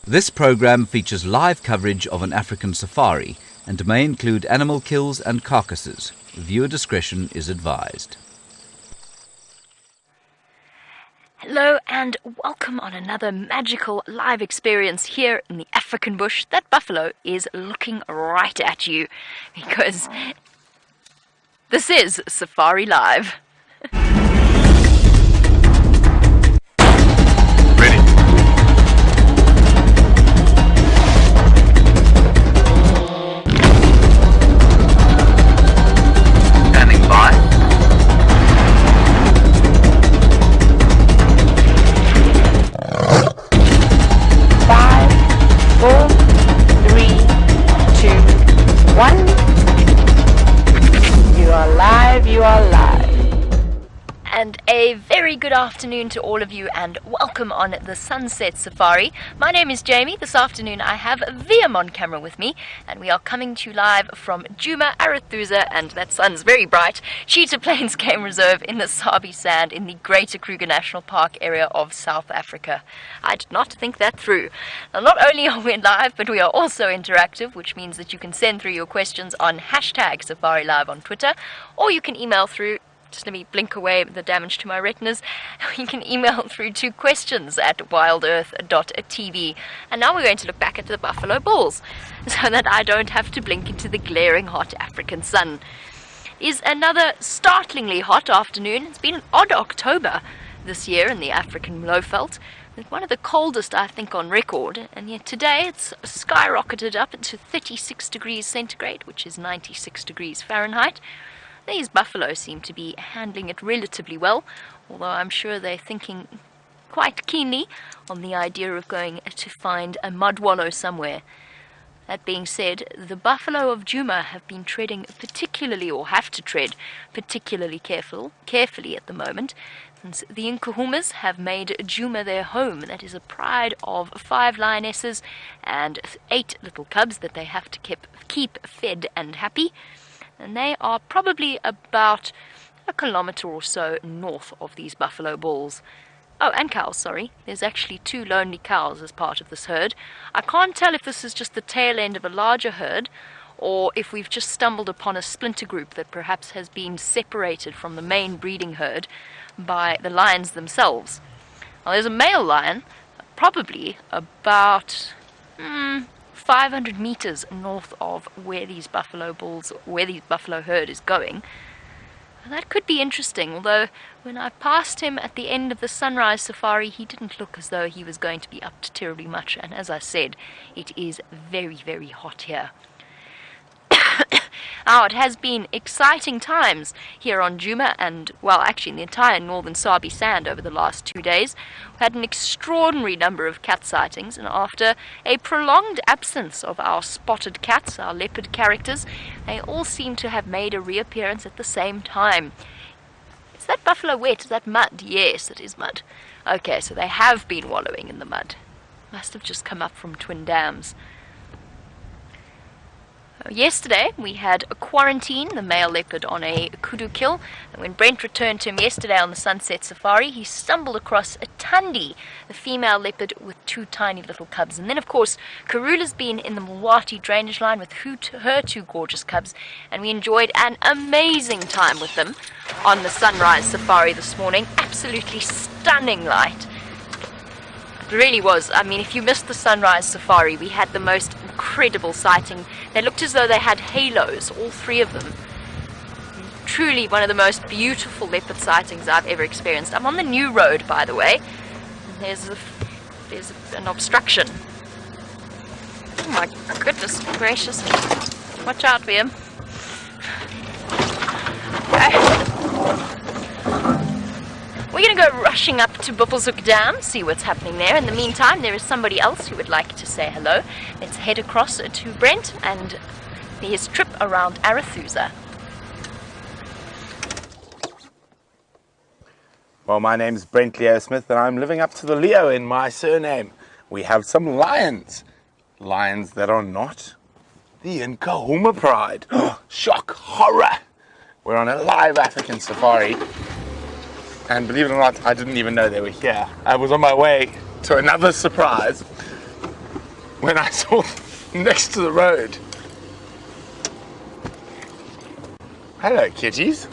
This program features live coverage of an African safari and may include animal kills and carcasses. Viewer discretion is advised. Hello and welcome on another magical live experience here in the African bush. That buffalo is looking right at you because this is Safari Live. And a very good afternoon to all of you and welcome on the Sunset Safari. My name is Jamie. This afternoon I have VM on camera with me and we are coming to you live from Djuma, Arathusa, and that sun's very bright, Cheetah Plains Game Reserve in the Sabi Sand in the Greater Kruger National Park area of South Africa. I did not think that through. Now, not only are we live, but we are also interactive, which means that you can send through your questions on hashtag Safari Live on Twitter, or you can email through. Just let me blink away the damage to my retinas. You can email through to questions@wildearth.tv. And now we're going to look back at the buffalo bulls so that I don't have to blink into the glaring hot African sun. It is another startlingly hot afternoon. It's been an odd October this year in the African Lowveld. It's one of the coldest, I think, on record. And yet today it's skyrocketed up to 36 degrees centigrade, which is 96 degrees Fahrenheit. These buffalo seem to be handling it relatively well, although I'm sure they're thinking quite keenly on the idea of going to find a mud wallow somewhere. That being said, the buffalo of Djuma have been treading particularly, or have to tread particularly carefully at the moment, since the Nkuhumas have made Djuma their home. That is a pride of 5 lionesses and 8 little cubs that they have to keep fed and happy. And they are probably about a kilometre or so north of these buffalo bulls. Oh, and cows, sorry. There's actually 2 lonely cows as part of this herd. I can't tell if this is just the tail end of a larger herd, or if we've just stumbled upon a splinter group that perhaps has been separated from the main breeding herd by the lions themselves. Now, there's a male lion, probably about 500 meters north of where these buffalo herd is going. And that could be interesting, although when I passed him at the end of the sunrise safari, he didn't look as though he was going to be up to terribly much. And as I said, it is very, very hot here. Now, it has been exciting times here on Djuma and, well, actually in the entire northern Sabi Sand over the last 2 days. We had an extraordinary number of cat sightings, and after a prolonged absence of our spotted cats, our leopard characters, they all seem to have made a reappearance at the same time. Is that buffalo wet? Is that mud? Yes, it is mud. Okay, so they have been wallowing in the mud. Must have just come up from twin dams. Yesterday we had a quarantine, the male leopard on a kudu kill, and when Brent returned to him yesterday on the Sunset Safari, he stumbled across a Tandi, the female leopard with 2 tiny little cubs. And then of course Karula's been in the Mwati drainage line with her 2 gorgeous cubs, and we enjoyed an amazing time with them on the sunrise safari this morning. Absolutely stunning light. It really was. I mean, if you missed the sunrise safari, we had the most incredible sighting. They looked as though they had halos, all 3 of them. Truly one of the most beautiful leopard sightings I've ever experienced. I'm on the new road, by the way. There's an obstruction. Oh my goodness gracious. Watch out, Liam. Okay. We're going to go rushing up to Buffelshoek Dam, see what's happening there. In the meantime, there is somebody else who would like to say hello. Let's head across to Brent and his trip around Arathusa. Well, my name's Brent Leo Smith, and I'm living up to the Leo in my surname. We have some lions. Lions that are not the Nkuhuma pride. Shock, horror. We're on a live African safari. And believe it or not, I didn't even know they were here. I was on my way to another surprise. when I saw next to the road. Hello, kitties.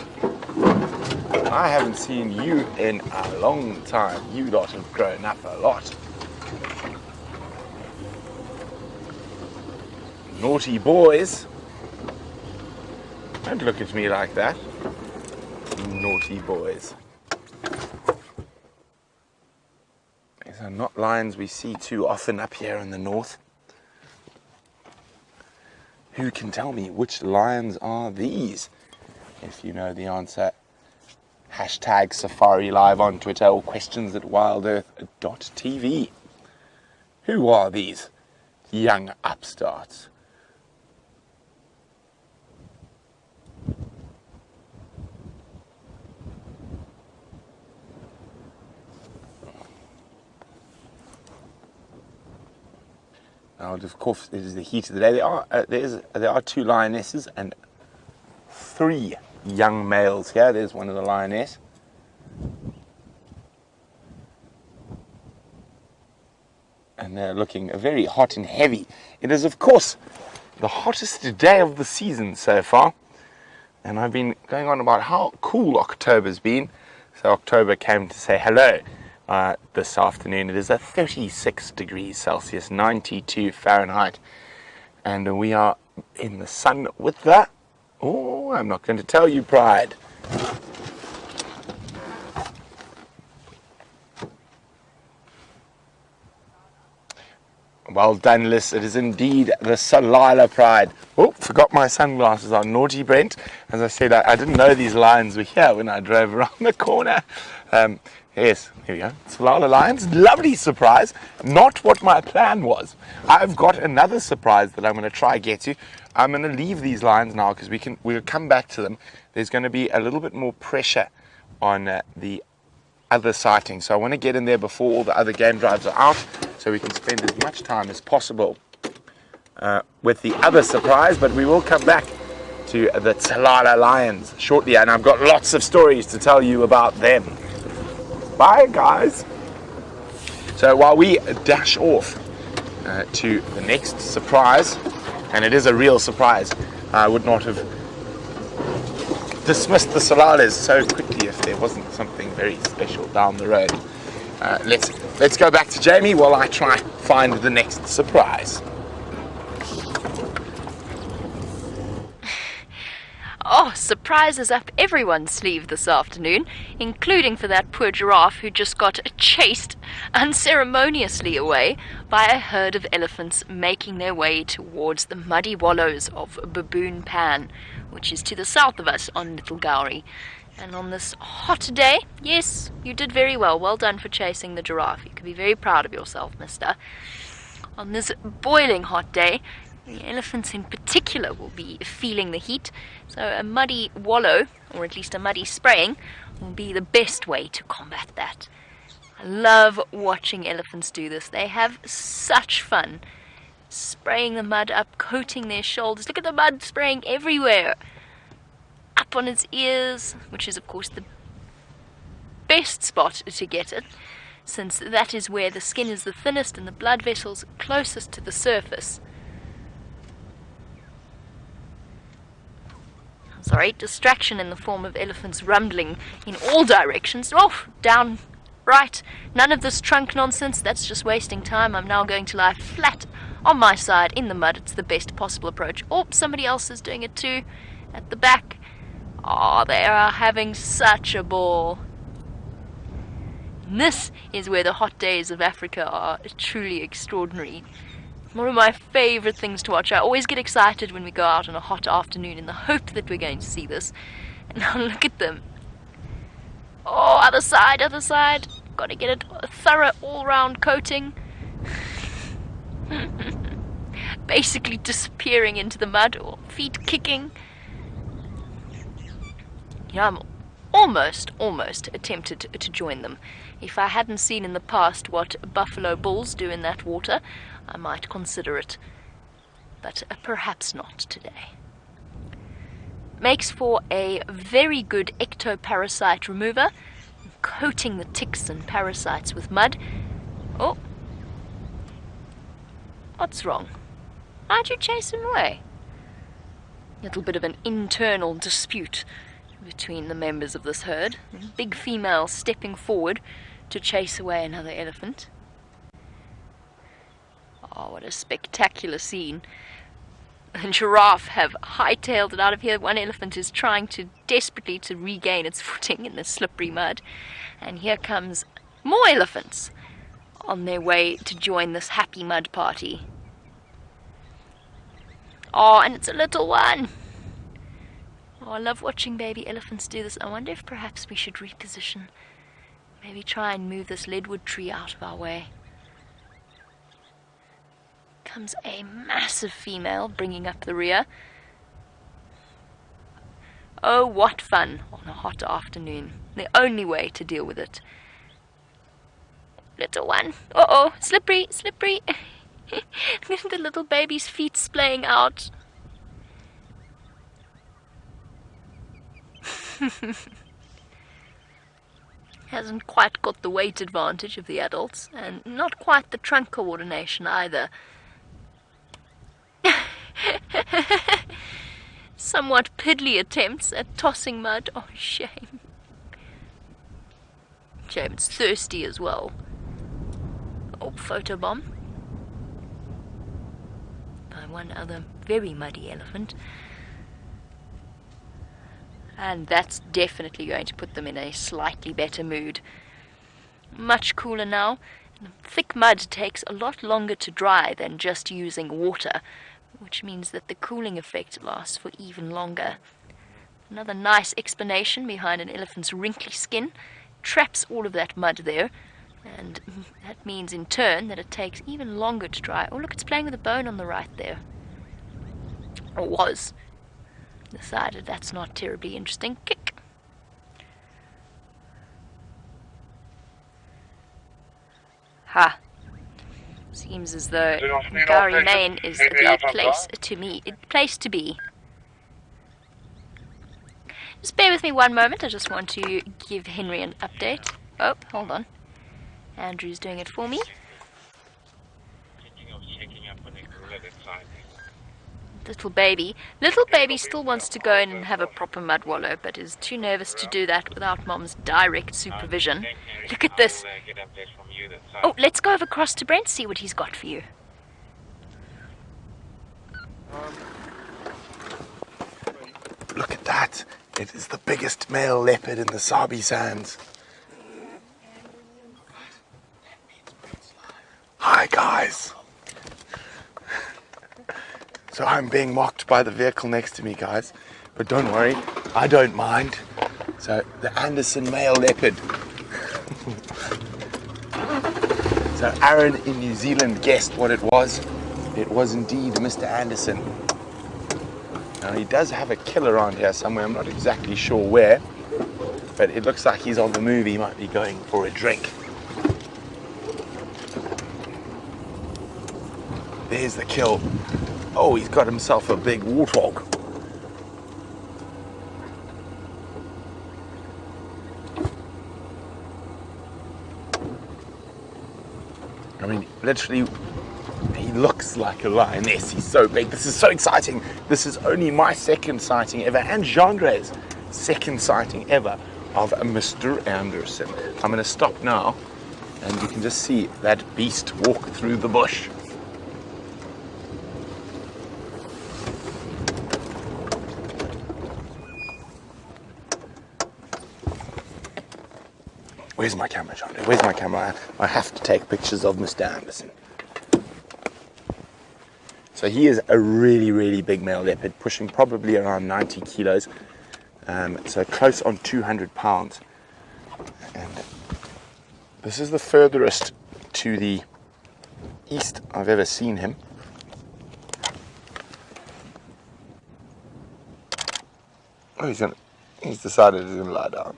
I haven't seen you in a long time. You lot have grown up a lot. Naughty boys. Don't look at me like that. Naughty boys. These are not lions we see too often up here in the north. Who can tell me which lions are these? If you know the answer, hashtag Safari Live on Twitter or questions@wildearth.tv. Who are these young upstarts? Now, of course, it is the heat of the day. There are 2 lionesses and 3 young males here. There's one of the lioness. And they're looking very hot and heavy. It is, of course, the hottest day of the season so far. And I've been going on about how cool October's been. So October came to say hello. This afternoon it is at 36 degrees Celsius, 92 Fahrenheit, and we are in the sun with that. Oh, I'm not going to tell you, Pride. Well done, Liz. It is indeed the Tsalala Pride. Oh, forgot my sunglasses on. Naughty Brent. As I said, I didn't know these lions were here when I drove around the corner. Yes, here we go. Tsalala lions. Lovely surprise. Not what my plan was. I've got another surprise that I'm going to try get to. I'm going to leave these lions now because we'll come back to them. There's going to be a little bit more pressure on the other sighting. So I want to get in there before all the other game drives are out so we can spend as much time as possible with the other surprise. But we will come back to the Tsalala lions shortly, and I've got lots of stories to tell you about them. Bye, guys. So while we dash off to the next surprise, and it is a real surprise, I would not have dismissed the Tsalalas so quickly if there wasn't something very special down the road. Let's go back to Jamie while I try find the next surprise. Oh, surprises up everyone's sleeve this afternoon, including for that poor giraffe who just got chased unceremoniously away by a herd of elephants making their way towards the muddy wallows of Baboon Pan, which is to the south of us on Little Gowrie. And on this hot day, yes, you did very well. Well done for chasing the giraffe. You can be very proud of yourself, mister. On this boiling hot day, the elephants in particular will be feeling the heat, so a muddy wallow, or at least a muddy spraying, will be the best way to combat that. I love watching elephants do this. They have such fun spraying the mud up, coating their shoulders. Look at the mud spraying everywhere. Up on its ears, which is of course the best spot to get it, since that is where the skin is the thinnest and the blood vessels closest to the surface. Sorry, distraction in the form of elephants rumbling in all directions. Oh, down, right. None of this trunk nonsense. That's just wasting time. I'm now going to lie flat on my side in the mud. It's the best possible approach. Oh, somebody else is doing it too at the back. Oh, they are having such a ball. And this is where the hot days of Africa are truly extraordinary. One of my favourite things to watch. I always get excited when we go out on a hot afternoon in the hope that we're going to see this. And now look at them. Oh, other side, other side. Got to get a thorough all-round coating. Basically disappearing into the mud or feet kicking. Yeah, I'm almost tempted to join them. If I hadn't seen in the past what buffalo bulls do in that water, I might consider it, but perhaps not today. Makes for a very good ectoparasite remover, coating the ticks and parasites with mud. Oh, What's wrong? Why'd you chase him away? Little bit of an internal dispute between the members of this herd. Big female stepping forward to chase away another elephant. Oh, what a spectacular scene. The giraffe have hightailed it out of here. One elephant is trying desperately to regain its footing in the slippery mud. And here comes more elephants on their way to join this happy mud party. Oh, and it's a little one. Oh, I love watching baby elephants do this. I wonder if perhaps we should reposition. Maybe try and move this leadwood tree out of our way. Comes a massive female bringing up the rear. Oh, what fun on a hot afternoon. The only way to deal with it. Little one. Uh-oh, slippery, slippery. Look at the little baby's feet splaying out. Hasn't quite got the weight advantage of the adults, and not quite the trunk coordination either. Somewhat piddly attempts at tossing mud. Oh, shame. Shame it's thirsty as well. Oh, photobomb. By one other very muddy elephant. And that's definitely going to put them in a slightly better mood. Much cooler now. Thick mud takes a lot longer to dry than just using water, which means that the cooling effect lasts for even longer. Another nice explanation behind an elephant's wrinkly skin. Traps all of that mud there, and that means in turn that it takes even longer to dry. Oh, look, it's playing with a bone on the right there. Or was. Decided that's not terribly interesting. Kick. Ha. Seems as though Gary Main is the place to be. Just bear with me one moment. I just want to give Henry an update. Oh, hold on. Andrew's doing it for me. Little baby still wants to go in and have a proper mud wallow, but is too nervous to do that without Mom's direct supervision. Look at this. Oh, let's go over across to Brent, see what he's got for you. Look at that. It is the biggest male leopard in the Sabi Sands. Hi, guys. So I'm being mocked by the vehicle next to me, guys. But don't worry, I don't mind. So the Anderson male leopard. So Aaron in New Zealand guessed what it was. It was indeed Mr. Anderson. Now he does have a kill around here somewhere. I'm not exactly sure where, but it looks like he's on the move. He might be going for a drink. There's the kill. Oh, he's got himself a big warthog. I mean, literally, he looks like a lioness. He's so big. This is so exciting. This is only my second sighting ever, and Jeandre's second sighting ever of Mr. Anderson. I'm going to stop now, and you can just see that beast walk through the bush. Where's my camera, Jeandre? Where's my camera? I have to take pictures of Mr. Anderson. So he is a really, really big male leopard, pushing probably around 90 kilos. So close on 200 pounds. And this is the furthest to the east I've ever seen him. Oh, he's decided he's gonna lie down.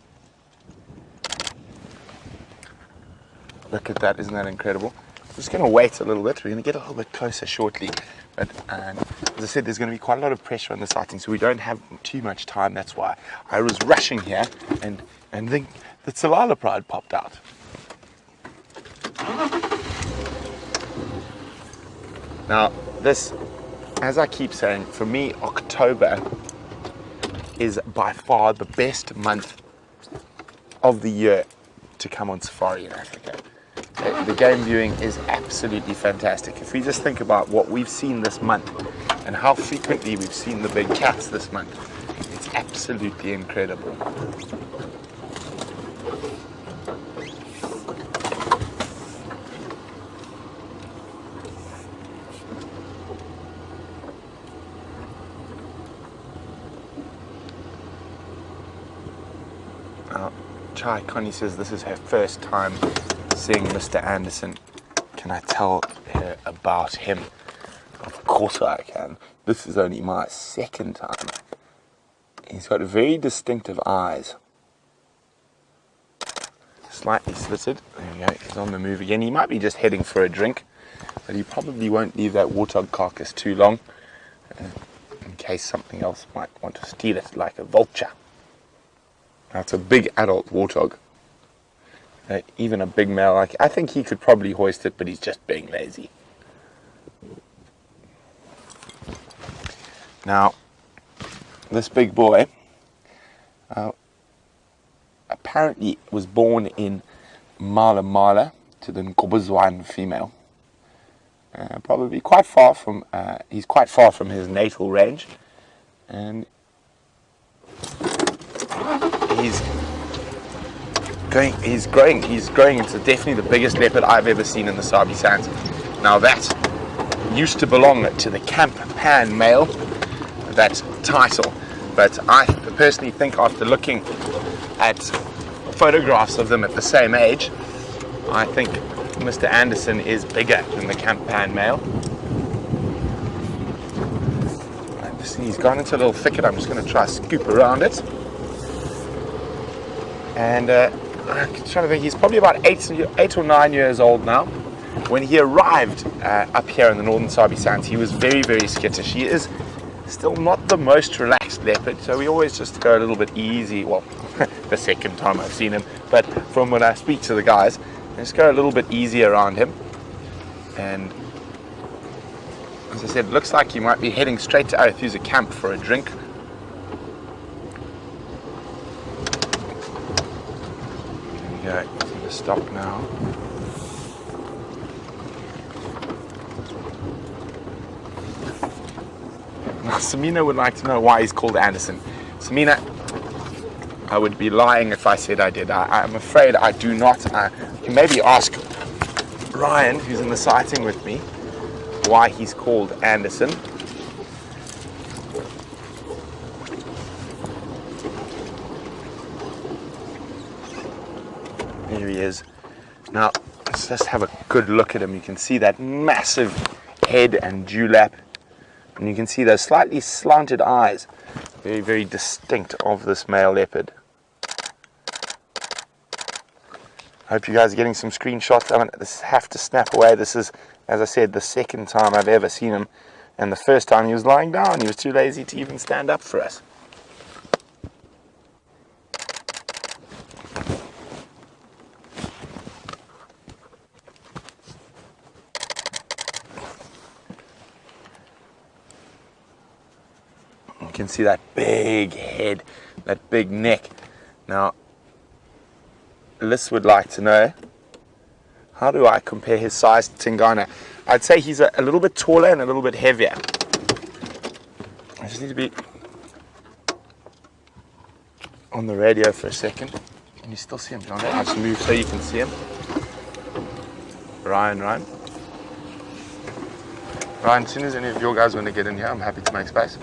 Look at that, isn't that incredible? I'm just going to wait a little bit. We're going to get a little bit closer shortly. But as I said, there's going to be quite a lot of pressure on the sighting, so we don't have too much time. That's why I was rushing here, and then the Tsalala pride popped out. Now, this, as I keep saying, for me, October is by far the best month of the year to come on safari in Africa. The game viewing is absolutely fantastic. If we just think about what we've seen this month and how frequently we've seen the big cats this month, it's absolutely incredible. Chai Connie says this is her first time seeing Mr. Anderson. Can I tell her about him? Of course I can. This is only my second time. He's got very distinctive eyes. Slightly slitted. There we go. He's on the move again. He might be just heading for a drink, but he probably won't leave that warthog carcass too long, in case something else might want to steal it, like a vulture. That's a big adult warthog. Even a big male, like I think he could probably hoist it, but he's just being lazy. Now, this big boy apparently was born in Mala Mala to the Nkobazwan female. Probably quite far from, he's quite far from his natal range, and he's growing into definitely the biggest leopard I've ever seen in the Sabi Sands. Now that used to belong to the Camp Pan male, that title, but I personally think after looking at photographs of them at the same age, I think Mr. Anderson is bigger than the Camp Pan male. He's gone into a little thicket. I'm just going to try to scoop around it. And I'm trying to think, he's probably about 8 or 9 years old now. When he arrived up here in the northern Sabi Sands, he was very, very skittish. He is still not the most relaxed leopard, so we always just go a little bit easy. Well, the second time I've seen him, but from when I speak to the guys, I just go a little bit easy around him. And as I said, it looks like he might be heading straight to Arathusa camp for a drink. There we go, he's going to stop now. Now, Samina would like to know why he's called Anderson. Samina, I would be lying if I said I did. I'm afraid I do not. You can maybe ask Ryan, who's in the sighting with me, why he's called Anderson. There he is. Now, let's just have a good look at him. You can see that massive head and dewlap. And you can see those slightly slanted eyes, very, very distinct of this male leopard. I hope you guys are getting some screenshots. I have to snap away. This is, as I said, the second time I've ever seen him. And the first time he was lying down. He was too lazy to even stand up for us. You can see that big head, that big neck. Now, Liz would like to know, how do I compare his size to Tingana? I'd say he's a little bit taller and a little bit heavier. I just need to be on the radio for a second. Can you still see him, John? I'll just move so you can see him. Ryan. Ryan, as soon as any of your guys want to get in here, I'm happy to make space.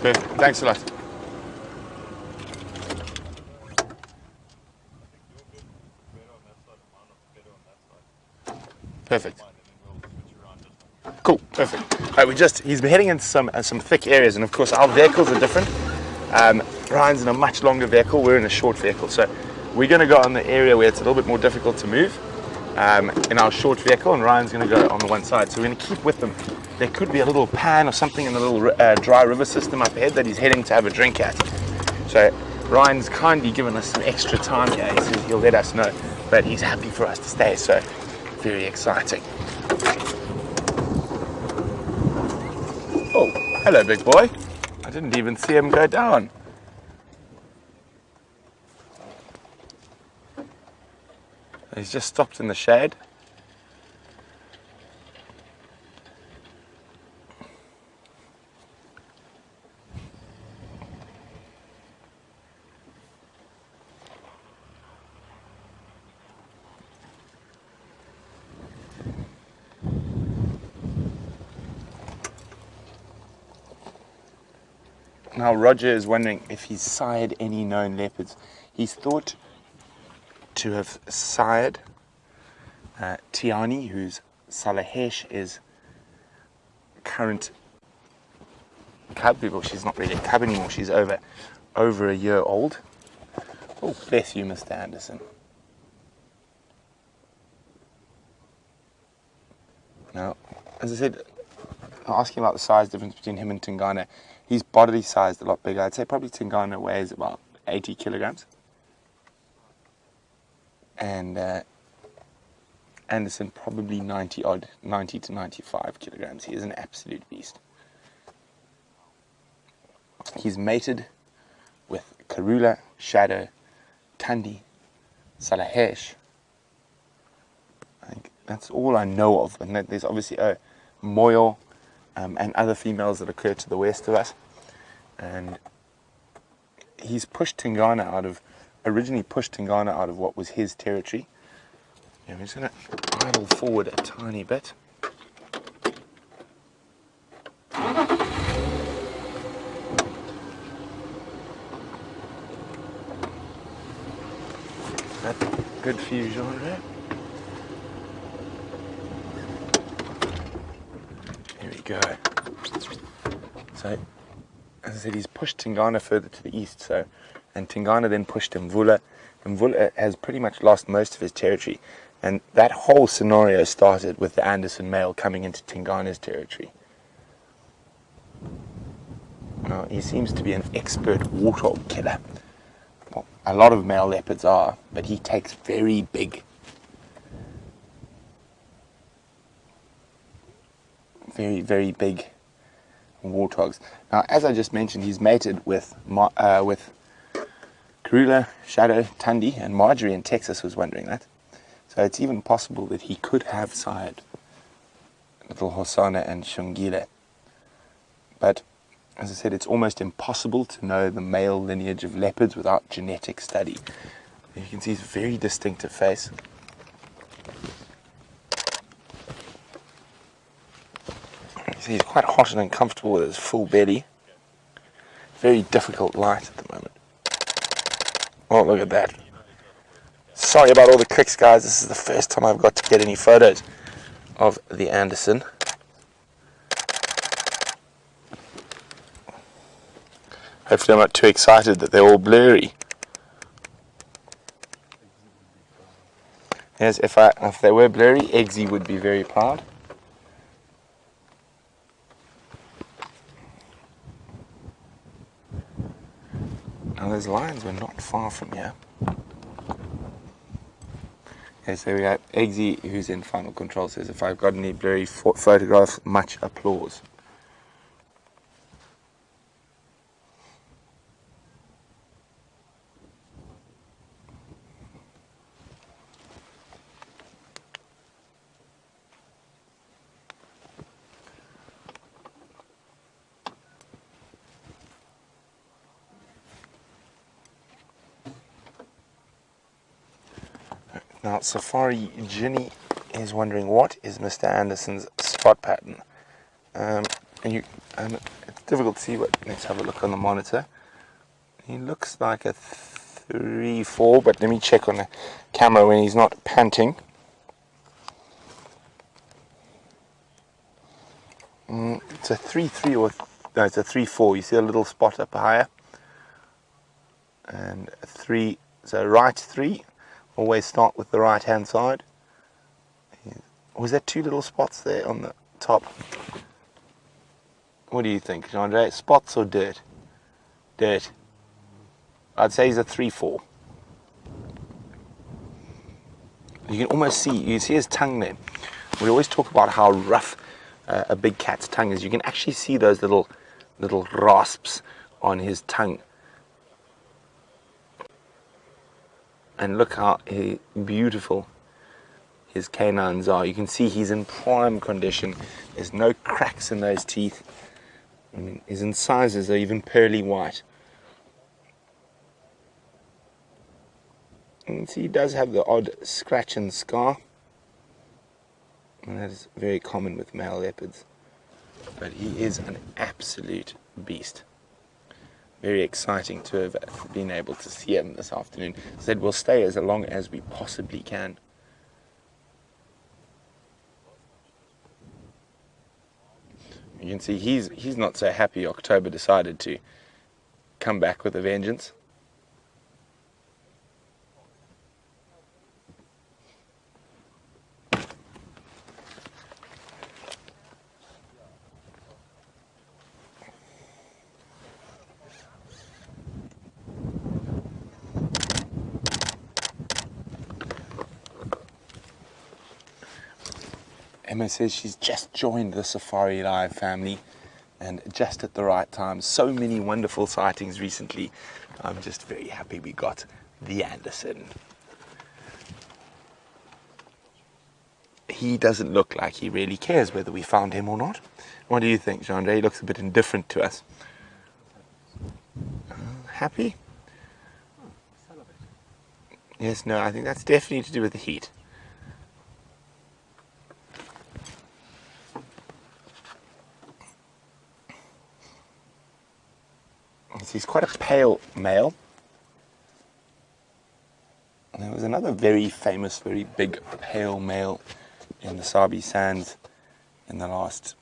Perfect. Thanks a lot. Perfect. Cool. Perfect. Right, he's been heading into some thick areas, and of course our vehicles are different. Ryan's in a much longer vehicle. We're in a short vehicle, so we're going to go on the area where it's a little bit more difficult to move in our short vehicle, and Ryan's going to go on the one side. So we're going to keep with them. There could be a little pan or something in the little dry river system up ahead that he's heading to have a drink at. So Ryan's kindly given us some extra time here. He says he'll let us know, but he's happy for us to stay, so very exciting. Oh, hello, big boy. I didn't even see him go down. He's just stopped in the shade. Now Roger is wondering if he's sired any known leopards. He's thought to have sired Tiani, whose Salahesh is current cub. Well, she's not really a cub anymore. She's over a year old. Oh, bless you, Mr. Anderson. Now, as I said, asking about the size difference between him and Tingana, he's bodily sized a lot bigger. I'd say probably Tingana weighs about 80 kilograms. And Anderson probably 90 to 95 kilograms. He is an absolute beast. He's mated with Karula, Shadow, Tandi, Salahesh. I think that's all I know of. And there's obviously a Moyo and other females that occur to the west of us. And he's originally pushed Tingana out of what was his territory. Yeah, I'm just going to idle forward a tiny bit. That's good for you, Jean-Ray. Here we go. So, as I said, he's pushed Tingana further to the east, and Tingana then pushed Mvula. Mvula has pretty much lost most of his territory, and that whole scenario started with the Anderson male coming into Tingana's territory. Now, he seems to be an expert warthog killer. Well, a lot of male leopards are, but he takes very big, very, very big warthogs. Now, as I just mentioned, he's mated with Karula, Shadow, Tandi, and Marjorie in Texas was wondering that. So it's even possible that he could have sired little Hosana and Shungile. But, as I said, it's almost impossible to know the male lineage of leopards without genetic study. You can see his very distinctive face. See, he's quite hot and uncomfortable with his full belly. Very difficult light at the moment. Oh, look at that. Sorry about all the clicks, guys. This is the first time I've got to get any photos of the Anderson. Hopefully I'm not too excited that they're all blurry. Yes, if they were blurry, Eggsy would be very proud. Now those lions were not far from here. Okay, so we got Eggsy, who's in final control, says if I've got any blurry photographs, much applause. Now, Safari Ginny is wondering what is Mr. Anderson's spot pattern. It's difficult to see, but let's have a look on the monitor. He looks like a 3-4, but let me check on the camera when he's not panting. It's a 3-3 or no, it's a 3-4. You see a little spot up higher, and a 3. So right 3. Always start with the right hand side. Was there 2 little spots there on the top? What do you think, Andre? Spots or dirt? Dirt. I'd say he's a 3-4. You can almost see, you see his tongue there. We always talk about how rough a big cat's tongue is. You can actually see those little rasps on his tongue. And look how beautiful his canines are. You can see he's in prime condition. There's no cracks in those teeth. I mean, his incisors are even pearly white. And you can see he does have the odd scratch and scar. And that is very common with male leopards. But he is an absolute beast. Very exciting to have been able to see him this afternoon. Said we'll stay as long as we possibly can. You can see he's not so happy October decided to come back with a vengeance. Emma says she's just joined the Safari Live family and just at the right time. So many wonderful sightings recently. I'm just very happy we got the Anderson. He doesn't look like he really cares whether we found him or not. What do you think, Jean-Andre? He looks a bit indifferent to us. Happy? Yes, no, I think that's definitely to do with the heat. He's quite a pale male. And there was another very famous, very big pale male in the Sabi Sands in the last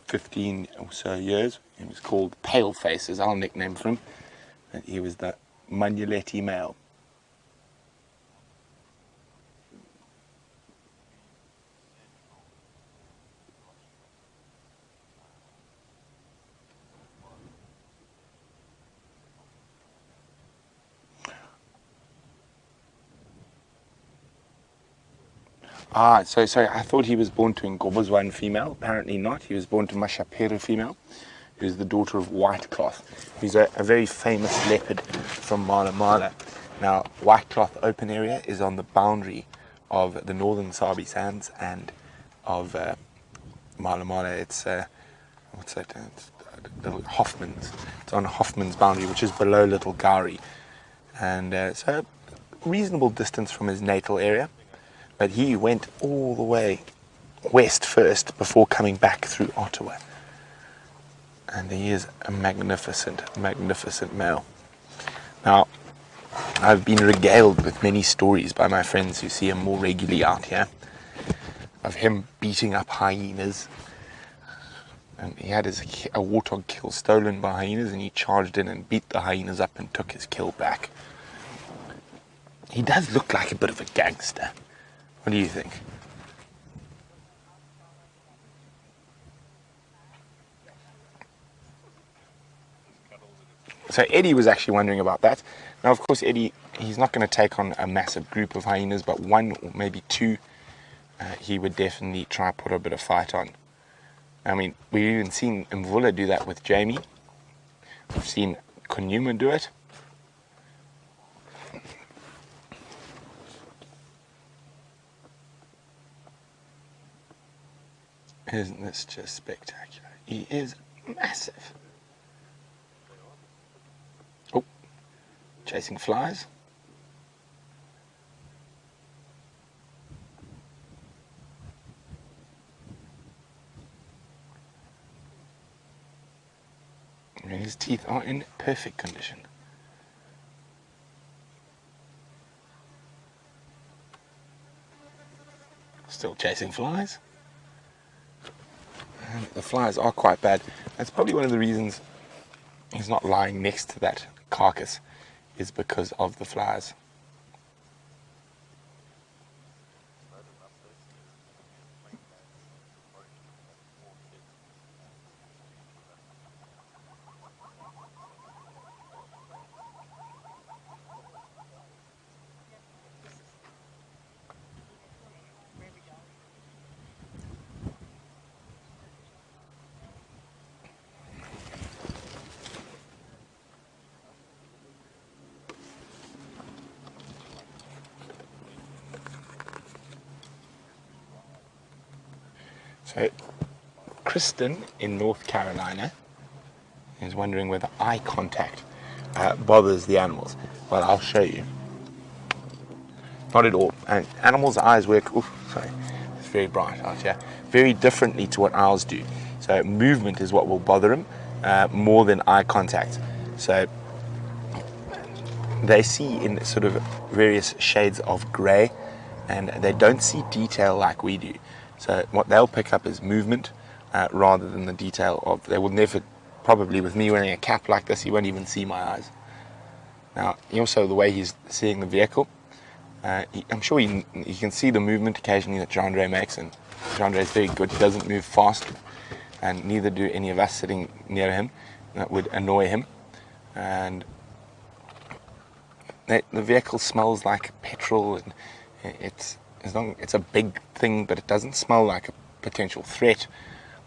15 or so years. He was called Paleface, is our nickname for him. And he was the Manuletti male. Ah, so sorry, I thought he was born to Ngobozwan female. Apparently not. He was born to Mashapere female, who's the daughter of Whitecloth, who's a very famous leopard from Mala Mala. Now, Whitecloth open area is on the boundary of the northern Sabi Sands and of Mala Mala. It's, what's that? It's Little Hoffman's. It's on Hoffman's boundary, which is below Little Gowrie. And so a reasonable distance from his natal area. But he went all the way west first before coming back through Ottawa. And he is a magnificent, magnificent male. Now, I've been regaled with many stories by my friends who see him more regularly out here, of him beating up hyenas. And he had a warthog kill stolen by hyenas, and he charged in and beat the hyenas up and took his kill back. He does look like a bit of a gangster. What do you think? So Eddie was actually wondering about that. Now, of course, Eddie, he's not going to take on a massive group of hyenas, but one or maybe two, he would definitely try put a bit of fight on. I mean, we've even seen Mvula do that with Jamie. We've seen Konyuma do it. Isn't this just spectacular? He is massive. Oh, chasing flies. And his teeth are in perfect condition. Still chasing flies. And the flies are quite bad. That's probably one of the reasons he's not lying next to that carcass, is because of the flies. So, Kristen in North Carolina is wondering whether eye contact bothers the animals. Well, I'll show you. Not at all. And animals' eyes work, it's very bright out here, very differently to what ours do. So movement is what will bother them more than eye contact. So they see in sort of various shades of grey, and they don't see detail like we do. So what they'll pick up is movement rather than the detail of, they will never, probably with me wearing a cap like this, he won't even see my eyes. Now, also the way he's seeing the vehicle, I'm sure you can see the movement occasionally that Jean-Andre makes, and Jean-Andre is very good. He doesn't move fast, and neither do any of us sitting near him. That would annoy him. And the vehicle smells like petrol, and it's a big thing, but it doesn't smell like a potential threat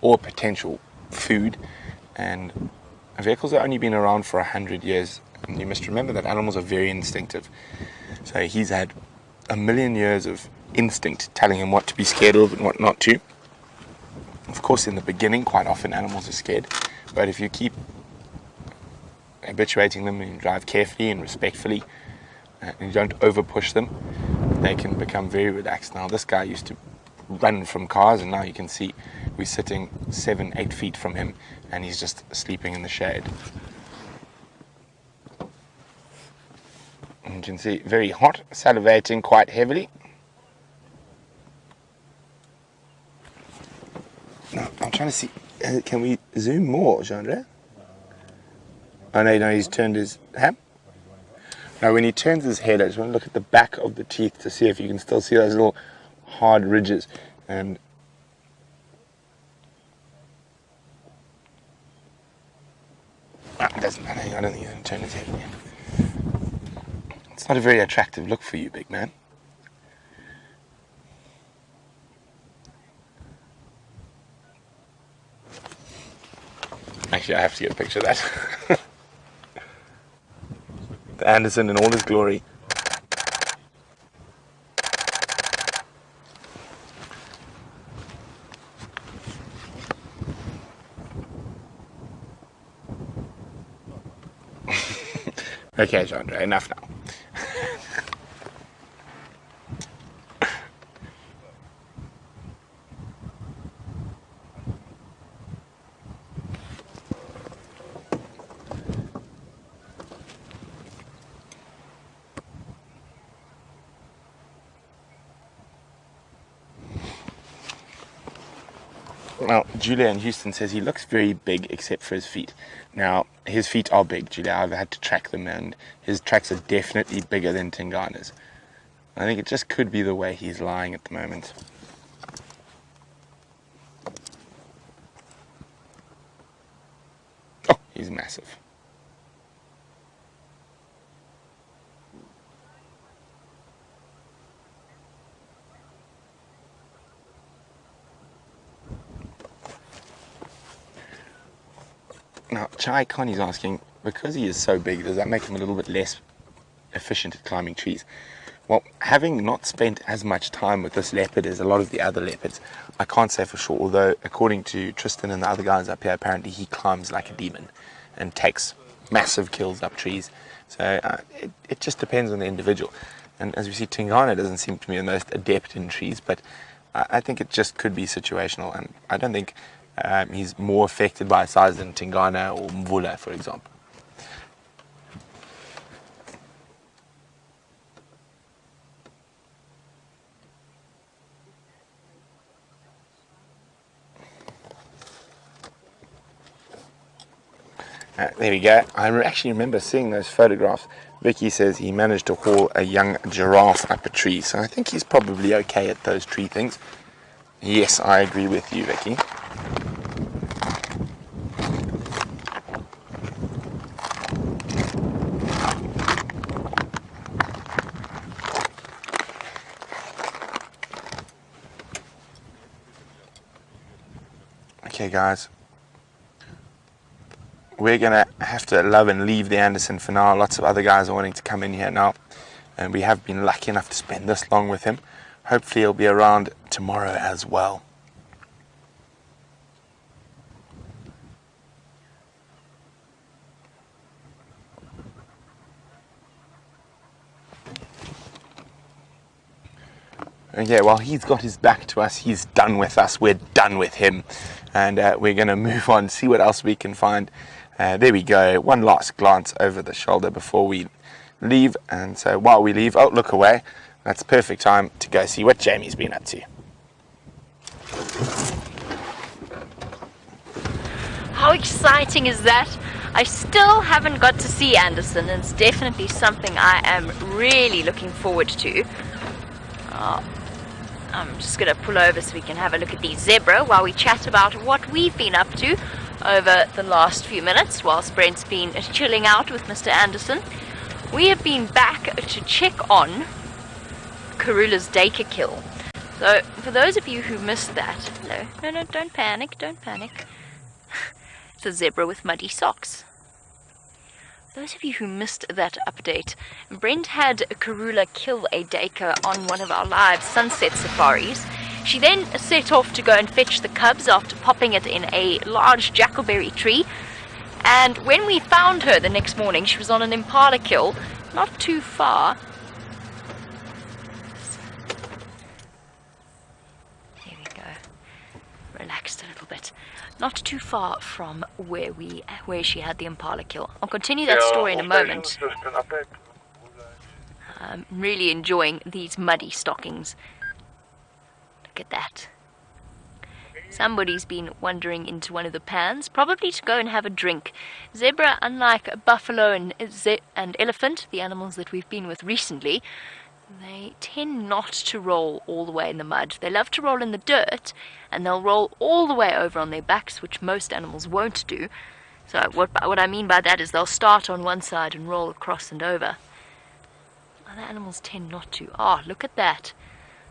or potential food. And vehicles have only been around for 100 years, and you must remember that animals are very instinctive. So he's had 1 million years of instinct telling him what to be scared of and what not to. Of course, in the beginning, quite often animals are scared, but if you keep habituating them and you drive carefully and respectfully, and you don't over push them, they can become very relaxed. Now, this guy used to run from cars, and now you can see we're sitting 7-8 feet from him, and he's just sleeping in the shade. And you can see very hot, salivating quite heavily. Now, I'm trying to see, can we zoom more, Jean-Andre? Oh no, he's turned his head. Now when he turns his head, I just want to look at the back of the teeth to see if you can still see those little hard ridges. And I don't think he's going to turn his head again. It's not a very attractive look for you, big man. Actually, I have to get a picture of that. The Anderson in all his glory. Okay, Jean-Andre, enough now. Well, Julia in Houston says he looks very big except for his feet. Now, his feet are big, Julia. I've had to track them, and his tracks are definitely bigger than Tingana's. I think it just could be the way he's lying at the moment. Oh, he's massive. Now, Chai Connie's asking, because he is so big, does that make him a little bit less efficient at climbing trees? Well, having not spent as much time with this leopard as a lot of the other leopards, I can't say for sure, although according to Tristan and the other guys up here, apparently he climbs like a demon and takes massive kills up trees. So it just depends on the individual. And as we see, Tingana doesn't seem to be the most adept in trees, but I think it just could be situational, and I don't think he's more affected by size than Tingana or Mvula, for example. There we go. I actually remember seeing those photographs. Vicky says he managed to haul a young giraffe up a tree, so I think he's probably okay at those tree things. Yes, I agree with you, Vicky. Okay, guys. We're going to have to love and leave the Anderson for now. Lots of other guys are wanting to come in here now, and we have been lucky enough to spend this long with him. Hopefully he'll be around tomorrow as well. Okay, well, he's got his back to us. He's done with us. We're done with him. And we're going to move on, see what else we can find. There we go. One last glance over the shoulder before we leave. And so while we leave, oh, look away. That's perfect time to go see what Jamie's been up to. How exciting is that? I still haven't got to see Anderson, and it's definitely something I am really looking forward to. I'm just going to pull over so we can have a look at the zebra while we chat about what we've been up to over the last few minutes whilst Brent's been chilling out with Mr. Anderson. We have been back to check on Karula's Dacre kill. So, for those of you who missed that, no, don't panic. It's a zebra with muddy socks. Those of you who missed that update, Brent had Karula kill a Dacre on one of our live sunset safaris. She then set off to go and fetch the cubs after popping it in a large jackalberry tree. And when we found her the next morning, she was on an impala kill, not too far. There we go. Relaxed a little bit. Not too far from where she had the impala kill. I'll continue that story in a moment. I'm really enjoying these muddy stockings. Look at that. Somebody's been wandering into one of the pans, probably to go and have a drink. Zebra, unlike buffalo and elephant, the animals that we've been with recently, they tend not to roll all the way in the mud. They love to roll in the dirt, and they'll roll all the way over on their backs, which most animals won't do. So what I mean by that is they'll start on one side and roll across and over. Other animals tend not to. Oh, look at that.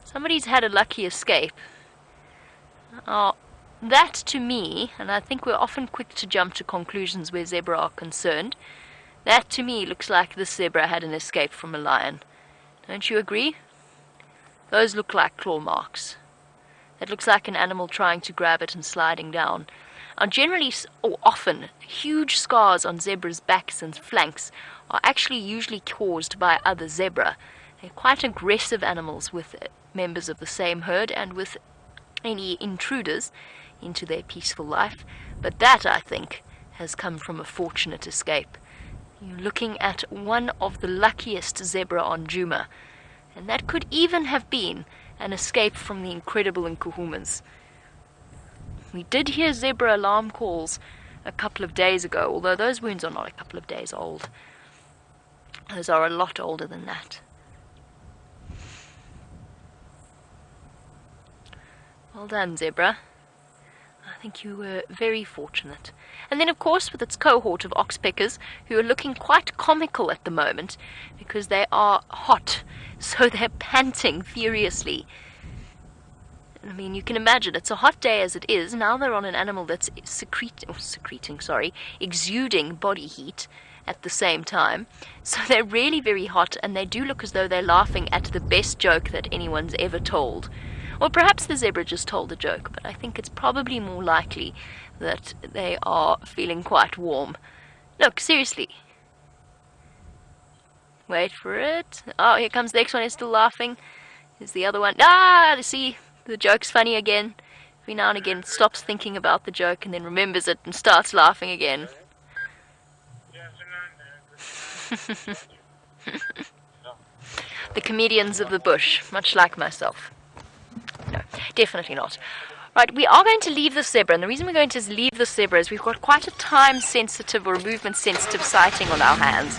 Somebody's had a lucky escape. Oh, that to me, and I think we're often quick to jump to conclusions where zebra are concerned, that to me looks like this zebra had an escape from a lion. Don't you agree? Those look like claw marks. That looks like an animal trying to grab it and sliding down. Often, huge scars on zebras' backs and flanks are actually usually caused by other zebra. They're quite aggressive animals with members of the same herd and with any intruders into their peaceful life. But that, I think, has come from a fortunate escape. You're looking at one of the luckiest zebra on Djuma, and that could even have been an escape from the incredible Nkuhumas. We did hear zebra alarm calls a couple of days ago, although those wounds are not a couple of days old. Those are a lot older than that. Well done, zebra. I think you were very fortunate. And then, of course, with its cohort of oxpeckers, who are looking quite comical at the moment, because they are hot, so they're panting furiously. I mean, you can imagine, it's a hot day as it is. Now they're on an animal that's exuding body heat at the same time. So they're really very hot, and they do look as though they're laughing at the best joke that anyone's ever told. Or perhaps the zebra just told a joke, but I think it's probably more likely that they are feeling quite warm. Look, seriously. Wait for it. Oh, here comes the next one. He's still laughing. Here's the other one. Ah, see, the joke's funny again. Every now and again stops thinking about the joke and then remembers it and starts laughing again. The comedians of the bush, much like myself. No, definitely not. Right, we are going to leave the zebra, and the reason we're going to leave the zebra is we've got quite a time-sensitive or movement-sensitive sighting on our hands.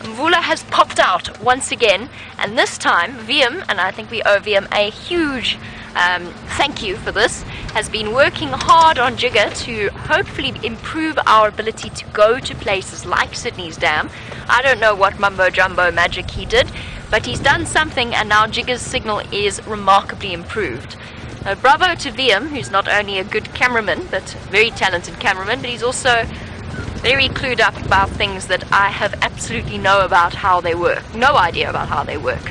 Mvula has popped out once again, and this time Wiem, and I think we owe Wiem a huge thank you for this, has been working hard on Jigger to hopefully improve our ability to go to places like Sydney's Dam. I don't know what mumbo-jumbo magic he did, but he's done something, and now Jigger's signal is remarkably improved. Bravo to Wiem, who's not only a good cameraman, but a very talented cameraman, but he's also very clued up about things that I have absolutely no idea about how they work.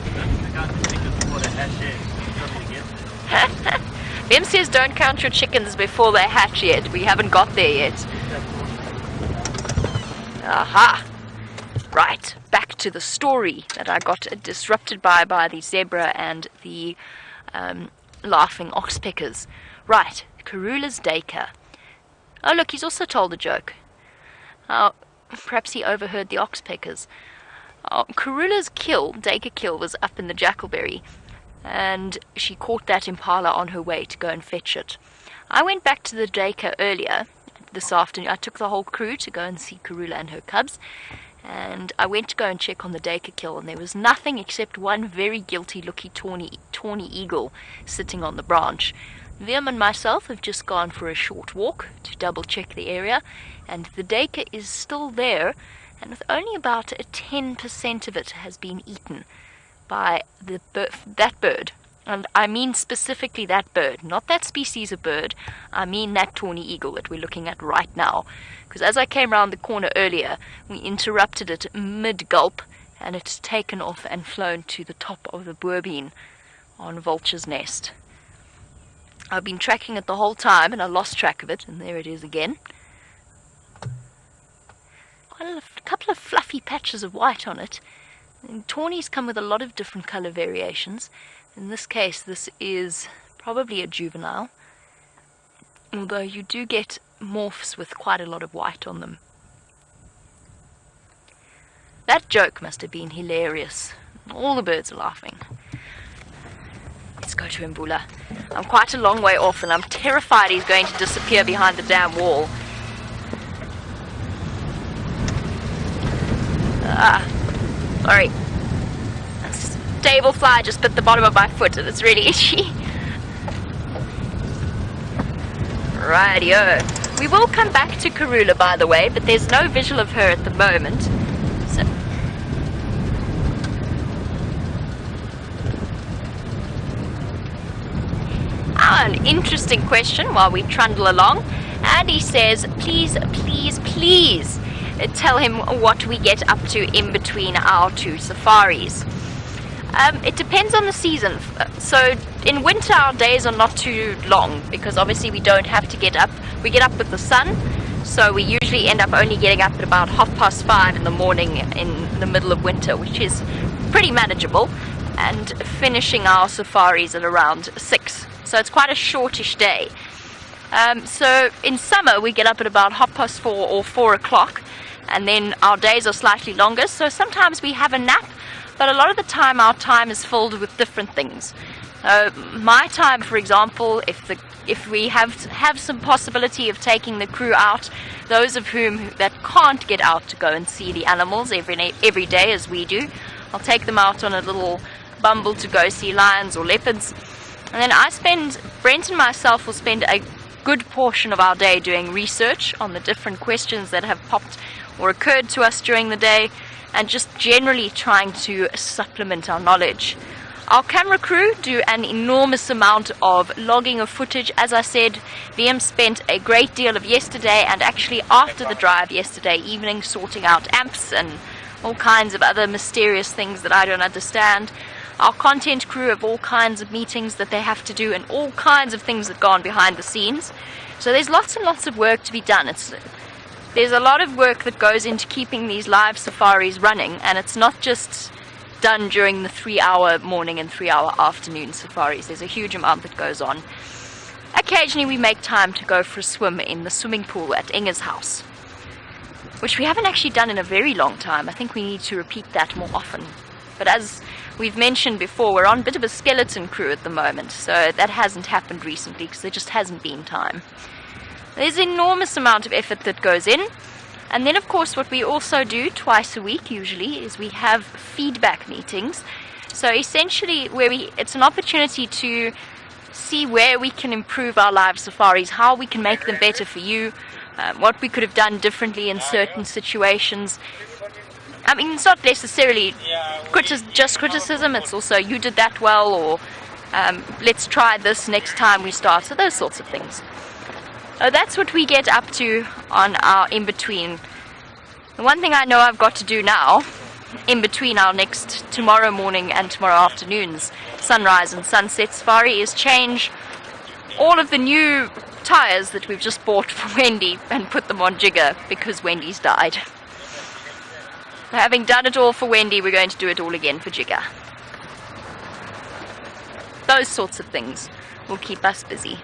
Wiem says don't count your chickens before they hatch yet. We haven't got there yet. Aha! Right, back to the story that I got disrupted by the zebra and the laughing oxpeckers. Right, Karula's Dacre. Oh look, he's also told a joke. Perhaps he overheard the oxpeckers. Karula's Dacre kill, was up in the Jackalberry, and she caught that impala on her way to go and fetch it. I went back to the Dacre earlier this afternoon. I took the whole crew to go and see Karula and her cubs, and I went to go and check on the Dacre kill, and there was nothing except one very guilty-looking tawny eagle sitting on the branch. Liam and myself have just gone for a short walk to double-check the area, and the Dacre is still there, and with only about 10% of it has been eaten by that bird. And I mean specifically that bird, not that species of bird. I mean that tawny eagle that we're looking at right now. Because as I came round the corner earlier, we interrupted it mid-gulp, and it's taken off and flown to the top of the boerbean on Vulture's Nest. I've been tracking it the whole time, and I lost track of it, and there it is again. Quite a couple of fluffy patches of white on it. And tawnies come with a lot of different colour variations. In this case, this is probably a juvenile, although you do get morphs with quite a lot of white on them. That joke must have been hilarious. All the birds are laughing. Let's go to Mbula. I'm quite a long way off, and I'm terrified he's going to disappear behind the damn wall. Sorry. A stable fly just bit the bottom of my foot, and it's really itchy. Rightio. We will come back to Karula, by the way, but there's no visual of her at the moment. So an interesting question while we trundle along. Andy says, please tell him what we get up to in between our two safaris. It depends on the season. So in winter our days are not too long, because obviously we don't have to get up. We get up with the sun, so we usually end up only getting up at about 5:30 in the morning in the middle of winter, which is pretty manageable, and finishing our safaris at around 6. So it's quite a shortish day. So in summer we get up at about 4:30 or 4 o'clock, and then our days are slightly longer, so sometimes we have a nap, but a lot of the time our time is filled with different things. My time, for example, if we have some possibility of taking the crew out, those of whom that can't get out to go and see the animals every day as we do, I'll take them out on a little bumble to go see lions or leopards. And then Brent and myself will spend a good portion of our day doing research on the different questions that have popped or occurred to us during the day, and just generally trying to supplement our knowledge. Our camera crew do an enormous amount of logging of footage. As I said, VM spent a great deal of yesterday, and actually after the drive yesterday evening, sorting out amps and all kinds of other mysterious things that I don't understand. Our content crew have all kinds of meetings that they have to do, and all kinds of things that go on behind the scenes. So there's lots and lots of work to be done. There's a lot of work that goes into keeping these live safaris running, and it's not just done during the 3-hour morning and 3-hour afternoon safaris. There's a huge amount that goes on. Occasionally we make time to go for a swim in the swimming pool at Inge's house, which we haven't actually done in a very long time. I think we need to repeat that more often. But as we've mentioned before, we're on a bit of a skeleton crew at the moment, so that hasn't happened recently because there just hasn't been time. There's an enormous amount of effort that goes in. And then, of course, what we also do twice a week usually is we have feedback meetings. So essentially it's an opportunity to see where we can improve our live safaris, how we can make them better for you, what we could have done differently in certain situations. I mean, it's not necessarily just criticism, it's also you did that well, or let's try this next time we start, so those sorts of things. So that's what we get up to on our in-between. The one thing I know I've got to do now, in between our next tomorrow morning and tomorrow afternoon's sunrise and sunset safari, is change all of the new tyres that we've just bought for Wendy and put them on Jigger because Wendy's died. Having done it all for Wendy, we're going to do it all again for Jigger. those sorts of things will keep us busy.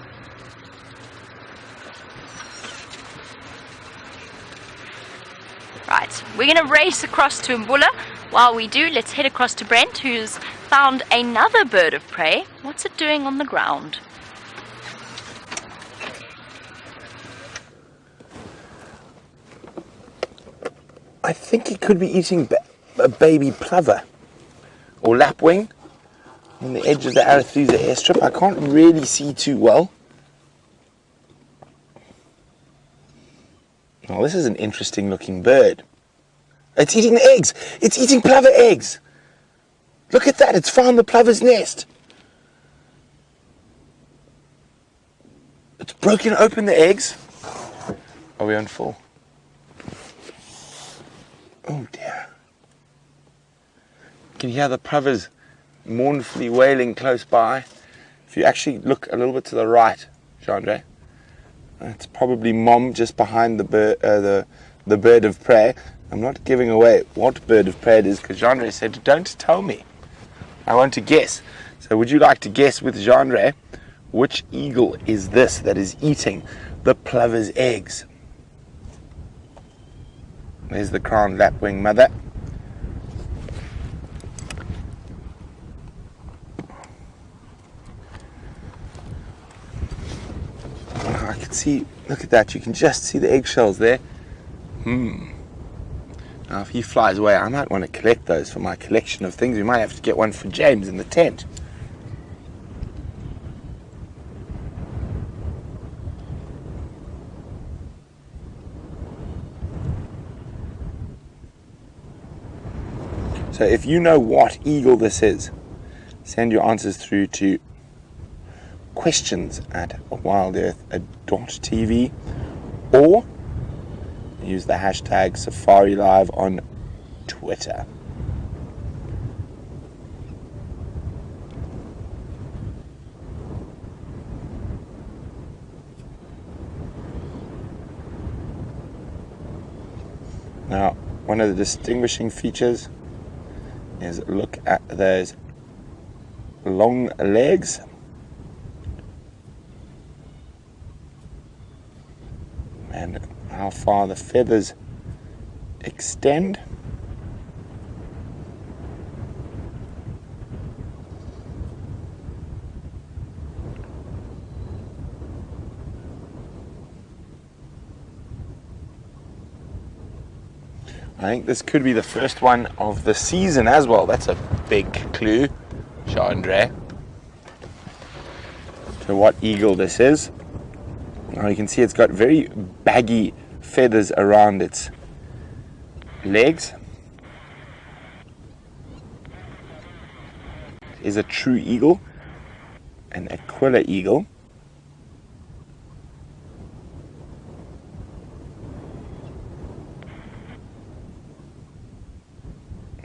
Right, we're going to race across to Mbula. While we do, let's head across to Brent, who's found another bird of prey. What's it doing on the ground? I think it could be eating a baby plover or lapwing on the edge of the Arathusa airstrip. I can't really see too well. Oh, this is an interesting looking bird. It's eating the eggs. It's eating plover eggs. Look at that. It's found the plover's nest. It's broken open the eggs. Are we on full? Oh dear. You can hear the plovers mournfully wailing close by. If you actually look a little bit to the right, Chandra, it's probably mom just behind the bird of prey. I'm not giving away what bird of prey it is because Chandra said, don't tell me. I want to guess. So would you like to guess with Chandra which eagle is this that is eating the plover's eggs? There's the crowned lapwing mother. Oh, I can see, look at that, you can just see the eggshells there. Now if he flies away, I might want to collect those for my collection of things. We might have to get one for James in the tent. So if you know what eagle this is, send your answers through to questions@wildearth.tv or use the hashtag Safari Live on Twitter. Now, one of the distinguishing features is look at those long legs. And how far the feathers extend. I think this could be the first one of the season as well. That's a big clue, Chandra, to what eagle this is. Now you can see it's got very baggy feathers around its legs. It is a true eagle, an Aquila eagle.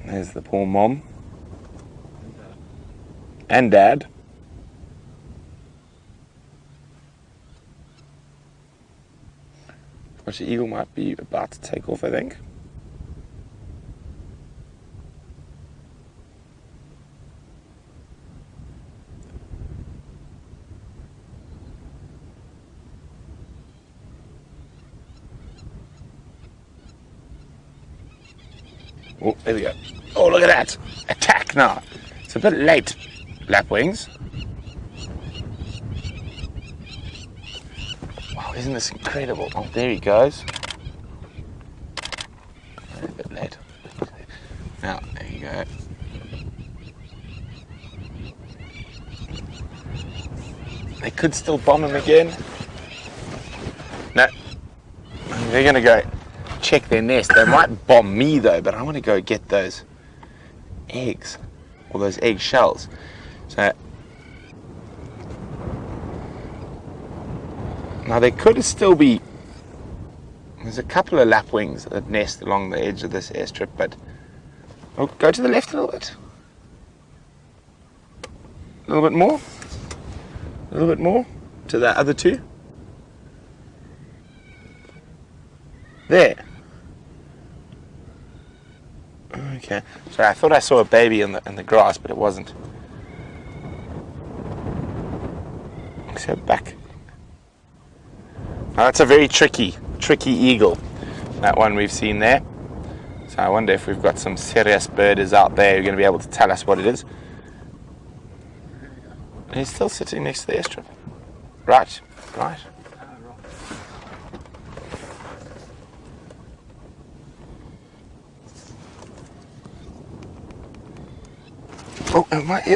There's the poor mom and dad. Which the eagle might be about to take off, I think. Oh, there we go. Oh, look at that. Attack now. It's a bit late, lapwings. Wow, isn't this incredible? Oh, there he goes. A bit late. Now, there you go. They could still bomb him again. No. They're going to go check their nest. They might bomb me though, but I want to go get those eggs or those egg shells. So now there could still be, there's a couple of lapwings that nest along the edge of this airstrip, but oh, go to the left a little bit. A little bit more. A little bit more to the other two. There. Okay. Sorry, I thought I saw a baby in the grass, but it wasn't. So back. Now that's a very tricky eagle, that one we've seen there. So I wonder if we've got some serious birders out there who are going to be able to tell us what it is. And he's still sitting next to the airstrip. Right.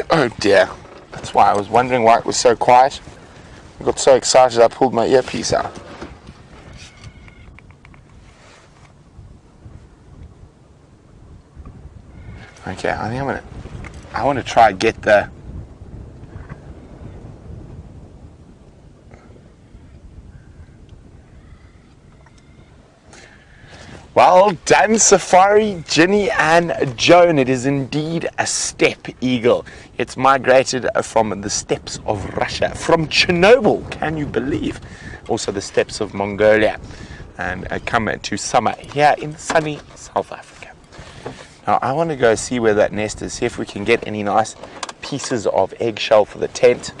Oh dear. That's why I was wondering why it was so quiet. I got so excited I pulled my earpiece out. Okay, I think I want to try and get the Well done, Safari, Ginny and Joan. It is indeed a steppe eagle. It's migrated from the steppes of Russia, from Chernobyl, can you believe? Also the steppes of Mongolia, and come to summer here in sunny South Africa. Now I want to go see where that nest is, see if we can get any nice pieces of eggshell for the tent.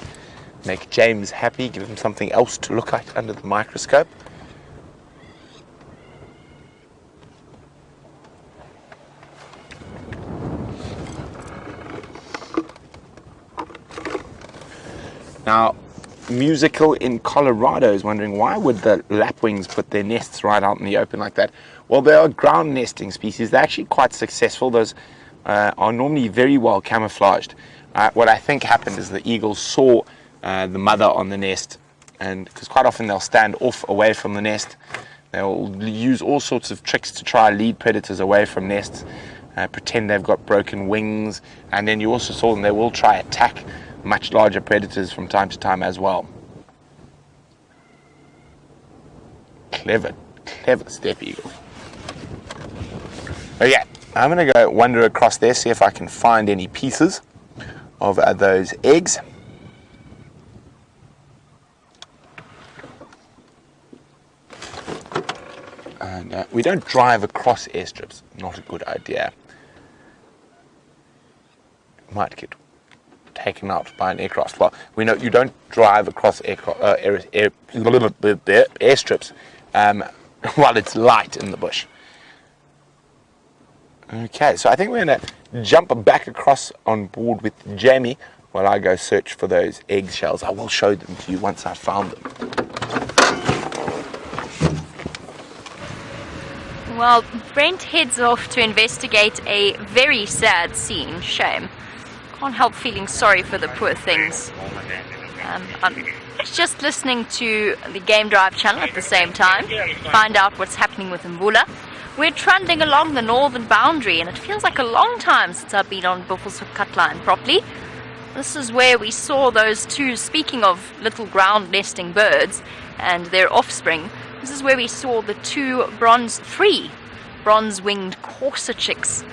Make James happy, give him something else to look at under the microscope. Now, Musical in Colorado is wondering, why would the lapwings put their nests right out in the open like that? Well, they are ground nesting species. They're actually quite successful. Those are normally very well camouflaged. What I think happened is the eagles saw the mother on the nest, and because quite often they'll stand off away from the nest. They'll use all sorts of tricks to try and lead predators away from nests, pretend they've got broken wings, and then you also saw them, they will try attack much larger predators from time to time as well. Clever steppe eagle. Okay, I'm going to go wander across there, see if I can find any pieces of those eggs. And we don't drive across airstrips, not a good idea. Might get taken out by an aircraft. Well, we know you don't drive across airstrips while it's light in the bush. Okay, so I think we're going to jump back across on board with Jamie while I go search for those eggshells. I will show them to you once I've found them. Well, Brent heads off to investigate a very sad scene. Shame. Can't help feeling sorry for the poor things. I'm just listening to the Game Drive channel at the same time, find out what's happening with Mbula. We're trundling along the northern boundary, and it feels like a long time since I've been on Buffelshoek Cutline properly. This is where we saw those two, speaking of little ground nesting birds and their offspring, this is where we saw the three bronze-winged courser chicks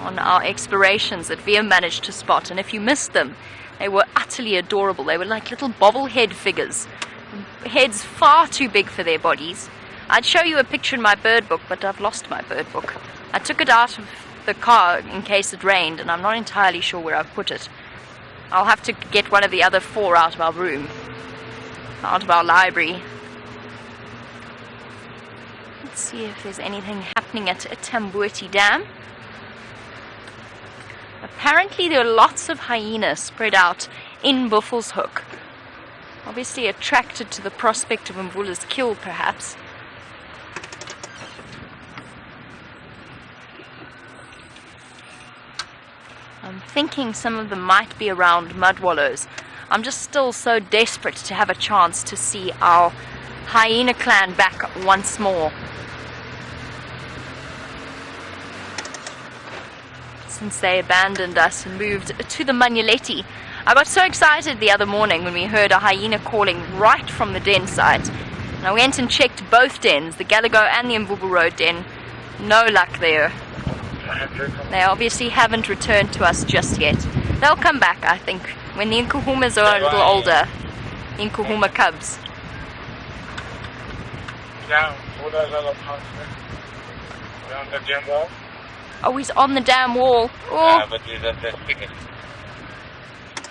on our explorations that Veer managed to spot. And if you missed them, they were utterly adorable. They were like little bobblehead figures, heads far too big for their bodies. I'd show you a picture in my bird book, but I've lost my bird book. I took it out of the car in case it rained, and I'm not entirely sure where I've put it. I'll have to get one of the other 4 out of our room, out of our library. Let's see if there's anything happening at Tambuti Dam. Apparently there are lots of hyenas spread out in Buffelshoek. Obviously attracted to the prospect of Mbula's kill, perhaps. I'm thinking some of them might be around mudwallows. I'm just still so desperate to have a chance to see our hyena clan back once more. Since they abandoned us and moved to the Manyeleti. I got so excited the other morning when we heard a hyena calling right from the den site. And I went and checked both dens, the Galago and the Mvubu Road den. No luck there. They obviously haven't returned to us just yet. They'll come back, I think, when the Nkuhumas are a little older. Nkuhuma cubs. Oh, he's on the damn wall. Oh.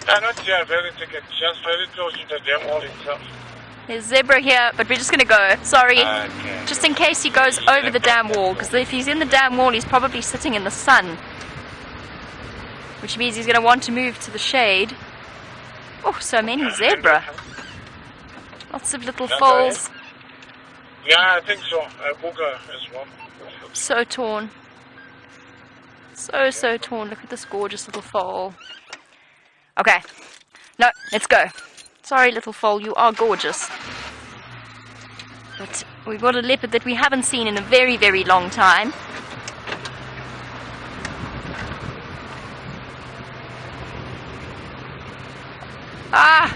Not here, very ticket, just very close to the dam wall itself. There's zebra here, but we're just going to go. Sorry. Okay. Just in case he goes over the dam wall, because if he's in the dam wall, he's probably sitting in the sun. Which means he's going to want to move to the shade. Oh, so many zebra. Lots of little foals. Yeah, I think so. Booger as well. So torn. So torn. Look at this gorgeous little foal. Okay. No, let's go. Sorry, little foal, you are gorgeous. But we've got a leopard that we haven't seen in a very, very long time. Ah!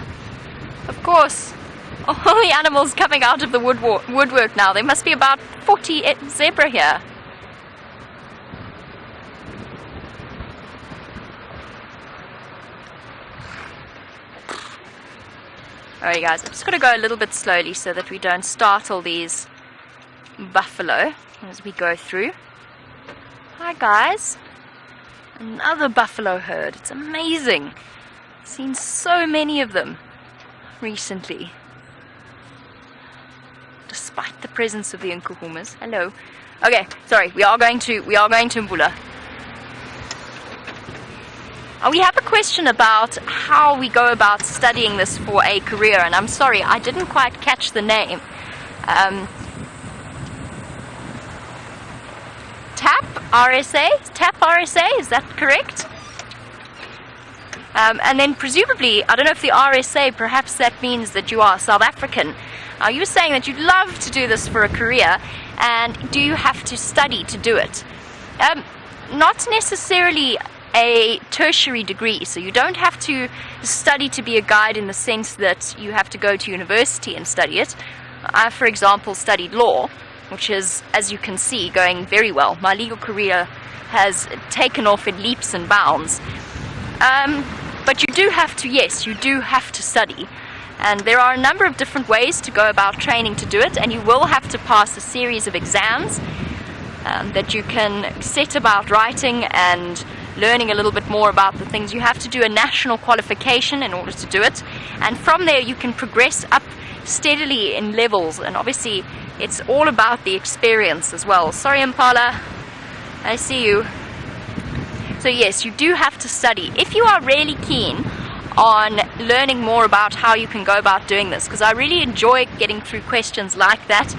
Of course. All the animals coming out of the woodwork now. There must be about 40 zebra here. Alright guys, I'm just going to go a little bit slowly so that we don't startle these buffalo as we go through. Hi guys. Another buffalo herd. It's amazing. I've seen so many of them recently. Despite the presence of the Nkuhumas. Hello. Okay, sorry, we are going to Mbula. We have a question about how we go about studying this for a career, and I'm sorry, I didn't quite catch the name. TAP RSA, is that correct? And then presumably, I don't know if the RSA, perhaps that means that you are South African. You were saying that you'd love to do this for a career, and do you have to study to do it? Not necessarily a tertiary degree, so you don't have to study to be a guide in the sense that you have to go to university and study it. I, for example, studied law, which is, as you can see, going very well. My legal career has taken off in leaps and bounds. But you do have to, yes, you do have to study. And there are a number of different ways to go about training to do it, and you will have to pass a series of exams that you can set about writing and learning a little bit more about the things. You have to do a national qualification in order to do it, and from there you can progress up steadily in levels, and obviously it's all about the experience as well. Sorry, Impala, I see you. So yes, you do have to study if you are really keen on learning more about how you can go about doing this, because I really enjoy getting through questions like that,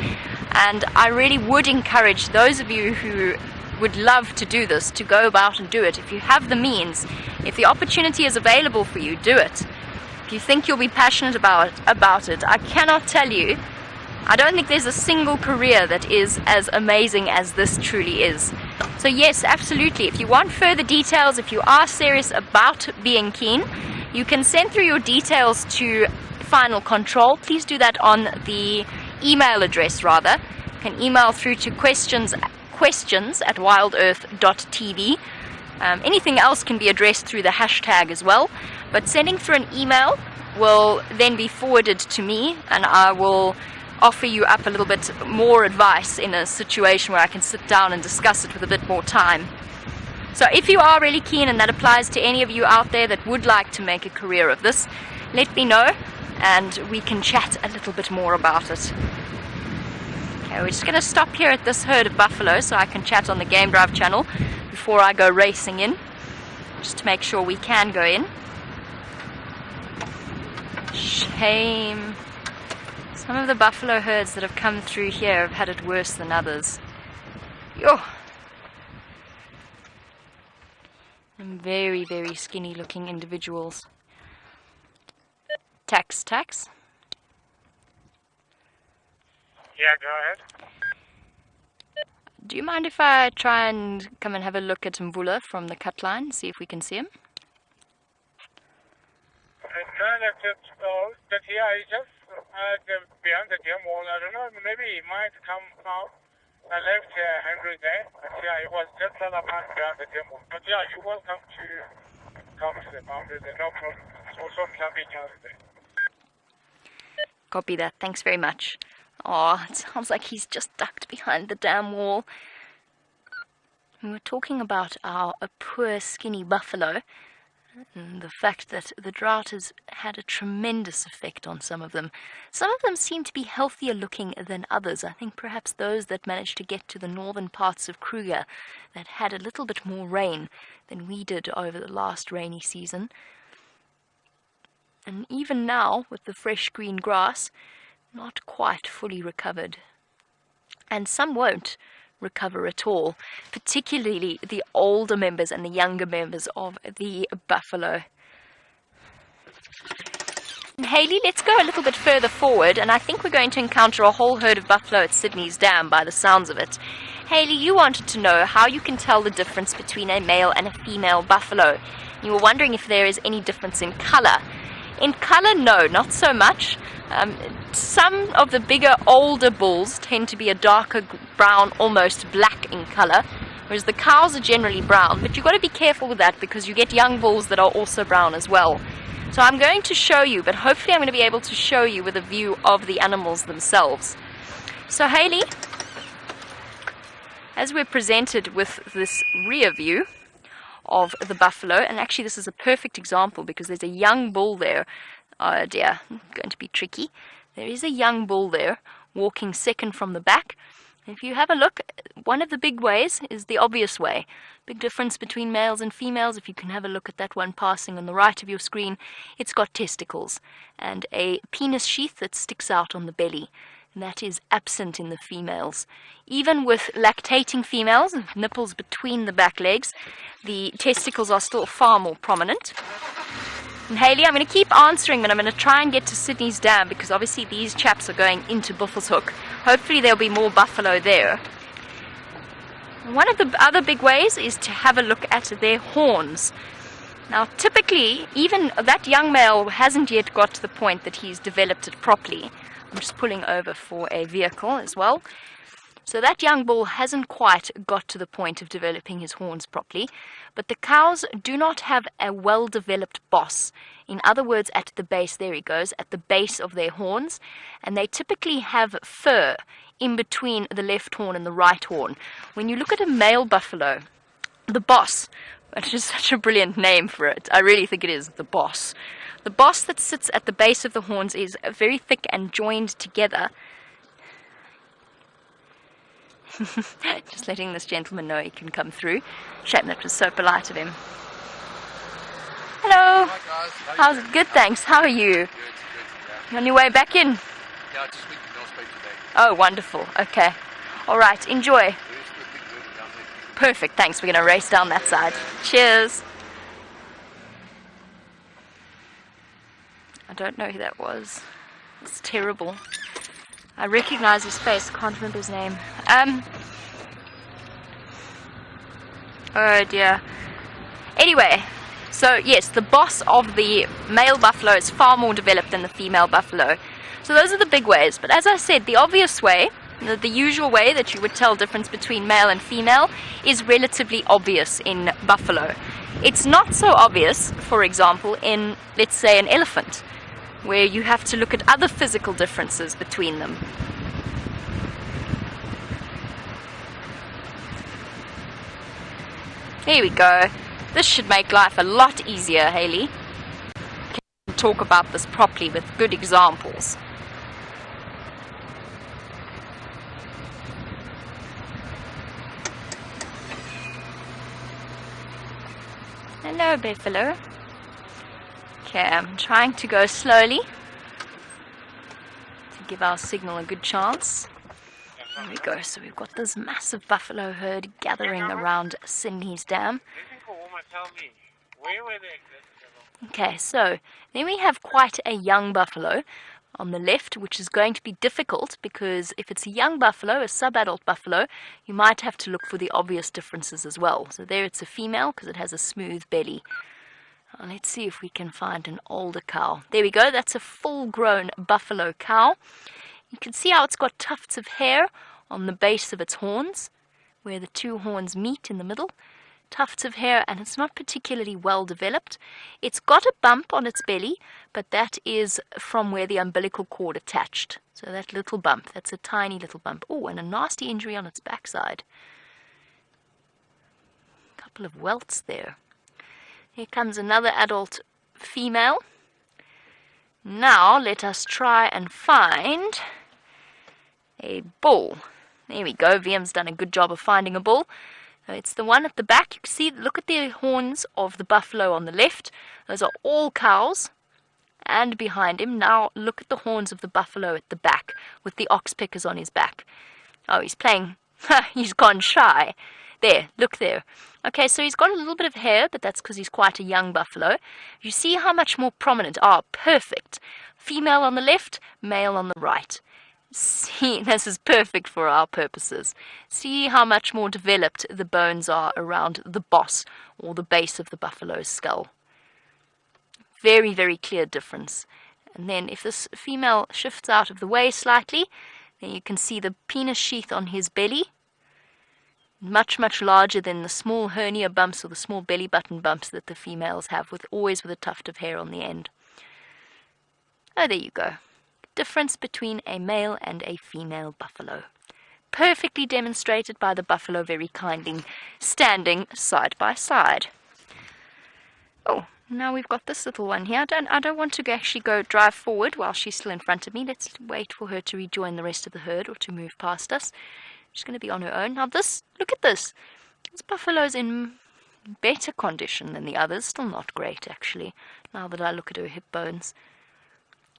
and I really would encourage those of you who would love to do this to go about and do it. If you have the means, if the opportunity is available for you, do it. If you think you'll be passionate about it, I cannot tell you, I don't think there's a single career that is as amazing as this truly is. So yes, absolutely, if you want further details, if you are serious about being keen, you can send through your details to Final Control. Please do that on the email address rather. You can email through to questions at wildearth.tv. Anything else can be addressed through the hashtag as well, but sending through an email will then be forwarded to me, and I will offer you up a little bit more advice in a situation where I can sit down and discuss it with a bit more time. So if you are really keen, and that applies to any of you out there that would like to make a career of this, let me know and we can chat a little bit more about it. Okay, we're just going to stop here at this herd of buffalo so I can chat on the Game Drive channel before I go racing in, just to make sure we can go in. Shame. Some of the buffalo herds that have come through here have had it worse than others. Yo. And very, very skinny looking individuals. Tax. Yeah, go ahead. Do you mind if I try and come and have a look at Mvula from the cut line, see if we can see him? No, that's it. But yeah, he just beyond the dam wall. I don't know, maybe he might come out. I left Henry there, but yeah, it was just another part beyond the dam wall. But yeah, you're welcome to come to the boundary there, no problem. It's also camping out there. Copy that, thanks very much. Oh, it sounds like he's just ducked behind the dam wall. We were talking about a poor skinny buffalo. And the fact that the drought has had a tremendous effect on some of them. Some of them seem to be healthier looking than others. I think perhaps those that managed to get to the northern parts of Kruger that had a little bit more rain than we did over the last rainy season. And even now, with the fresh green grass, not quite fully recovered. And some won't recover at all, particularly the older members and the younger members of the buffalo. And Hayley, let's go a little bit further forward, and I think we're going to encounter a whole herd of buffalo at Sydney's Dam by the sounds of it. Hayley, you wanted to know how you can tell the difference between a male and a female buffalo. You were wondering if there is any difference in color. In color, no, not so much. Some of the bigger, older bulls tend to be a darker brown, almost black in color, whereas the cows are generally brown. But you've got to be careful with that because you get young bulls that are also brown as well. So I'm going to show you, but hopefully I'm going to be able to show you with a view of the animals themselves. So Hayley, as we're presented with this rear view of the buffalo, and actually this is a perfect example because there's a young bull there. Oh dear, going to be tricky. There is a young bull there walking second from the back. If you have a look, one of the big ways is the obvious way. Big difference between males and females. If you can have a look at that one passing on the right of your screen, it's got testicles and a penis sheath that sticks out on the belly. And that is absent in the females. Even with lactating females, nipples between the back legs, the testicles are still far more prominent. And Hayley, I'm going to keep answering, but I'm going to try and get to Sydney's Dam because obviously these chaps are going into Buffelshoek. Hopefully there'll be more buffalo there. One of the other big ways is to have a look at their horns. Now typically, even that young male hasn't yet got to the point that he's developed it properly. I'm just pulling over for a vehicle as well. So that young bull hasn't quite got to the point of developing his horns properly, but the cows do not have a well-developed boss. In other words, at the base, there he goes, at the base of their horns, and they typically have fur in between the left horn and the right horn. When you look at a male buffalo, the boss, which is such a brilliant name for it, I really think it is, the boss. The boss that sits at the base of the horns is very thick and joined together. Just letting this gentleman know he can come through. Shame that was so polite of him. Hello. Hi guys. How's it? Good, thanks. How are you? Good. You on your way back in? Yeah, just speak to North today. Oh, wonderful. Okay. All right. Enjoy. Good down there. Perfect. Thanks. We're going to race down that side. Cheers. I don't know who that was. It's terrible. I recognize his face. Can't remember his name. Oh dear. Anyway, so yes, the boss of the male buffalo is far more developed than the female buffalo. So those are the big ways. But as I said, the obvious way, the usual way that you would tell difference between male and female is relatively obvious in buffalo. It's not so obvious, for example, in, let's say, an elephant, where you have to look at other physical differences between them. Here we go. This should make life a lot easier, Hayley. We can talk about this properly with good examples. Hello, buffalo. Okay, I'm trying to go slowly to give our signal a good chance. There we go. So we've got this massive buffalo herd gathering around Sydney's Dam. Okay, so then we have quite a young buffalo on the left, which is going to be difficult because if it's a young buffalo, a sub-adult buffalo, you might have to look for the obvious differences as well. So there it's a female because it has a smooth belly. Let's see if we can find an older cow. There we go. That's a full-grown buffalo cow. You can see how it's got tufts of hair on the base of its horns, where the two horns meet in the middle. Tufts of hair, and it's not particularly well developed. It's got a bump on its belly, but that is from where the umbilical cord attached. So that little bump, that's a tiny little bump. Oh, and a nasty injury on its backside. A couple of welts there. Here comes another adult female. Now let us try and find a bull. There we go. VM's done a good job of finding a bull. It's the one at the back. You can see, look at the horns of the buffalo on the left. Those are all cows. And behind him, now look at the horns of the buffalo at the back with the ox pickers on his back. Oh, he's playing. He's gone shy. There, look there. Okay, so he's got a little bit of hair, but that's because he's quite a young buffalo. You see how much more prominent? Ah, perfect. Female on the left, male on the right. See, this is perfect for our purposes. See how much more developed the bones are around the boss or the base of the buffalo's skull. Very, very clear difference. And then if this female shifts out of the way slightly, then you can see the penis sheath on his belly. Much, much larger than the small hernia bumps or the small belly button bumps that the females have, always with a tuft of hair on the end. Oh, there you go. Difference between a male and a female buffalo. Perfectly demonstrated by the buffalo very kindly standing side by side. Oh, now we've got this little one here. I don't want to actually go drive forward while she's still in front of me. Let's wait for her to rejoin the rest of the herd or to move past us. She's going to be on her own. Now look at this. This buffalo's in better condition than the others. Still not great, actually, now that I look at her hip bones.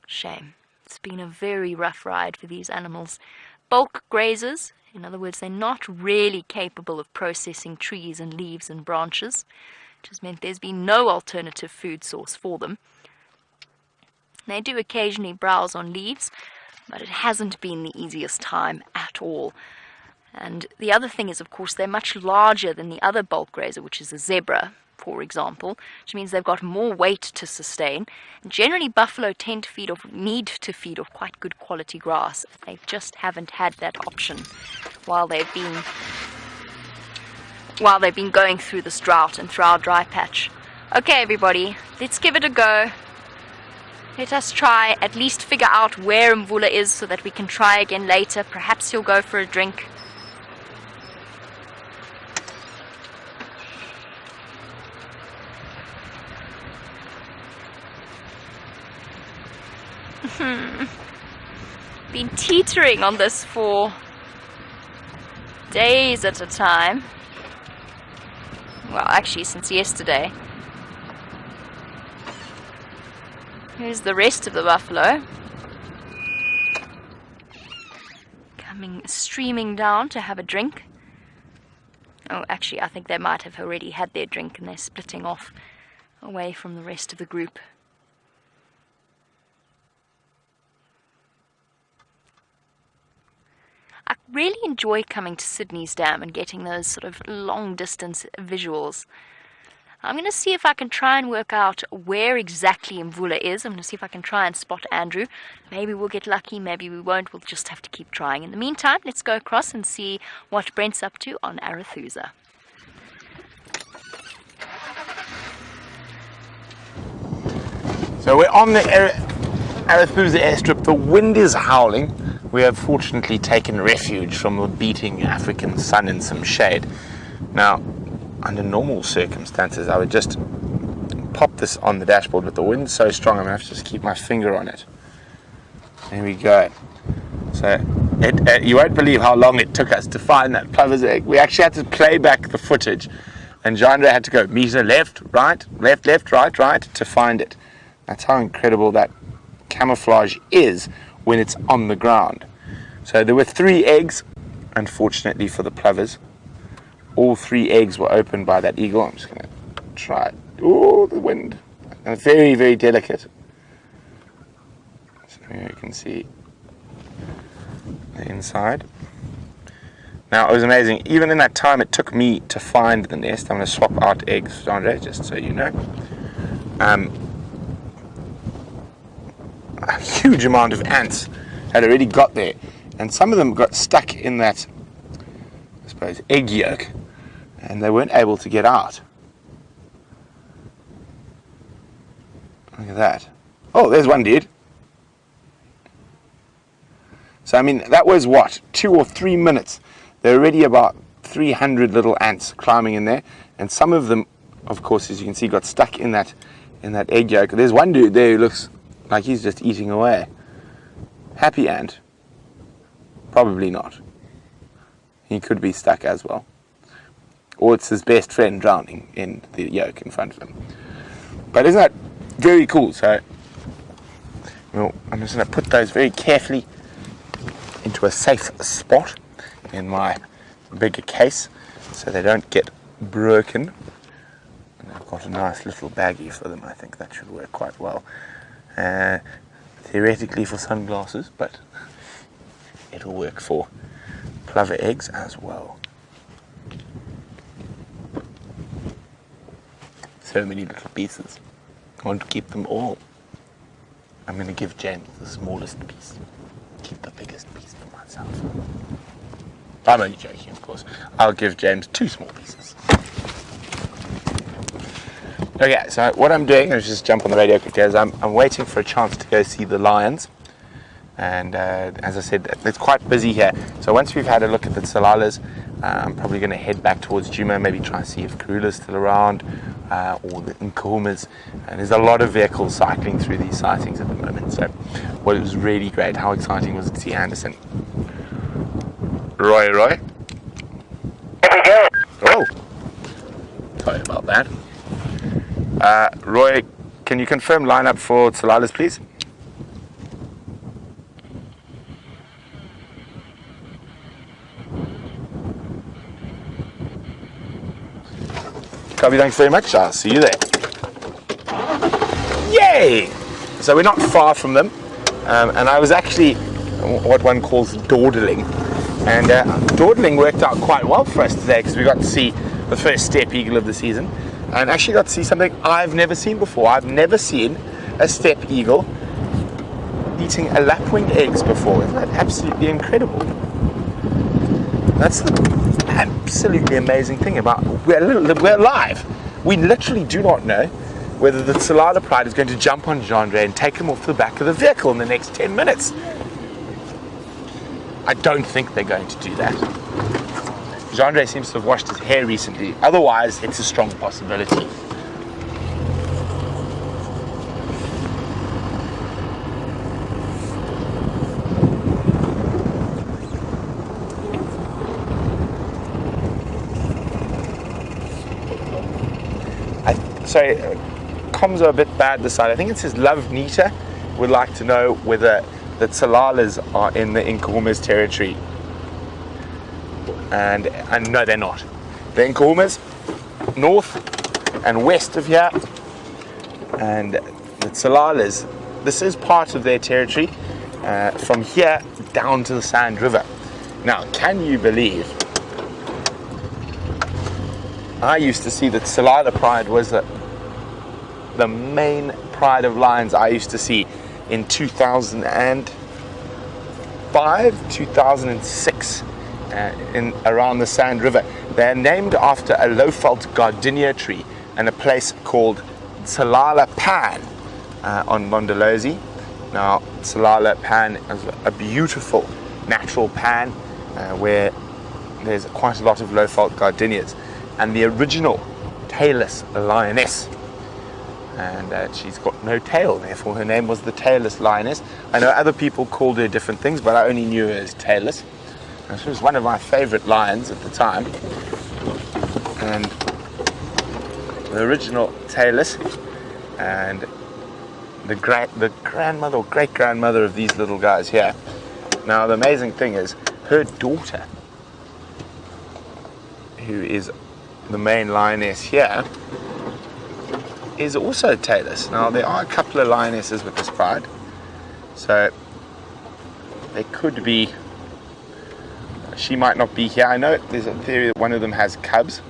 Shame. It's been a very rough ride for these animals. Bulk grazers, in other words, they're not really capable of processing trees and leaves and branches, which has meant there's been no alternative food source for them. They do occasionally browse on leaves, but it hasn't been the easiest time at all. And the other thing is, of course, they're much larger than the other bulk grazer, which is a zebra, for example, which means they've got more weight to sustain. And generally, buffalo tend to need to feed off quite good quality grass. They just haven't had that option while they've been going through this drought and through our dry patch. Okay, everybody, let's give it a go. Let us try at least figure out where Mvula is so that we can try again later. Perhaps he'll go for a drink. Been teetering on this for days at a time. Well, actually, since yesterday. Here's the rest of the buffalo. Coming streaming down to have a drink. Oh, actually, I think they might have already had their drink and they're splitting off away from the rest of the group. I really enjoy coming to Sydney's Dam and getting those sort of long-distance visuals. I'm going to see if I can try and work out where exactly Mvula is. I'm going to see if I can try and spot Andrew. Maybe we'll get lucky, maybe we won't. We'll just have to keep trying. In the meantime, let's go across and see what Brent's up to on Arathusa. So we're on the Arathusa airstrip. The wind is howling. We have fortunately taken refuge from the beating African sun in some shade. Now, under normal circumstances, I would just pop this on the dashboard, but the wind's so strong, I'm going to have to just keep my finger on it. There we go. So, you won't believe how long it took us to find that plover's egg. We actually had to play back the footage, and Jandra had to go meter left, right, right, to find it. That's how incredible that camouflage is when it's on the ground. So there were 3 eggs, unfortunately for the plovers. All 3 eggs were opened by that eagle. I'm just going to try it. Oh, the wind. And very, very delicate. So here you can see the inside. Now, it was amazing. Even in that time it took me to find the nest. I'm going to swap out eggs, Andre, just so you know. A huge amount of ants had already got there, and some of them got stuck in that, I suppose, egg yolk, and they weren't able to get out. Look at that. Oh, there's one dude. So, I mean, that was what, 2 or 3 minutes. There are already about 300 little ants climbing in there, and some of them of course, as you can see, got stuck in that egg yolk. There's one dude there who looks like he's just eating away. Happy ant? Probably not. He could be stuck as well. Or it's his best friend drowning in the yolk in front of him. But isn't that very cool? So, well, I'm just going to put those very carefully into a safe spot in my bigger case so they don't get broken. And I've got a nice little baggie for them. I think that should work quite well. Theoretically for sunglasses, but it'll work for plover eggs as well. So many little pieces. I want to keep them all. I'm going to give James the smallest piece. Keep the biggest piece for myself. I'm only joking, of course. I'll give James 2 small pieces. Okay, so what I'm doing, let's just jump on the radio quickly, is I'm waiting for a chance to go see the lions. And as I said, it's quite busy here. So once we've had a look at the Tsalalas, I'm probably going to head back towards Djuma, maybe try and see if Karula's still around, or the Nkuhumas. And there's a lot of vehicles cycling through these sightings at the moment. So, well, it was really great. How exciting was it to see Anderson? Roy. Here we go. Oh, sorry about that. Roy, can you confirm lineup for Tsalalas, please? Copy, thanks very much. I'll see you there. Yay! So we're not far from them, and I was actually what one calls dawdling, and dawdling worked out quite well for us today because we got to see the first steppe eagle of the season, and actually got to see something I've never seen before. I've never seen a steppe eagle eating a lapwing eggs before. Isn't that absolutely incredible? That's the absolutely amazing thing about we're live. We literally do not know whether the Tsalala Pride is going to jump on Jean-Andre and take him off the back of the vehicle in the next 10 minutes. I don't think they're going to do that. Jean-Andre seems to have washed his hair recently. Otherwise, it's a strong possibility. Sorry, comms are a bit bad this side. I think it says Love Nita would like to know whether the Tsalalas are in the Nkuhumas territory. And no, they're not. The Nkuhumas, north and west of here, and the Tsalalas, this is part of their territory, from here down to the Sand River. Now, can you believe, I used to see that Tsalala Pride was the main pride of lions I used to see in 2005, 2006, in around the Sand River. They're named after a low-felt gardenia tree and a place called Tsalala Pan on Mondolozi. Now, Tsalala Pan is a beautiful natural pan where there's quite a lot of low-felt gardenias. And the original tailless lioness, and she's got no tail, therefore her name was the tailless lioness. I know other people called her different things, but I only knew her as tailless. And she was one of my favorite lions at the time, and the original tailless, and the grandmother or great grandmother of these little guys here. Now the amazing thing is her daughter, who is the main lioness here, is also tailless. Now there are a couple of lionesses with this pride, so there could be, she might not be here. I know there's a theory that one of them has cubs,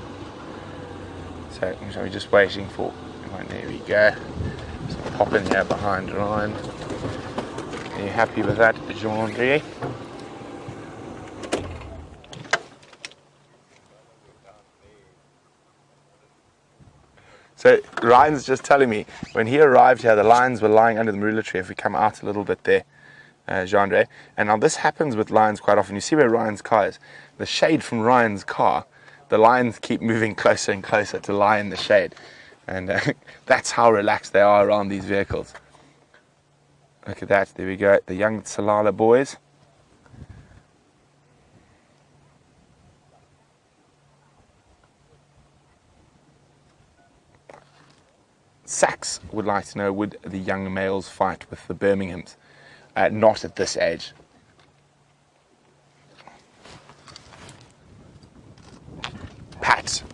so we're just waiting for one. There we go. So pop in here behind Ryan. Are you happy with that, Jean-Andre? So Ryan's just telling me, when he arrived here, the lions were lying under the marula tree. If we come out a little bit there, Jean-Andre. And now this happens with lions quite often. You see where Ryan's car is. The shade from Ryan's car the lions keep moving closer and closer to lie in the shade. And that's how relaxed they are around these vehicles. Look at that, there we go, the young Tsalala boys. Sachs would like to know, would the young males fight with the Birminghams? Not at this age.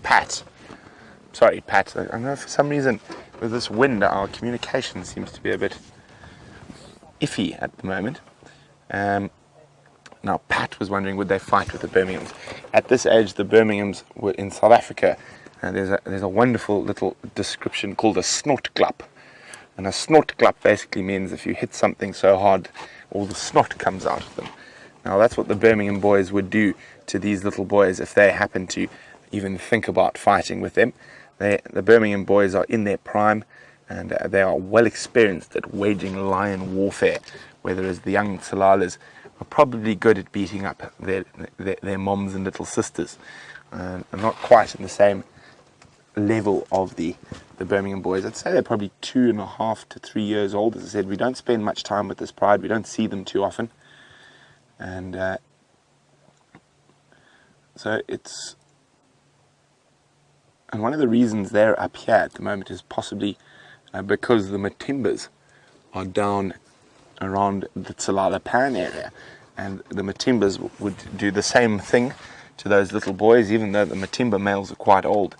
Pat. Sorry, Pat. I know for some reason with this wind our communication seems to be a bit iffy at the moment. Now Pat was wondering, would they fight with the Birminghams? At this age, the Birminghams were in South Africa. There's a wonderful little description called a snortklap. And a snortklap basically means if you hit something so hard, all the snot comes out of them. Now that's what the Birmingham boys would do to these little boys if they happen to even think about fighting with them. The Birmingham boys are in their prime, and they are well experienced at waging lion warfare, whereas the young Tsalalas are probably good at beating up their moms and little sisters, and not quite in the same level of the Birmingham boys. I'd say they're probably 2.5 to 3 years old. As I said, we don't spend much time with this pride. We don't see them too often, and so it's. And one of the reasons they're up here at the moment is possibly because the Matimbas are down around the Tsalala Pan area, and the Matimbas would do the same thing to those little boys, even though the Matimba males are quite old.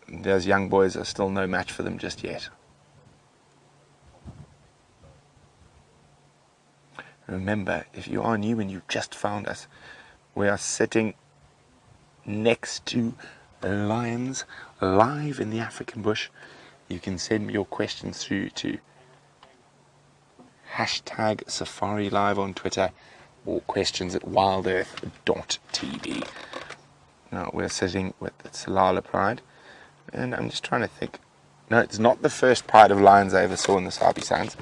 Those young boys are still no match for them just yet. Remember, if you are new and you've just found us, we are sitting next to lions live in the African bush. You can send me your questions through to #SafariLive on Twitter or questions at wildearth.tv. Now we're sitting with the Tsalala pride, and I'm just trying to think. No, it's not the first pride of lions I ever saw in the Sabi Sands.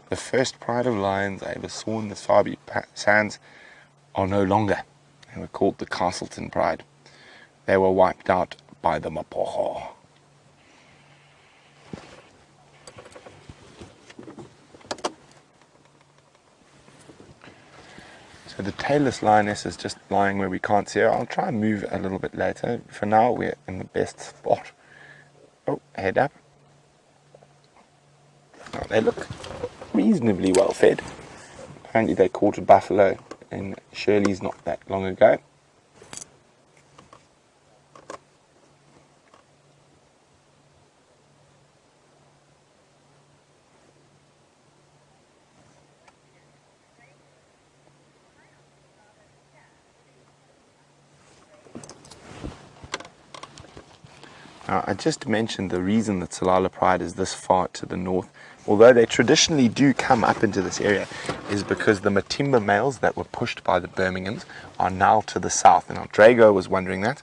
The first pride of lions I ever saw in the Sabi Sands are no longer. They were called the Castleton Pride. They were wiped out by the Mapoho. So the tailless lioness is just lying where we can't see her. I'll try and move a little bit later. For now, we're in the best spot. Oh, head up. Now, they look reasonably well fed. Apparently they caught a buffalo in Shirley's not that long ago. Now, I just mentioned the reason the Tsalala pride is this far to the north, although they traditionally do come up into this area, is because the Matimba males that were pushed by the Birminghams are now to the south. And Drago was wondering that.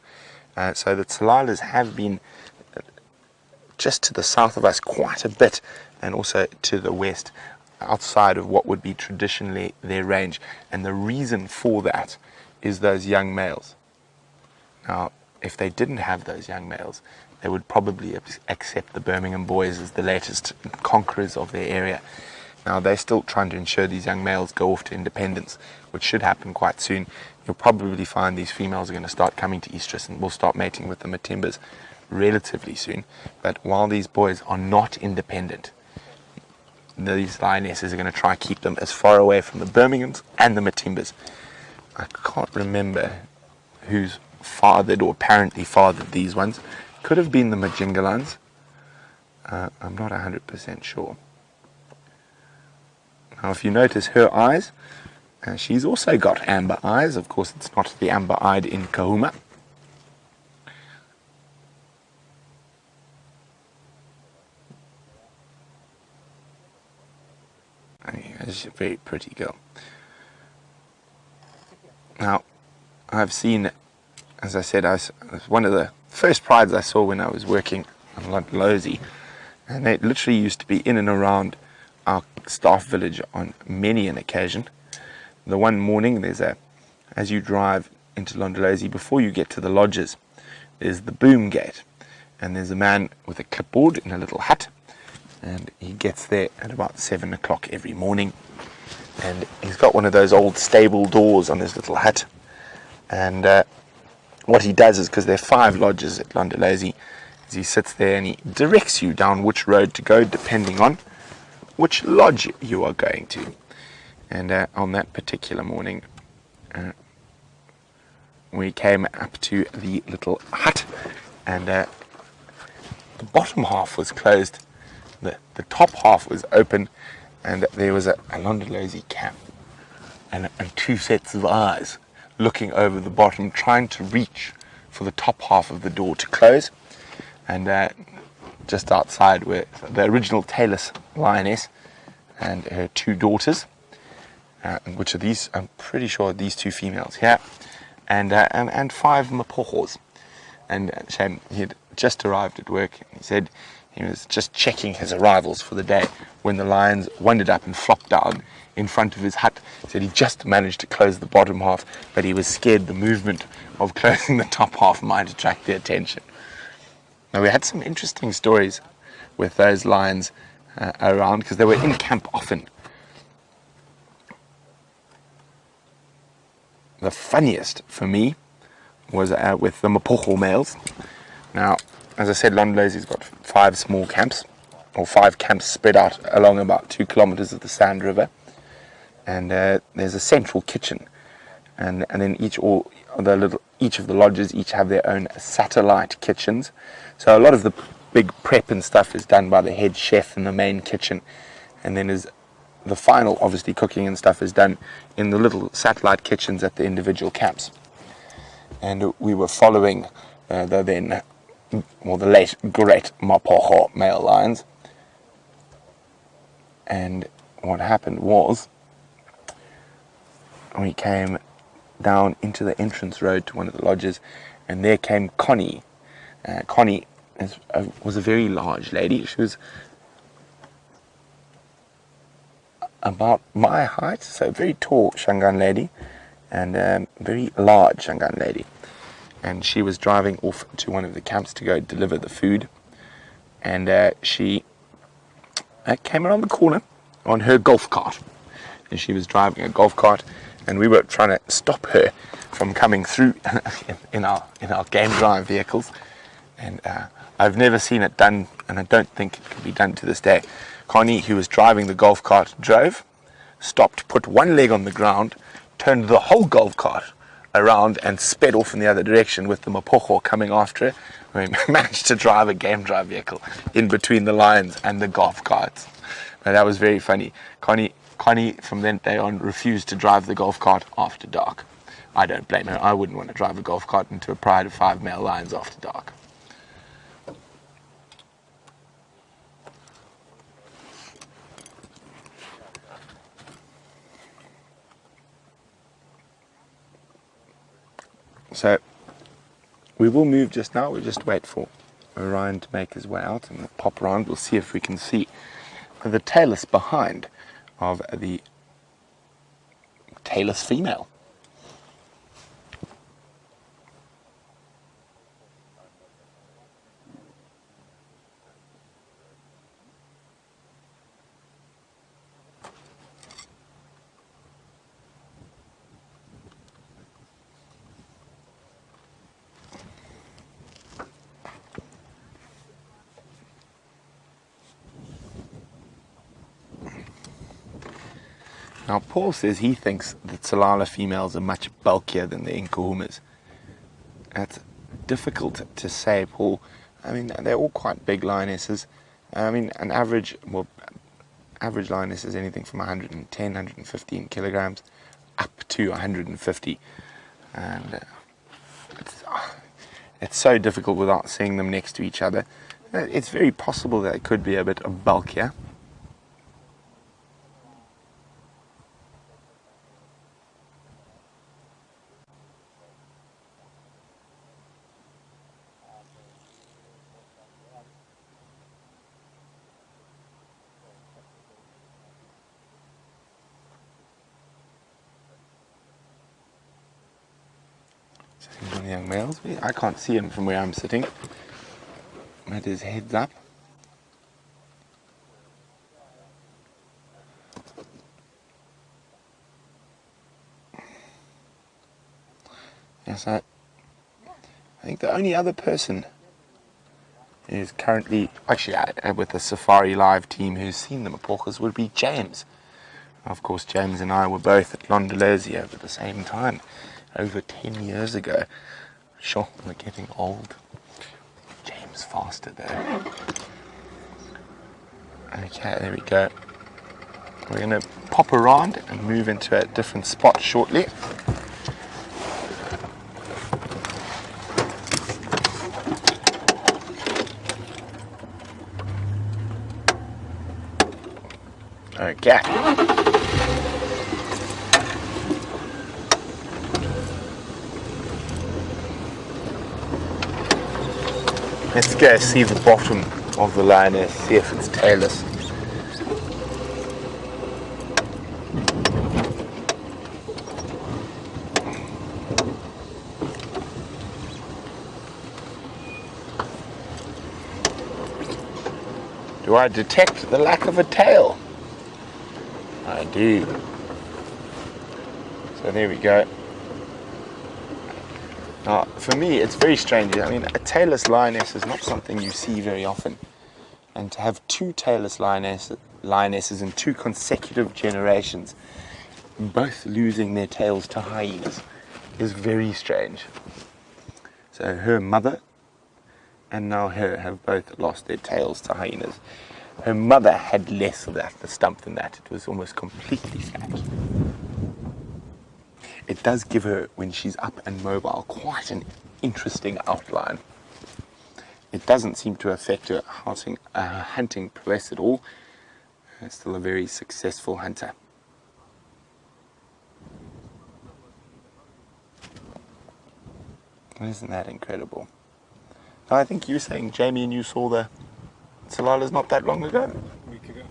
So the Tsalalas have been just to the south of us quite a bit, and also to the west, outside of what would be traditionally their range. And the reason for that is those young males. Now, if they didn't have those young males, they would probably accept the Birmingham boys as the latest conquerors of their area. Now, they're still trying to ensure these young males go off to independence, which should happen quite soon. You'll probably find these females are going to start coming to estrus and will start mating with the Matimbas relatively soon. But while these boys are not independent, these lionesses are going to try and keep them as far away from the Birminghams and the Matimbas. I can't remember who's fathered or apparently fathered these ones. Could have been the Majingalans. I'm not 100% sure. Now, if you notice her eyes, she's also got amber eyes. Of course, it's not the amber-eyed in Kahuma. She's a very pretty girl. Now, I've seen, as I said, one of the first prides I saw when I was working on Londolozi, and they literally used to be in and around our staff village on many an occasion. The one morning, as you drive into Londolozi, before you get to the lodges, there's the boom gate. And there's a man with a clipboard in a little hut. And he gets there at about 7 o'clock every morning. And he's got one of those old stable doors on his little hut. And what he does is, because there are 5 lodges at Londolozi, is he sits there and he directs you down which road to go depending on which lodge you are going to. And on that particular morning, we came up to the little hut, and the bottom half was closed, the top half was open, and there was a Londolozi camp and 2 sets of eyes looking over the bottom, trying to reach for the top half of the door to close. And just outside were the original tailless lioness and her 2 daughters, which are these, I'm pretty sure these 2 females here, and 5 mapochos. And Shane, he had just arrived at work, and he said he was just checking his arrivals for the day when the lions wandered up and flopped down in front of his hut. He said he just managed to close the bottom half, but he was scared the movement of closing the top half might attract their attention. Now, we had some interesting stories with those lions around, because they were in camp often. The funniest for me was with the mapocho males. Now, as I said, Londolozi's got 5 small camps, or 5 camps spread out along about 2 kilometers of the Sand River. And there's a central kitchen, and then each of the lodges each have their own satellite kitchens. So a lot of the big prep and stuff is done by the head chef in the main kitchen, and then the final, obviously, cooking and stuff is done in the little satellite kitchens at the individual camps. And we were following the late great mapocho male lions. And what happened was, we came down into the entrance road to one of the lodges, and there came Connie. Connie was a very large lady. She was about my height, so very tall Shangaan lady, and very large Shangaan lady. And she was driving off to one of the camps to go deliver the food, and she came around the corner on her golf cart, and she was driving a golf cart, and we were trying to stop her from coming through in our game drive vehicles. And I've never seen it done, and I don't think it can be done to this day. Connie, who was driving the golf cart, drove, stopped, put one leg on the ground, turned the whole golf cart around, and sped off in the other direction with the mapocho coming after her. We managed to drive a game drive vehicle in between the lions and the golf carts. Now, that was very funny. Connie, from that day on, refused to drive the golf cart after dark. I don't blame her. I wouldn't want to drive a golf cart into a pride of 5 male lions after dark. So we will move just now. We'll just wait for Orion to make his way out, and we'll pop around. We'll see if we can see the tailless behind of the tailless female. Now, Paul says he thinks the Tsalala females are much bulkier than the Nkuhumas. That's difficult to say, Paul. I mean, they're all quite big lionesses. I mean, an average lioness is anything from 110, 115 kilograms up to 150. And it's so difficult without seeing them next to each other. It's very possible that it could be a bit bulkier. One of the young males. I can't see him from where I'm sitting. But his head's up. Yes, I think the only other person is currently, actually with the Safari Live team who's seen the maporkas would be James. Of course, James and I were both at Londolozia at the same time, over 10 years ago. Sure, we're getting old. James faster though. Okay, there we go. We're going to pop around and move into a different spot shortly. Okay. Let's go see the bottom of the lioness, see if it's tailless. Do I detect the lack of a tail? I do. So there we go. Now, for me, it's very strange. I mean, a tailless lioness is not something you see very often. And to have two tailless lionesses in two consecutive generations, both losing their tails to hyenas, is very strange. So her mother and now her have both lost their tails to hyenas. Her mother had less of that, the stump than that. It was almost completely flat. It does give her, when she's up and mobile, quite an interesting outline. It doesn't seem to affect her hunting prowess at all. Still a very successful hunter. Isn't that incredible? Now, I think you were saying, Jamie, and you saw the Tsalalas not that long ago? A week ago.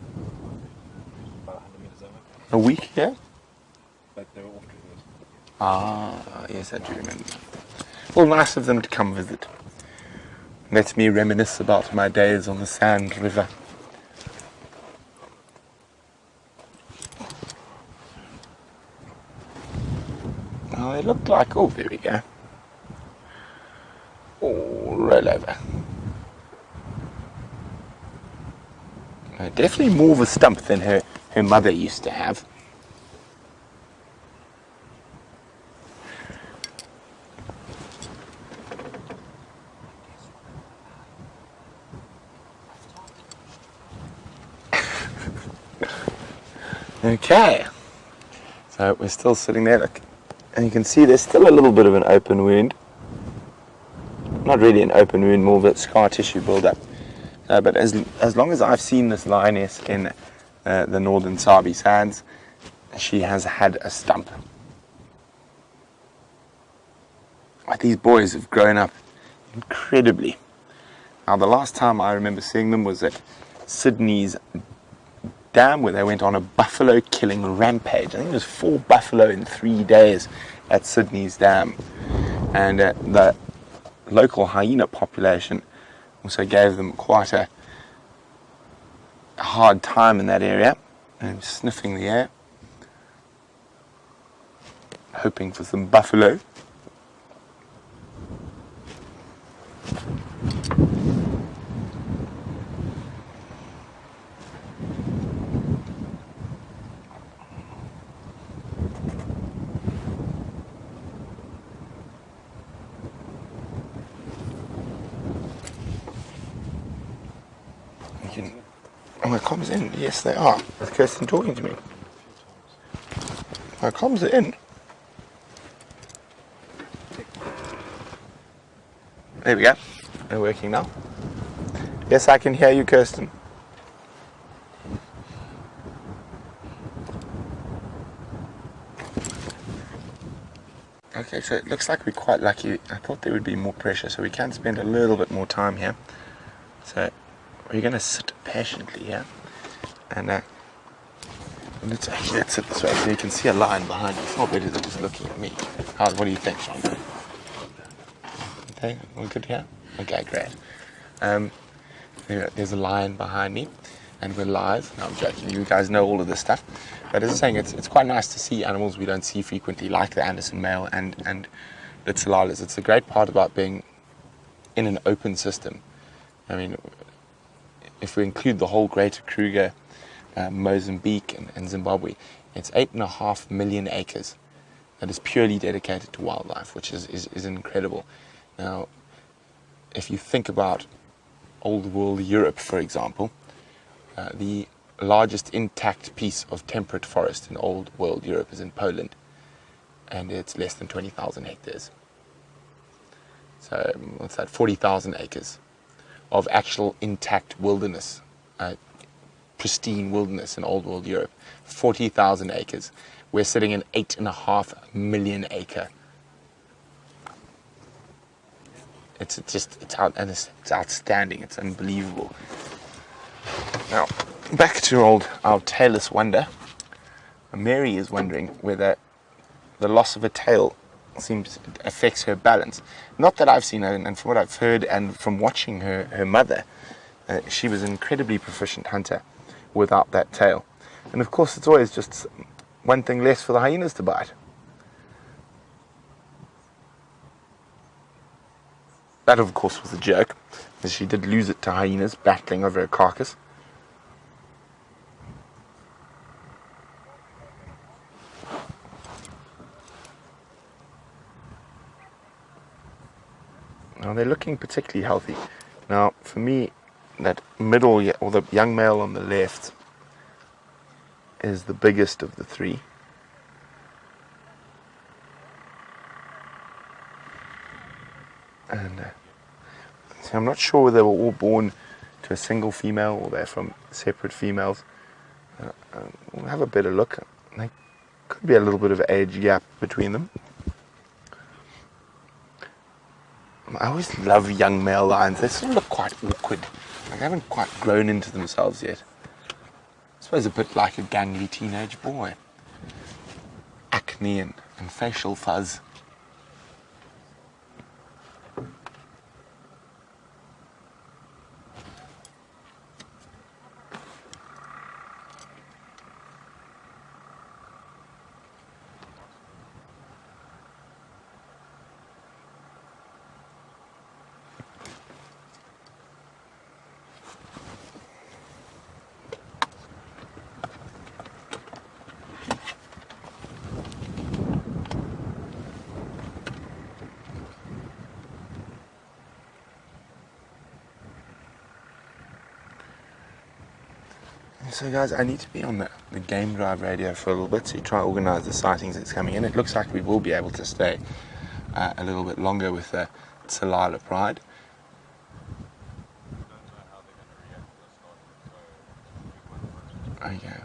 About 100 meters away. A week, yeah? But they were off to the Ah, yes, I do remember. Well, nice of them to come visit. Let me reminisce about my days on the Sand River. Oh, they looked like, oh, there we go. Oh, roll over. Definitely more of a stump than her mother used to have. Okay, so we're still sitting there, look, and you can see there's still a little bit of an open wound. Not really an open wound, more of a scar tissue build-up. But as long as I've seen this lioness in the northern Sabi Sands, she has had a stump. Like, these boys have grown up incredibly. Now, the last time I remember seeing them was at Sydney's dam, where they went on a buffalo killing rampage. I think it was 4 buffalo in 3 days at Sydney's dam. And the local hyena population also gave them quite a hard time in that area, and sniffing the air, hoping for some buffalo. Oh, my comms in. Yes, they are. Is Kirsten talking to me? My comms are in. There we go. They're working now. Yes, I can hear you, Kirsten. Okay, so it looks like we're quite lucky. I thought there would be more pressure, so we can spend a little bit more time here. So we're going to sit patiently here, and let's sit this way so you can see a lion behind you. It's not better than just looking at me. What do you think, Sean? Okay, we're good here? Okay, great. There's a lion behind me, and we're live. No, I'm joking, you guys know all of this stuff. But as I'm saying, it's quite nice to see animals we don't see frequently, like the Anderson male and the Tsalalas. It's a great part about being in an open system. I mean, if we include the whole Greater Kruger, Mozambique and Zimbabwe, it's 8.5 million acres that is purely dedicated to wildlife, which is incredible. Now, if you think about old world Europe, for example, the largest intact piece of temperate forest in old world Europe is in Poland, and it's less than 20,000 hectares. So what's that, 40,000 acres of actual intact wilderness, pristine wilderness in old world Europe. 40,000 acres. We're sitting in 8.5 million acre. It's outstanding. It's unbelievable. Now, back to our tailless wonder. Mary is wondering whether the loss of a tail affects her balance. Not that I've seen her, and from what I've heard and from watching her mother, she was an incredibly proficient hunter without that tail. And of course, it's always just one thing less for the hyenas to bite. That, of course, was a joke, as she did lose it to hyenas battling over her carcass. Now, they're looking particularly healthy. Now, for me, that middle, or the young male on the left, is the biggest of the three. And so I'm not sure whether they were all born to a single female or they're from separate females. We'll have a better look. There could be a little bit of age gap between them. I always love young male lions. They sort of look quite awkward. Like they haven't quite grown into themselves yet. I suppose a bit like a gangly teenage boy. Acne and facial fuzz. So guys, I need to be on the game drive radio for a little bit to try to organise the sightings that's coming in. It looks like we will be able to stay a little bit longer with the Tsalala pride. Okay.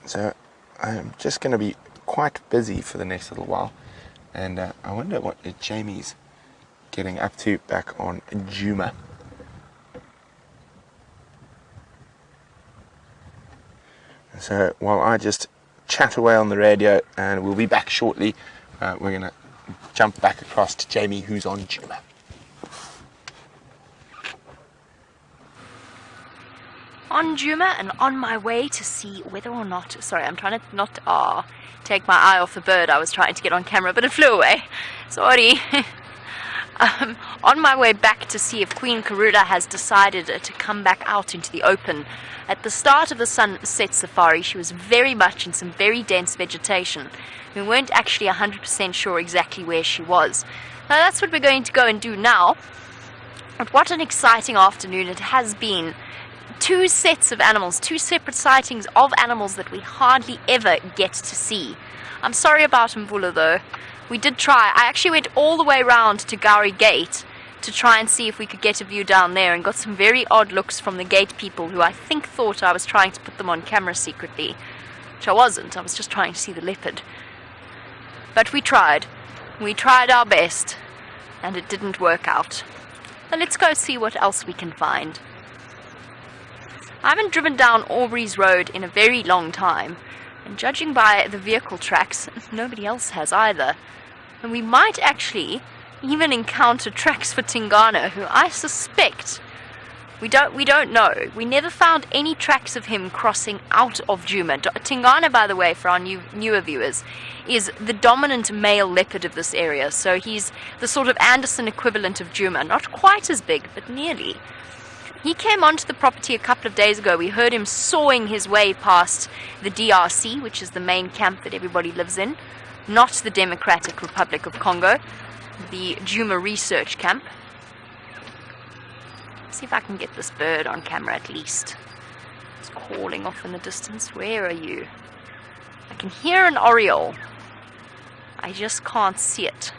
So I'm just going to be quite busy for the next little while, and I wonder what Jamie's getting up to back on Juma. So while I just chat away on the radio, and we'll be back shortly, we're going to jump back across to Jamie, who's on Juma. On Juma, and on my way to see whether or not... Sorry, I'm trying to not take my eye off the bird I was trying to get on camera, but it flew away. Sorry. On my way back to see if Queen Karula has decided to come back out into the open. At the start of the sunset safari, she was very much in some very dense vegetation. We weren't actually 100% sure exactly where she was. Now that's what we're going to go and do now. But what an exciting afternoon it has been. Two sets of animals, two separate sightings of animals that we hardly ever get to see. I'm sorry about Mvula though. We did try. I actually went all the way around to Gowrie Gate to try and see if we could get a view down there, and got some very odd looks from the gate people who I think thought I was trying to put them on camera secretly, which I wasn't. I was just trying to see the leopard. But we tried. We tried our best, and it didn't work out. Now let's go see what else we can find. I haven't driven down Aubrey's Road in a very long time, and judging by the vehicle tracks, nobody else has either. And we might actually even encounter tracks for Tingana, who I suspect, we don't know. We never found any tracks of him crossing out of Djuma. Tingana, by the way, for our newer viewers, is the dominant male leopard of this area. So he's the sort of Anderson equivalent of Djuma. Not quite as big, but nearly. He came onto the property a couple of days ago. We heard him sawing his way past the DRC, which is the main camp that everybody lives in. Not the Democratic Republic of Congo, the Djuma Research Camp. See if I can get this bird on camera at least. It's calling off in the distance. Where are you? I can hear an oriole. I just can't see it.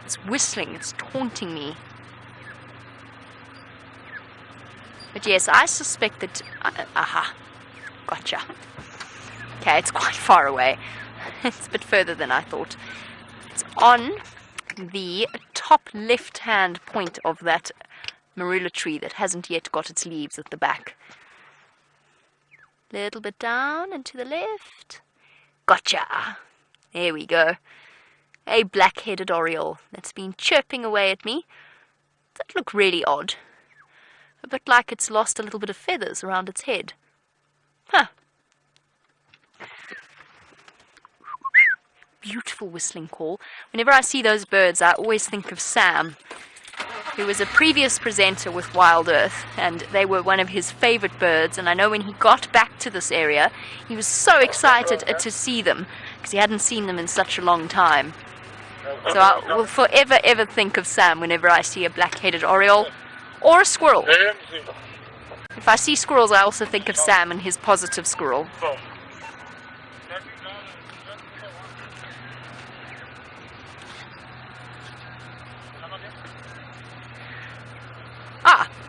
It's whistling. It's taunting me. But yes, I suspect that... aha. Gotcha. Okay, it's quite far away. It's a bit further than I thought. It's on the top left-hand point of that marula tree that hasn't yet got its leaves at the back. Little bit down and to the left. Gotcha! There we go. A black-headed oriole that's been chirping away at me. That look really odd. A bit like it's lost a little bit of feathers around its head. Huh. Beautiful whistling call. Whenever I see those birds, I always think of Sam, who was a previous presenter with WildEarth, and they were one of his favorite birds. And I know when he got back to this area, he was so excited to see them, because he hadn't seen them in such a long time. So I will forever, ever think of Sam whenever I see a black-headed oriole or a squirrel. If I see squirrels, I also think of Sam and his positive squirrel.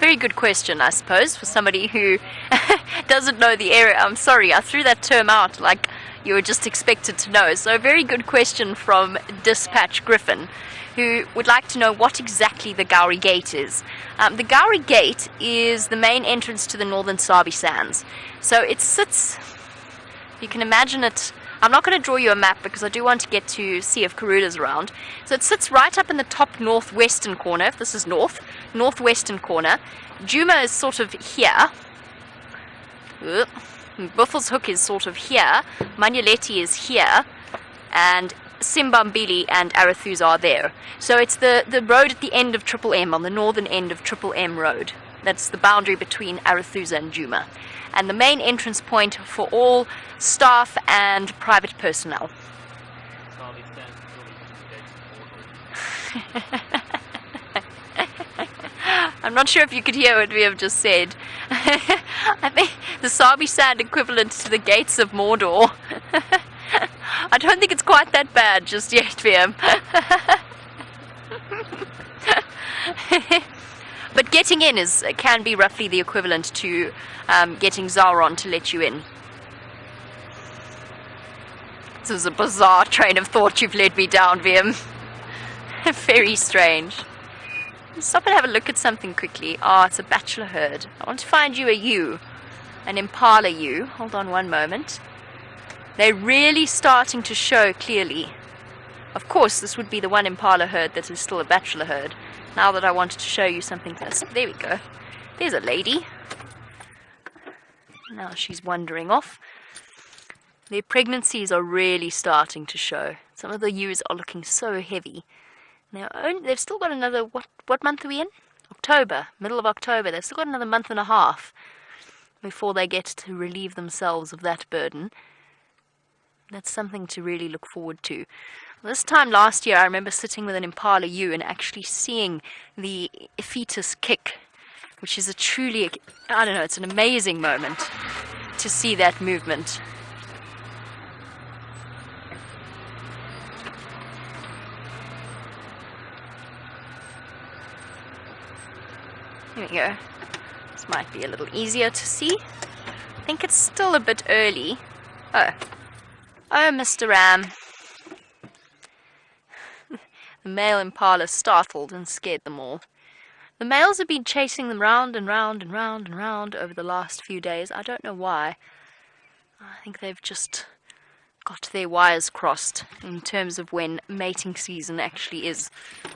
Very good question, I suppose, for somebody who doesn't know the area. I'm sorry, I threw that term out like you were just expected to know. So, very good question from Dispatch Griffin, who would like to know what exactly the Gowrie Gate is. The Gowrie Gate is the main entrance to the Northern Sabi Sands. So, it sits, you can imagine it. I'm not going to draw you a map because I do want to get to see if Karula's around. So it sits right up in the top northwestern corner, if this is northwestern corner. Djuma is sort of here. Buffelshoek is sort of here. Manyeleti is here. And Simbambili and Arathusa are there. So it's the road at the end of Triple M, on the northern end of Triple M Road. That's the boundary between Arathusa and Djuma. And the main entrance point for all staff and private personnel. I'm not sure if you could hear what we have just said. I think the Sabi Sand equivalent to the gates of Mordor. I don't think it's quite that bad just yet, VM. But getting in can be roughly the equivalent to getting Sauron to let you in. This is a bizarre train of thought you've led me down, VM. Very strange. Stop and have a look at something quickly. It's a bachelor herd. I want to find you a ewe. An impala ewe. Hold on one moment. They're really starting to show clearly. Of course, this would be the one impala herd that is still a bachelor herd. Now that I wanted to show you something else. There we go. There's a lady. Now she's wandering off. Their pregnancies are really starting to show. Some of the ewes are looking so heavy. Now, they've still got another, what month are we in? October, middle of October. They've still got another month and a half before they get to relieve themselves of that burden. That's something to really look forward to. This time last year, I remember sitting with an impala ewe and actually seeing the fetus kick, which is a truly, I don't know, it's an amazing moment to see that movement. Here we go. This might be a little easier to see. I think it's still a bit early. Oh, Mr. Ram. The male impala startled and scared them all. The males have been chasing them round and round and round and round over the last few days. I don't know why. I think they've just got their wires crossed in terms of when mating season actually is.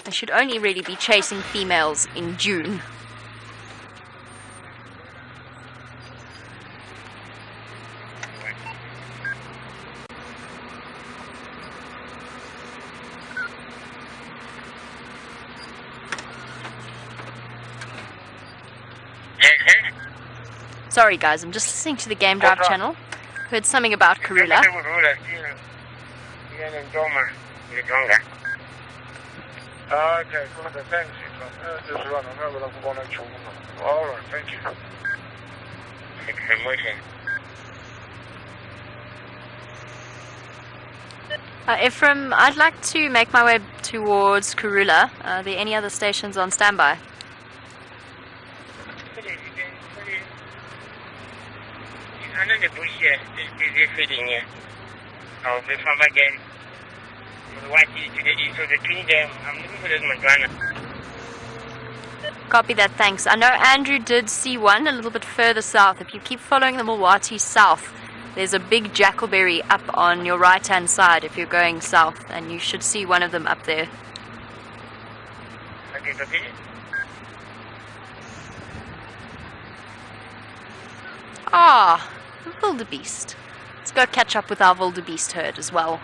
They should only really be chasing females in June. Sorry guys, I'm just listening to the Game Drive channel. Heard something about Karula. Okay, thank you. Alright, thank you. Ephraim, I'd like to make my way towards Karula. Are there any other stations on standby? Under the bush here, is feeding here. I'll be from again. What is today? So the tree there, I'm looking for this Madonna. Copy that, thanks. I know Andrew did see one a little bit further south. If you keep following the Mulwati south, there's a big jackalberry up on your right-hand side if you're going south, and you should see one of them up there. Okay, copy. Ah, wildebeest. Let's go catch up with our wildebeest herd as well.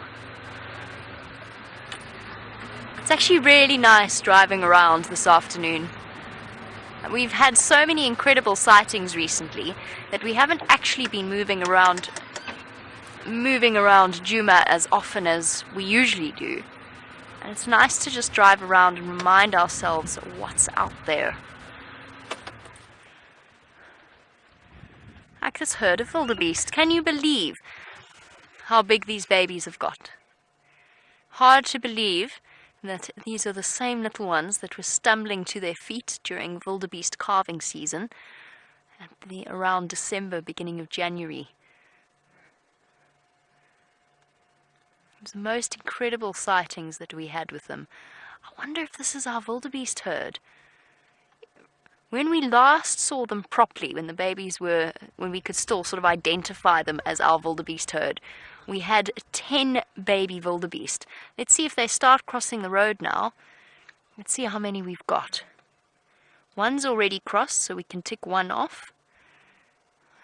It's actually really nice driving around this afternoon. We've had so many incredible sightings recently that we haven't actually been moving around Djuma as often as we usually do. And it's nice to just drive around and remind ourselves what's out there. Like this herd of wildebeest. Can you believe how big these babies have got? Hard to believe that these are the same little ones that were stumbling to their feet during wildebeest calving season around December, beginning of January. It was the most incredible sightings that we had with them. I wonder if this is our wildebeest herd. When we last saw them properly, when we could still sort of identify them as our wildebeest herd, we had 10 baby wildebeest. Let's see if they start crossing the road now. Let's see how many we've got. One's already crossed, so we can tick one off.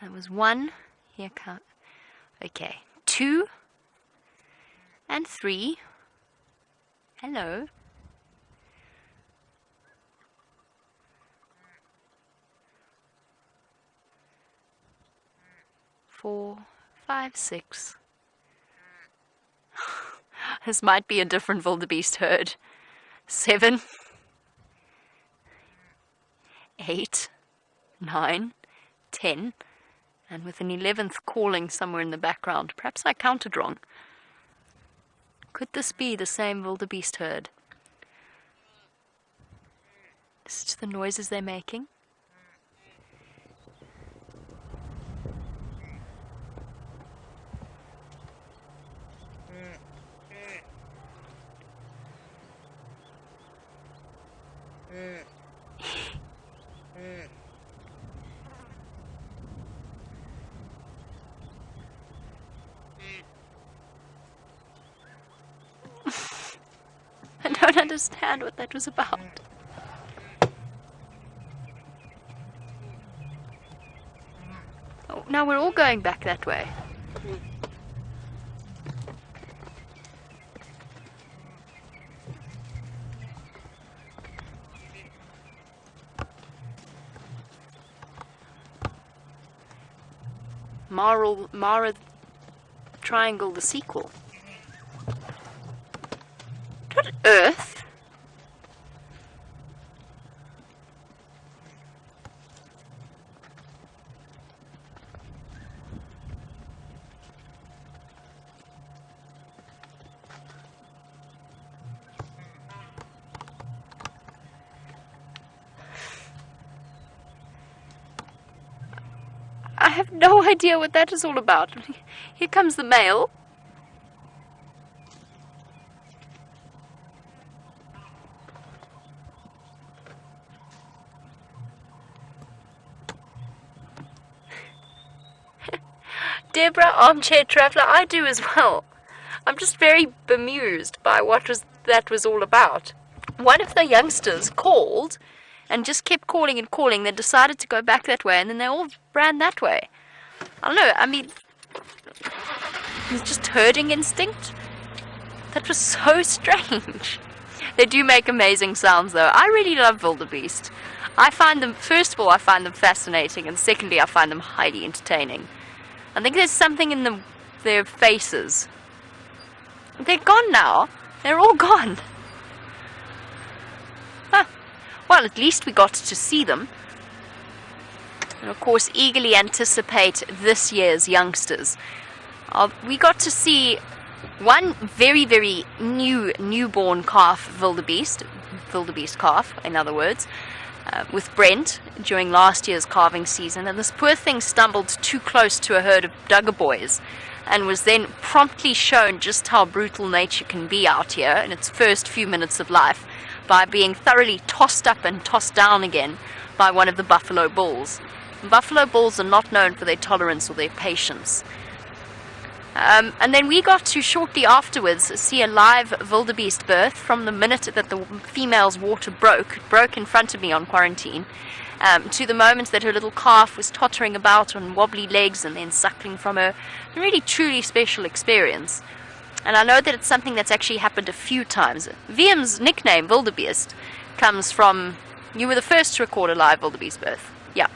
That was one. Here comes. Okay, 2 and 3. Hello. 4, 5, 6. This might be a different wildebeest herd. 7, 8, 9, 10, and with an 11th calling somewhere in the background. Perhaps I counted wrong. Could this be the same wildebeest herd? Listen to the noises they're making. I don't understand what that was about. Oh, now we're all going back that way. Mara Triangle, the sequel. What on earth? I have no idea what that is all about. Here comes the male. Deborah, armchair traveller, I do as well. I'm just very bemused by what that was all about. One of the youngsters called and just kept calling and calling, then decided to go back that way, and then they all ran that way. I don't know, I mean, it's just herding instinct. That was so strange. They do make amazing sounds, though. I really love wildebeest. I find them, first of all, I find them fascinating, and secondly, I find them highly entertaining. I think there's something in their faces. They're gone now. They're all gone. Huh. Well, at least we got to see them. And of course, eagerly anticipate this year's youngsters. We got to see one very, very newborn calf wildebeest calf, in other words, with Brent during last year's calving season, and this poor thing stumbled too close to a herd of dugger boys and was then promptly shown just how brutal nature can be out here in its first few minutes of life by being thoroughly tossed up and tossed down again by one of the buffalo bulls. Buffalo bulls are not known for their tolerance or their patience. And then we got to, shortly afterwards, see a live wildebeest birth from the minute that the female's water broke in front of me on quarantine, to the moment that her little calf was tottering about on wobbly legs and then suckling from her. A really, truly special experience. And I know that it's something that's actually happened a few times. VM's nickname, wildebeest, comes from, you were the first to record a live wildebeest birth. Yeah.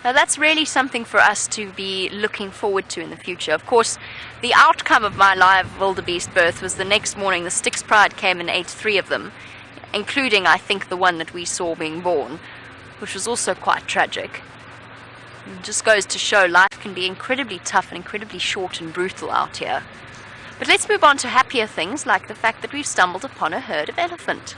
Now that's really something for us to be looking forward to in the future. Of course, the outcome of my live wildebeest birth was the next morning the Styx Pride came and ate 3 of them, including, I think, the one that we saw being born, which was also quite tragic. It just goes to show life can be incredibly tough and incredibly short and brutal out here. But let's move on to happier things, like the fact that we've stumbled upon a herd of elephant.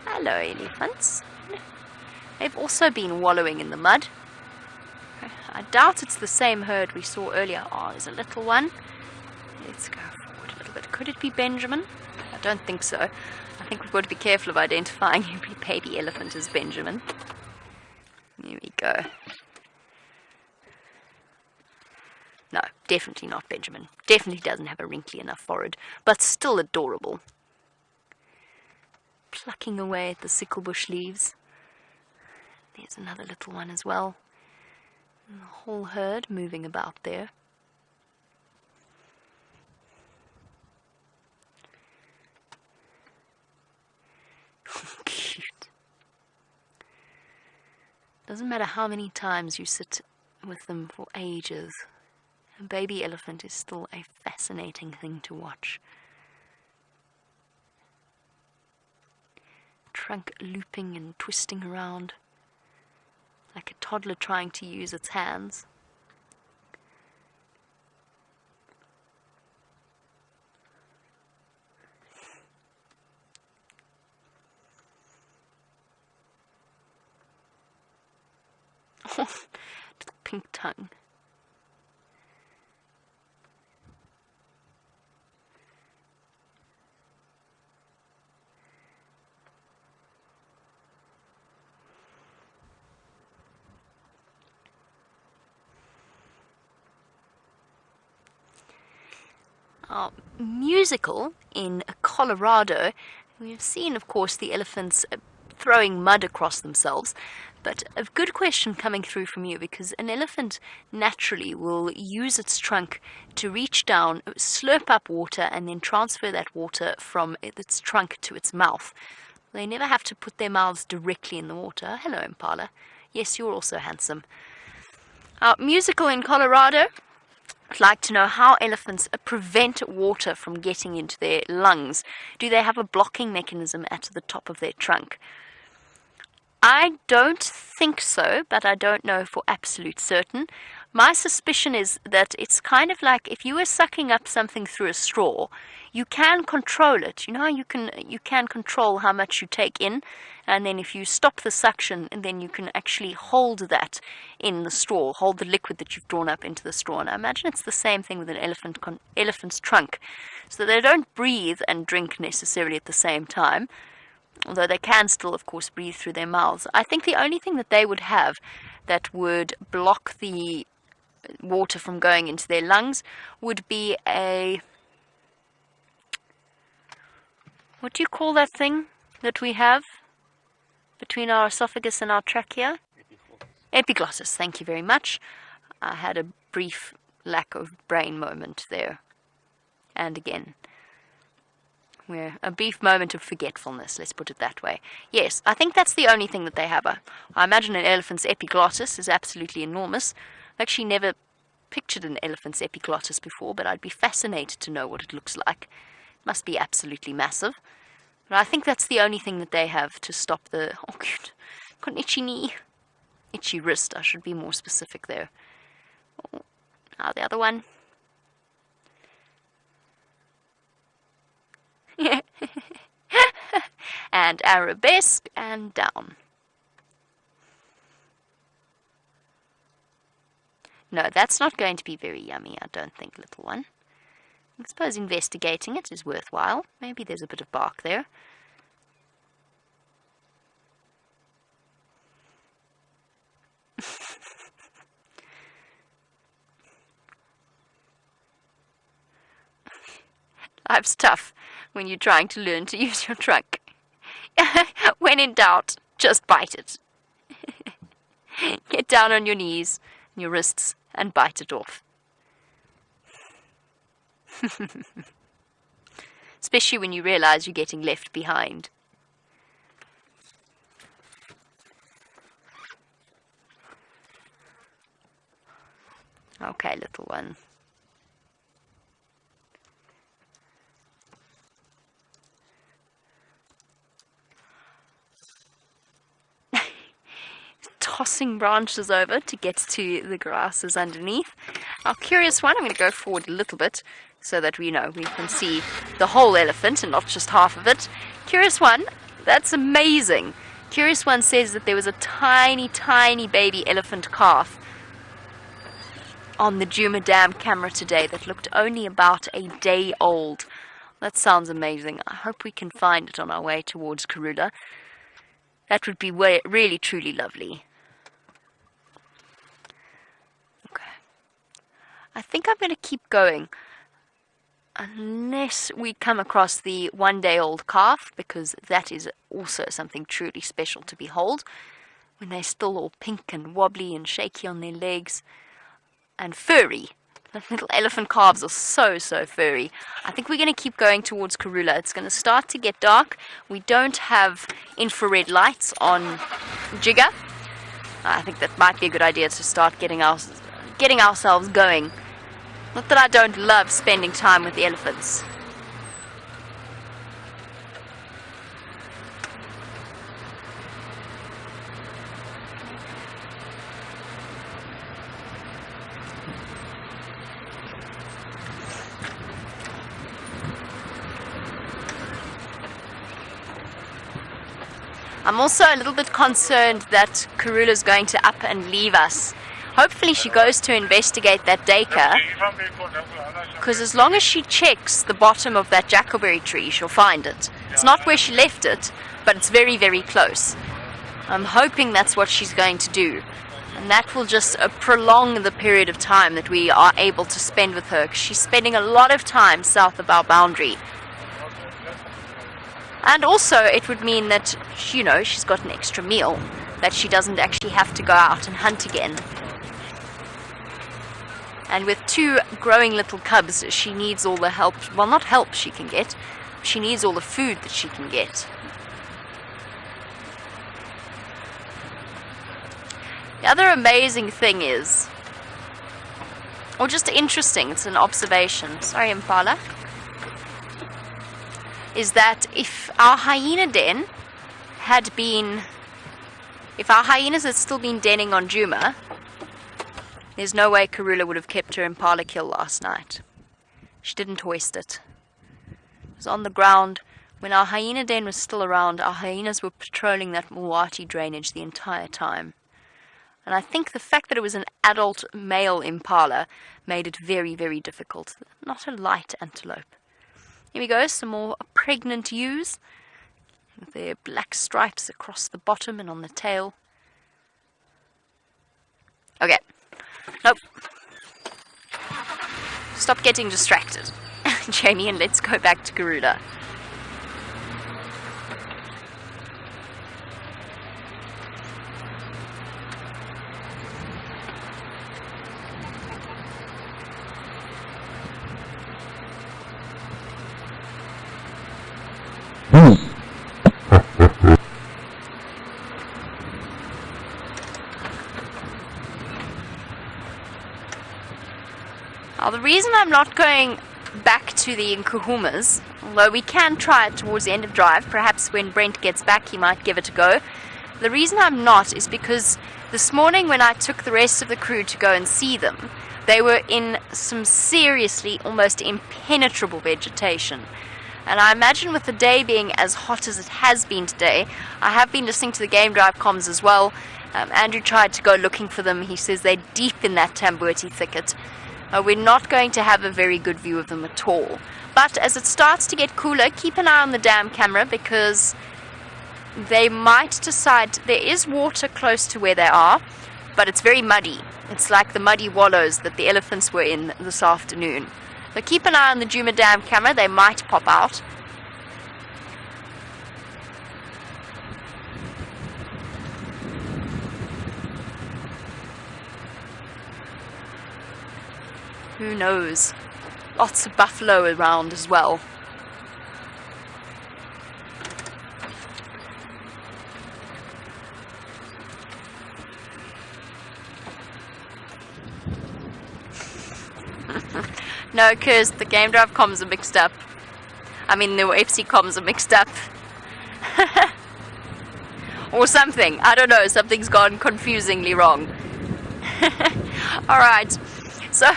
Hello, elephants. They've also been wallowing in the mud. I doubt it's the same herd we saw earlier. Oh, there's a little one. Let's go forward a little bit. Could it be Benjamin? I don't think so. I think we've got to be careful of identifying every baby elephant as Benjamin. Here we go. No, definitely not Benjamin. Definitely doesn't have a wrinkly enough forehead, but still adorable. Plucking away at the sickle bush leaves. There's another little one as well. And the whole herd moving about there. Cute. Doesn't matter how many times you sit with them for ages, a baby elephant is still a fascinating thing to watch. Trunk looping and twisting around, like a toddler trying to use its hands. Little pink tongue. Musical in Colorado, we've seen, of course, the elephants throwing mud across themselves, but a good question coming through from you, because an elephant naturally will use its trunk to reach down, slurp up water, and then transfer that water from its trunk to its mouth. They never have to put their mouths directly in the water. Hello, Impala. Yes, you're also handsome. Musical in Colorado. I'd like to know how elephants prevent water from getting into their lungs. Do they have a blocking mechanism at the top of their trunk? I don't think so, but I don't know for absolute certain. My suspicion is that it's kind of like if you were sucking up something through a straw, you can control it. You know how you can control how much you take in, and then if you stop the suction, and then you can actually hold that in the straw, hold the liquid that you've drawn up into the straw. And I imagine it's the same thing with an elephant's trunk, so they don't breathe and drink necessarily at the same time. although they can still, of course, breathe through their mouths. I think the only thing that they would have that would block the water from going into their lungs would be a, what do you call that thing that we have between our esophagus and our trachea? Epiglottis, thank you very much. I had a brief lack of brain moment there. And again, we're a brief moment of forgetfulness, let's put it that way. Yes, I think that's the only thing that they have. I imagine an elephant's epiglottis is absolutely enormous. I've actually never pictured an elephant's epiglottis before, but I'd be fascinated to know what it looks like. It must be absolutely massive. But I think that's the only thing that they have to stop the... Oh, cute. Got an itchy knee. Itchy wrist, I should be more specific there. Oh, now the other one. And arabesque and down. No, that's not going to be very yummy, I don't think, little one. I suppose investigating it is worthwhile. Maybe there's a bit of bark there. Life's tough when you're trying to learn to use your trunk. When in doubt, just bite it. Get down on your knees and your wrists and bite it off. Especially when you realize you're getting left behind. Okay, little one. Tossing branches over to get to the grasses underneath. Our curious one, I'm going to go forward a little bit so that we can see the whole elephant and not just half of it. Curious one, that's amazing. Curious one says that there was a tiny, tiny baby elephant calf on the Djuma Dam camera today that looked only about a day old. That sounds amazing. I hope we can find it on our way towards Karula. That would be really, truly lovely. Okay. I think I'm going to keep going unless we come across the one-day-old calf, because that is also something truly special to behold. When they're still all pink and wobbly and shaky on their legs and furry. The little elephant calves are so, so furry. I think we're going to keep going towards Karula. It's going to start to get dark. We don't have infrared lights on Jigga. I think that might be a good idea to start getting ourselves going. Not that I don't love spending time with the elephants. I'm also a little bit concerned that Karula is going to up and leave us. Hopefully she goes to investigate that daycare, because as long as she checks the bottom of that jackalberry tree, she'll find it. It's not where she left it, but it's very, very close. I'm hoping that's what she's going to do, and that will just prolong the period of time that we are able to spend with her, because she's spending a lot of time south of our boundary. And also, it would mean that, she's got an extra meal, that she doesn't actually have to go out and hunt again. And with 2 growing little cubs, she needs all the help, well, not help she can get, she needs all the food that she can get. The other amazing thing is, or just interesting, it's an observation, sorry Impala, is that if our hyena den if our hyenas had still been denning on Djuma, there's no way Karula would have kept her impala kill last night. She didn't hoist it. It was on the ground. When our hyena den was still around, our hyenas were patrolling that Mwati drainage the entire time. And I think the fact that it was an adult male impala made it very, very difficult. Not a light antelope. Here we go, some more pregnant ewes. with their black stripes across the bottom and on the tail. Okay. Nope. Stop getting distracted, Jamie, and let's go back to Karula. Now, the reason I'm not going back to the Nkuhumas, although we can try it towards the end of drive, perhaps when Brent gets back he might give it a go. The reason I'm not is because this morning when I took the rest of the crew to go and see them, they were in some seriously almost impenetrable vegetation. And I imagine with the day being as hot as it has been today, I have been listening to the game drive comms as well. Andrew tried to go looking for them. He says they're deep in that Tambuti thicket. We're not going to have a very good view of them at all. But as it starts to get cooler, keep an eye on the dam camera because they might decide. There is water close to where they are, but it's very muddy. It's like the muddy wallows that the elephants were in this afternoon. So keep an eye on the Djuma dam camera. They might pop out. Who knows? Lots of buffalo around as well. No, because the game drive comms are mixed up. I mean, the FC comms are mixed up. Or something. I don't know. Something's gone confusingly wrong. Alright. So,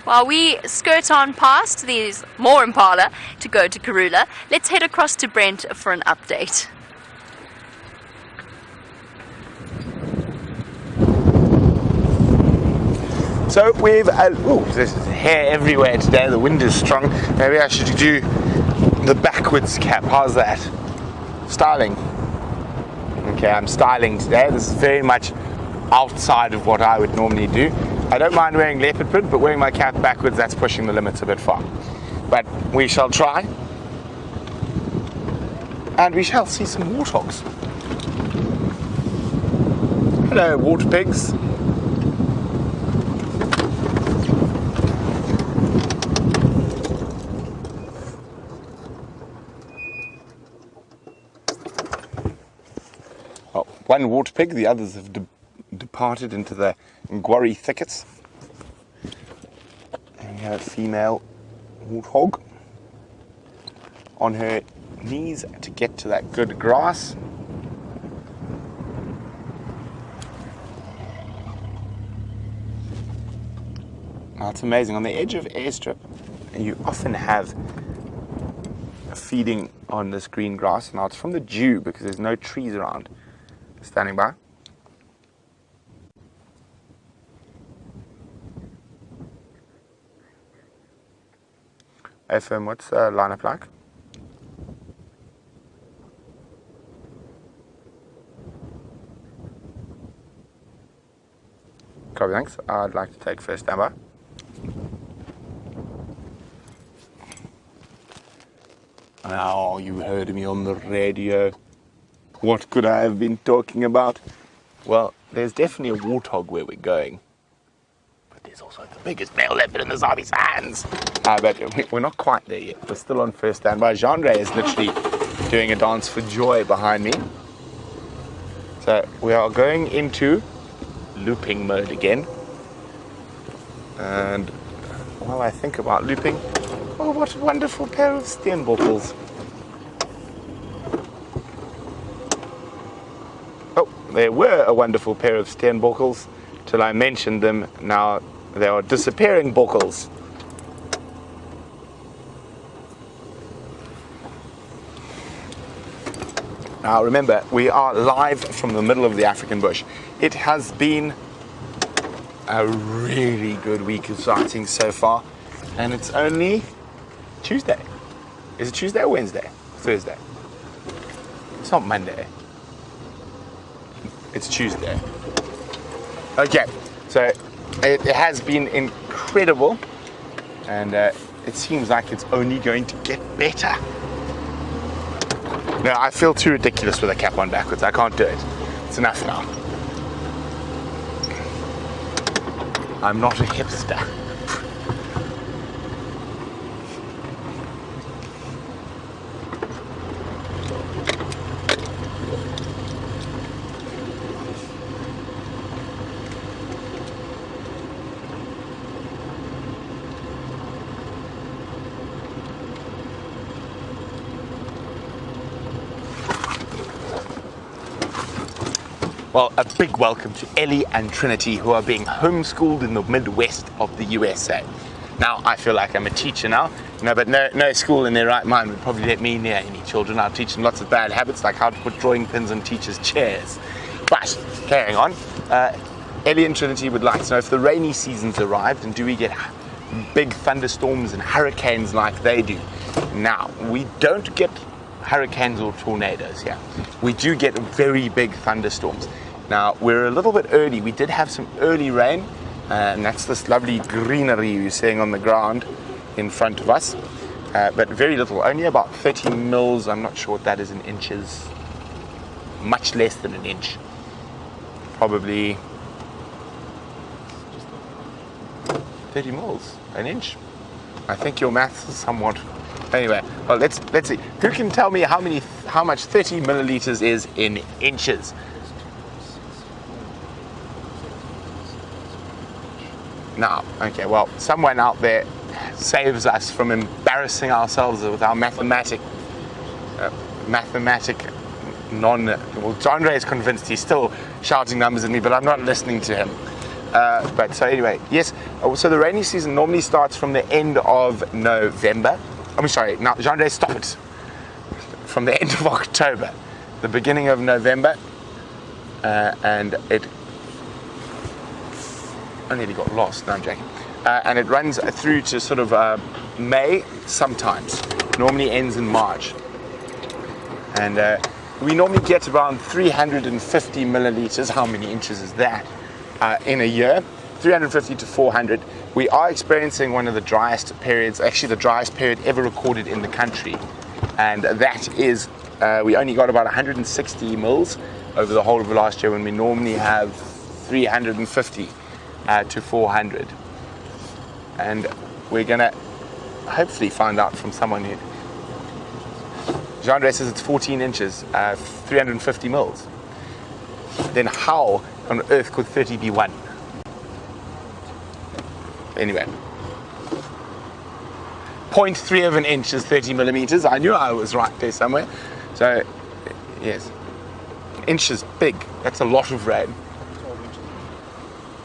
while we skirt on past these more Impala to go to Karula, let's head across to Brent for an update. So we've, there's hair everywhere today, the wind is strong. Maybe I should do the backwards cap, how's that? Styling. Okay, I'm styling today. This is very much outside of what I would normally do. I don't mind wearing leopard print, but wearing my cap backwards, that's pushing the limits a bit far. But we shall try. And we shall see some warthogs. Hello, water pigs. Oh, one water pig, the others have departed into the Ngwari thickets. And we have a female warthog on her knees to get to that good grass. Now it's amazing, on the edge of airstrip you often have feeding on this green grass. Now it's from the dew because there's no trees around. Standing by. FM, what's the lineup like? Copy, thanks. I'd like to take first standby. Oh, you heard me on the radio. What could I have been talking about? Well, there's definitely a warthog where we're going. But there's also the biggest male leopard in the Zambia sands. But we're not quite there yet. We're still on first standby. Genre is literally doing a dance for joy behind me. So we are going into looping mode again. And while I think about looping, oh, what a wonderful pair of steenbottles. Oh, there were a wonderful pair of steenbottles till I mentioned them. Now they are disappearing bokkels. Now remember, we are live from the middle of the African bush. It has been a really good week of sighting so far, and it's only Tuesday. Is it Tuesday or Wednesday? Thursday. It's not Monday. It's Tuesday. Okay, so it has been incredible, and it seems like it's only going to get better. No, I feel too ridiculous with a cap on backwards. I can't do it. It's enough now. I'm not a hipster. Well, a big welcome to Ellie and Trinity, who are being homeschooled in the Midwest of the USA. Now, I feel like I'm a teacher now. But no school in their right mind would probably let me near any children. I'll teach them lots of bad habits, like how to put drawing pins on teachers' chairs. But, carrying on, Ellie and Trinity would like to know if the rainy season's arrived, and do we get big thunderstorms and hurricanes like they do? Now, we don't get hurricanes or tornadoes here. We do get very big thunderstorms. Now, we're a little bit early. We did have some early rain, and that's this lovely greenery you're seeing on the ground in front of us. But very little, only about 30 mils. I'm not sure what that is in inches. Much less than an inch. Probably 30 mils, an inch. I think your maths is somewhat. Anyway, well, let's see. Who can tell me how much 30 milliliters is in inches? Now, okay, well, someone out there saves us from embarrassing ourselves with our well, Andre is convinced. He's still shouting numbers at me, but I'm not listening to him. But so anyway, yes, so the rainy season normally starts from the end of November. I'm sorry, now, Andre, stop it. From the end of October, the beginning of November, and it. I nearly got lost, no, I'm joking. And it runs through to sort of May sometimes. Normally ends in March. And we normally get around 350 milliliters. How many inches is that? In a year, 350 to 400. We are experiencing one of the driest periods, actually the driest period ever recorded in the country. And that is, we only got about 160 mils over the whole of last year, when we normally have 350 to 400. And we're gonna hopefully find out from someone who, Jean-Andre says it's 14 inches, 350 mils. Then how on earth could 30 be 1? Anyway, 0.3 of an inch is 30 millimeters. I knew I was right there somewhere. So, yes, inch is big. That's a lot of rain.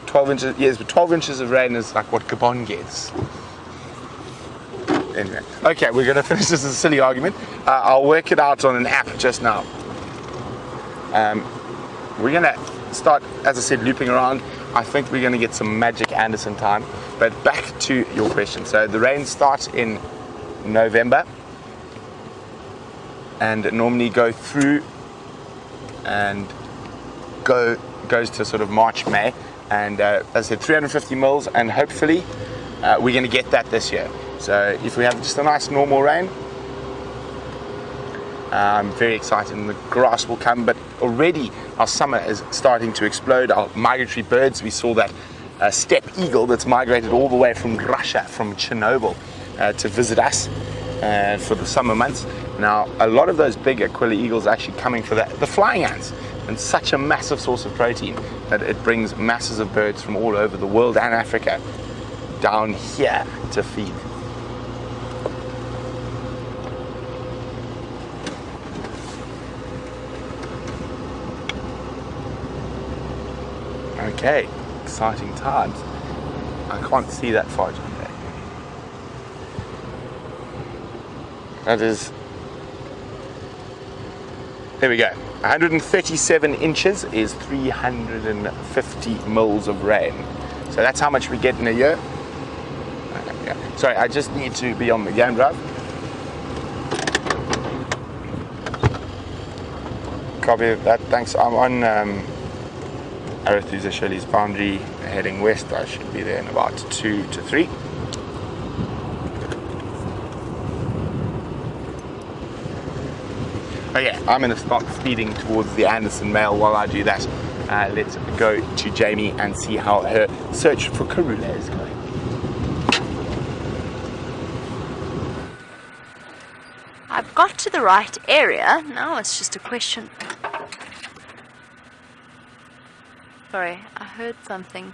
12 inches, yes, but 12 inches of rain is like what Gabon gets. Anyway, okay, we're going to finish this as a silly argument. I'll work it out on an app just now. We're going to start, as I said, looping around. I think we're going to get some magic Anderson time. But back to your question. So the rain starts in November and normally go through and goes to sort of March, May. And as I said, 350 mils, and hopefully we're going to get that this year. So if we have just a nice normal rain, I'm very excited, and the grass will come. But already our summer is starting to explode. Our migratory birds, we saw that steppe eagle that's migrated all the way from Russia, from Chernobyl, to visit us for the summer months. Now, a lot of those big Aquila eagles are actually coming for the flying ants, and such a massive source of protein that it brings masses of birds from all over the world and Africa down here to feed. Okay, exciting times. I can't see that far, John. That is, there we go. 137 inches is 350 mils of rain. So that's how much we get in a year. Sorry, I just need to be on the game drive. Copy that. Thanks. I'm on Arathusa Shelley's boundary, heading west. I should be there in about 2 to 3. Oh yeah, I'm going to start speeding towards the Anderson Mail. While I do that, let's go to Jamie and see how her search for Karula is going. I've got to the right area. Now it's just a question. Sorry, I heard something.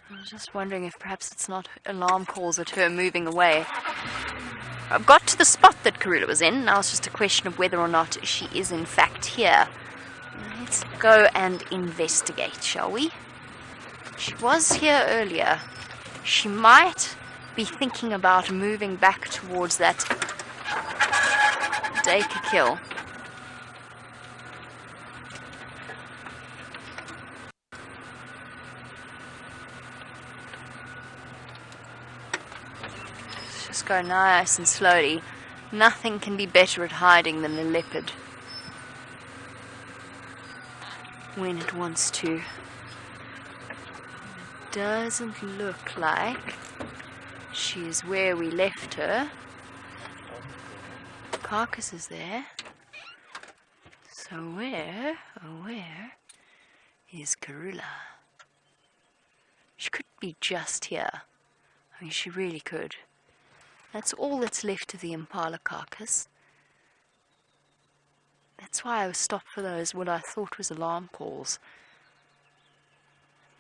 I was just wondering if perhaps it's not alarm calls at her moving away. I've got to the spot that Karula was in. Now it's just a question of whether or not she is in fact here. Let's go and investigate, shall we? She was here earlier. She might be thinking about moving back towards that Dacre kill. Let's just go nice and slowly. Nothing can be better at hiding than a leopard when it wants to. Doesn't look like she is where we left her. Carcass is there. So where is Karula? She could be just here. I mean, she really could. That's all that's left of the impala carcass. That's why I was stopped for those, what I thought was alarm calls.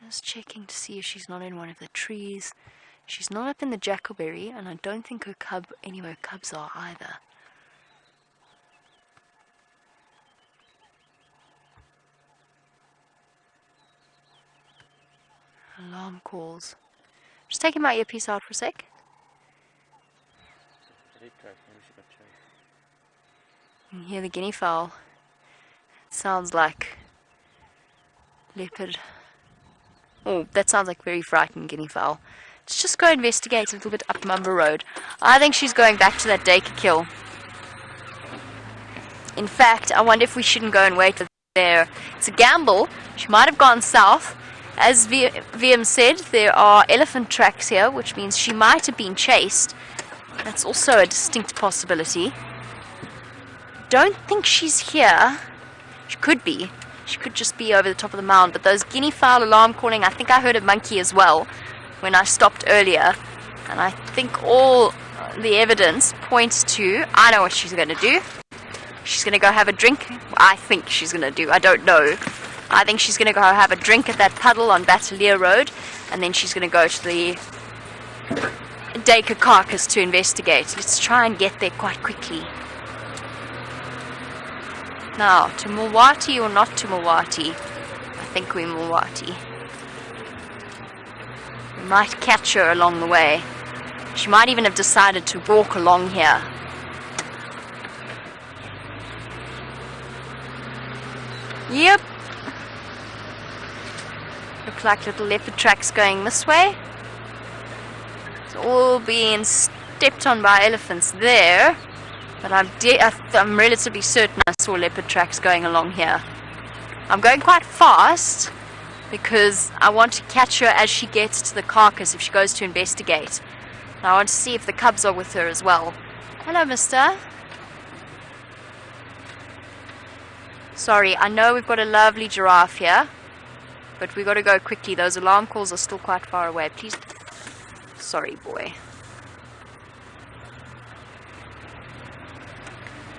Just checking to see if she's not in one of the trees. She's not up in the jackalberry, and I don't think her cub, anywhere cubs are either. Alarm calls. Just taking my earpiece out for a sec. You can hear the guinea fowl. It sounds like leopard. Oh, that sounds like very frightened guinea fowl. Let's just go investigate a little bit up Mumba Road. I think she's going back to that Dacre kill. In fact, I wonder if we shouldn't go and wait for there. It's a gamble. She might have gone south. As VM said, there are elephant tracks here, which means she might have been chased. That's also a distinct possibility. Don't think she's here. She could be. She could just be over the top of the mound, but those guinea fowl alarm calling, I think I heard a monkey as well when I stopped earlier, and I think all the evidence points to, I know what she's going to do. She's going to go have a drink. I think she's going to do, I don't know. I think she's going to go have a drink at that puddle on Battalier Road, and then she's going to go to the Dacre carcass to investigate. Let's try and get there quite quickly. Now, to Mulwati or not to Mulwati? I think we're Mulwati. We might catch her along the way. She might even have decided to walk along here. Yep. Look like little leopard tracks going this way. It's all being stepped on by elephants there. But I'm relatively certain I saw leopard tracks going along here. I'm going quite fast because I want to catch her as she gets to the carcass if she goes to investigate. And I want to see if the cubs are with her as well. Hello, mister. Sorry, I know we've got a lovely giraffe here, but we've got to go quickly. Those alarm calls are still quite far away. Please. Sorry, boy.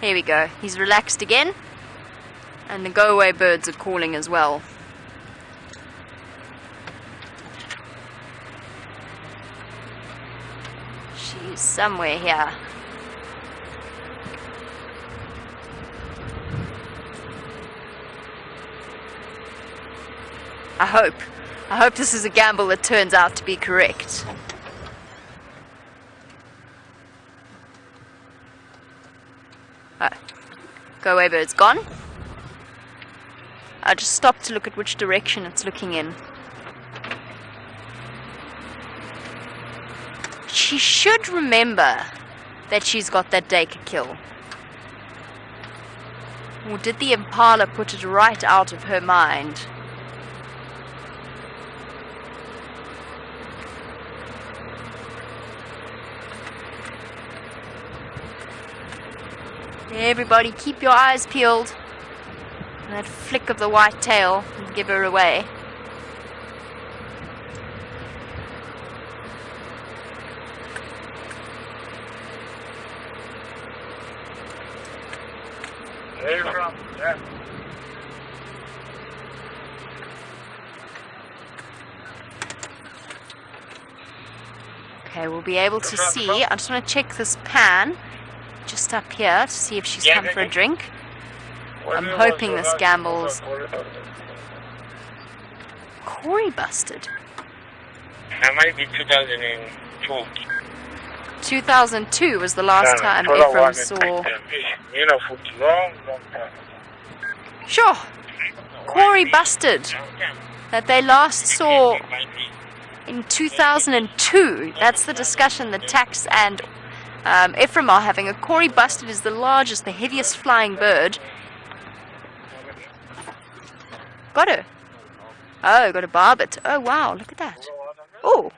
Here we go. He's relaxed again. And the go-away birds are calling as well. She's somewhere here. I hope this is a gamble that turns out to be correct. Oh, go away bird's gone. I just stopped to look at which direction it's looking in. She should remember that she's got that Dacre kill? Or did the impala put it right out of her mind? Everybody keep your eyes peeled. That flick of the white tail will give her away. Where are you from? Yeah. Okay, we'll be able to see. I just want to check this pan just up here to see if she's come for a drink. I'm hoping this gamble's Corey busted. That might be 2002. 2002 was the last time Ephraim saw. You know, for long time. Sure, Corey busted that they last saw in 2002. That's the discussion that Tax and Ephraim are having. A Corey busted is the largest, the heaviest flying bird. Got her. Oh, got a barbet. Oh, wow, look at that. Oh,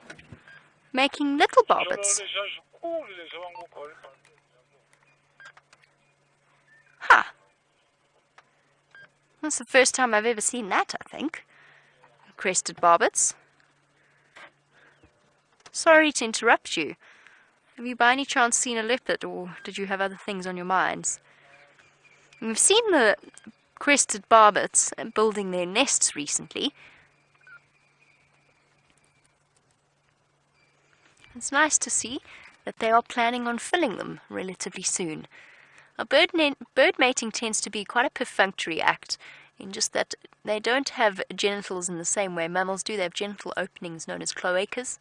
making little barbets. Huh. That's the first time I've ever seen that, I think. Crested barbets. Sorry to interrupt you. Have you by any chance seen a leopard, or did you have other things on your minds? We've seen the crested barbets building their nests recently. It's nice to see that they are planning on filling them relatively soon. Bird mating tends to be quite a perfunctory act, in just that they don't have genitals in the same way mammals do. They have genital openings known as cloacas,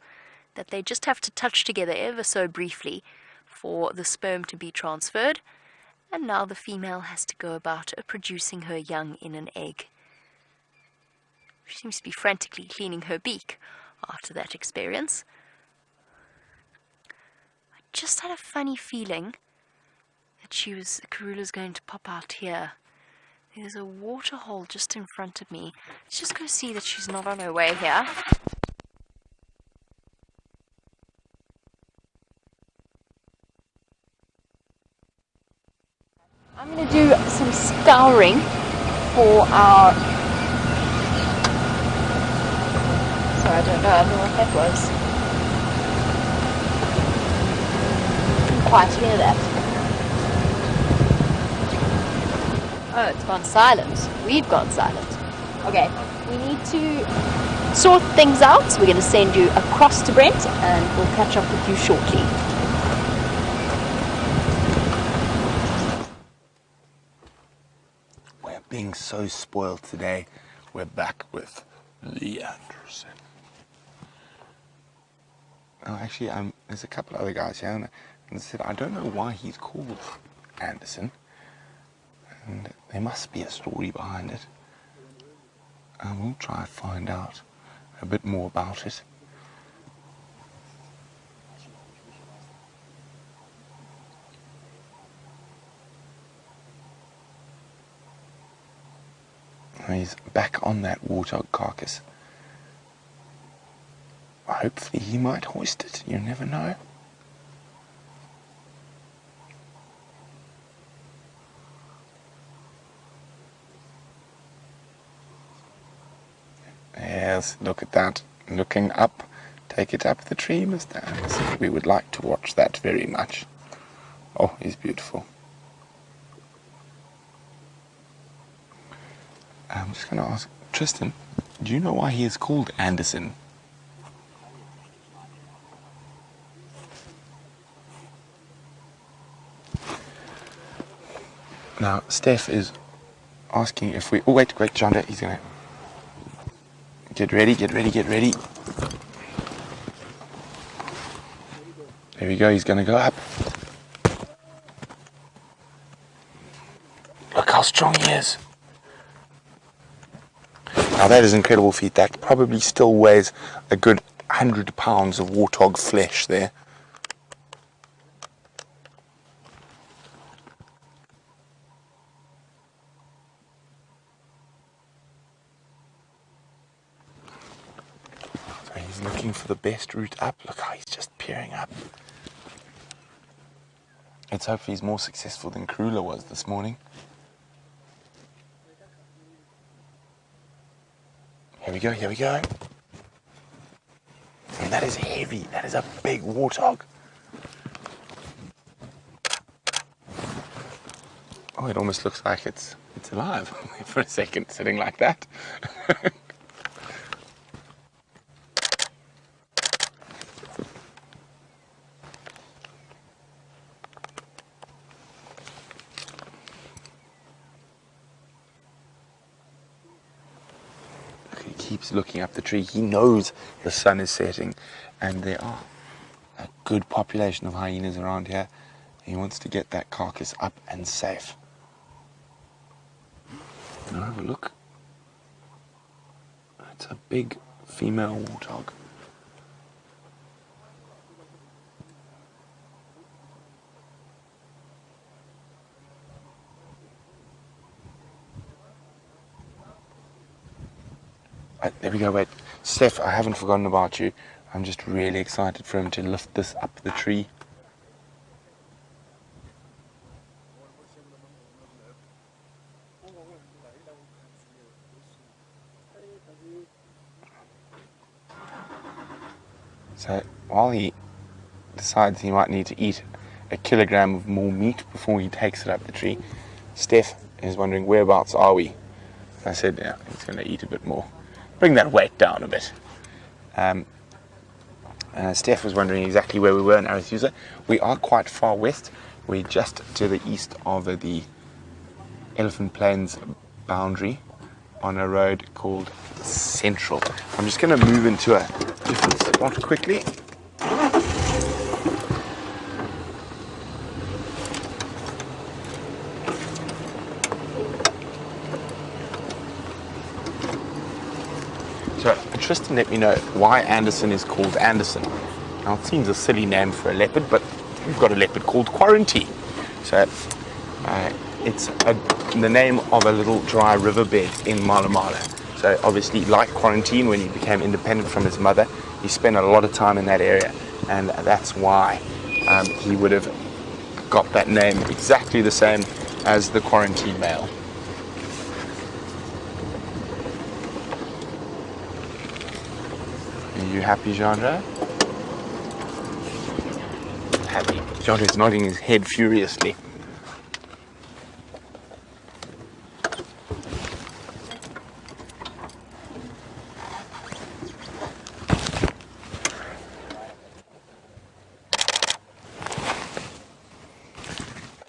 that they just have to touch together ever so briefly for the sperm to be transferred, and now the female has to go about producing her young in an egg. She seems to be frantically cleaning her beak after that experience. I just had a funny feeling that Karula's going to pop out here. There's a water hole just in front of me. Let's just go see that she's not on her way here. I'm going to do some scouring for our... Sorry, I don't know what that was. Didn't quite hear that. Oh, it's gone silent. We've gone silent. Okay, we need to sort things out. So we're going to send you across to Brent and we'll catch up with you shortly. We're being so spoiled today. We're back with Anderson. Oh, actually, there's a couple other guys here, and I said I don't know why he's called Anderson, and there must be a story behind it. And we'll try and find out a bit more about it. He's back on that warthog carcass. Hopefully he might hoist it, you never know. Yes, look at that. Looking up. Take it up the tree, Mr. Anderson. We would like to watch that very much. Oh, he's beautiful. I'm just going to ask, Tristan, do you know why he is called Anderson? Now, Steph is asking if we... Oh, wait, John, he's going to... Get ready. There we go, he's going to go up. Look how strong he is. Now that is incredible feat. That probably still weighs a good 100 pounds of warthog flesh there. looking for the best route up. Look how he's just peering up. Let's hope he's more successful than Karula was this morning. Here we go, here we go. And that is heavy. That is a big warthog. Oh, it almost looks like it's alive for a second, sitting like that. He keeps looking up the tree. He knows the sun is setting, and there are a good population of hyenas around here. He wants to get that carcass up and safe. Now have a look. It's a big female warthog. Right, there we go, wait. Steph, I haven't forgotten about you. I'm just really excited for him to lift this up the tree. So while he decides he might need to eat a kilogram of more meat before he takes it up the tree, Steph is wondering whereabouts are we. I said, yeah, he's going to eat a bit more. Bring that weight down a bit. Steph was wondering exactly where we were in Arathusa. We are quite far west. We're just to the east of the Elephant Plains boundary on a road called Central. I'm just going to move into a different spot quickly. So Tristan let me know why Anderson is called Anderson. Now it seems a silly name for a leopard, but we've got a leopard called Quarantine. So it's the name of a little dry riverbed in Malamala. So obviously, like Quarantine, when he became independent from his mother, he spent a lot of time in that area, and that's why he would have got that name exactly the same as the Quarantine male. Are you happy, Jeandre? Happy. Jeandre's nodding his head furiously.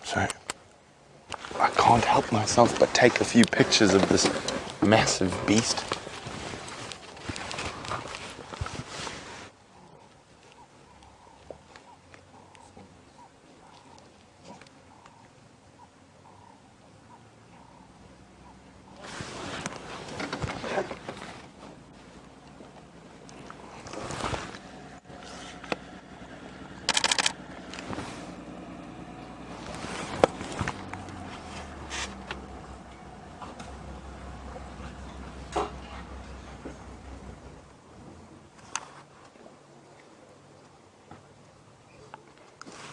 So, I can't help myself but take a few pictures of this massive beast.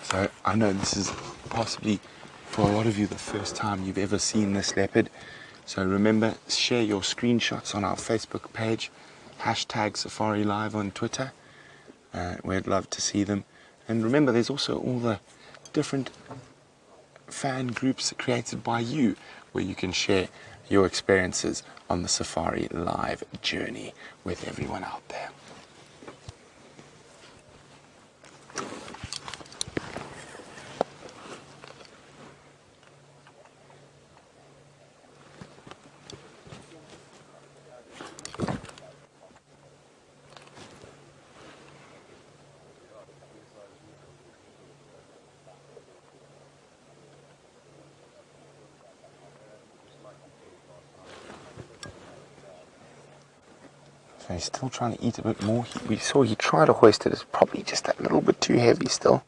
So I know this is possibly for a lot of you the first time you've ever seen this leopard. So remember, share your screenshots on our Facebook page, #SafariLive on Twitter. We'd love to see them. And remember, there's also all the different fan groups created by you where you can share your experiences on the Safari Live journey with everyone out there. So he's still trying to eat a bit more. We saw he tried to hoist it. It's probably just a little bit too heavy still.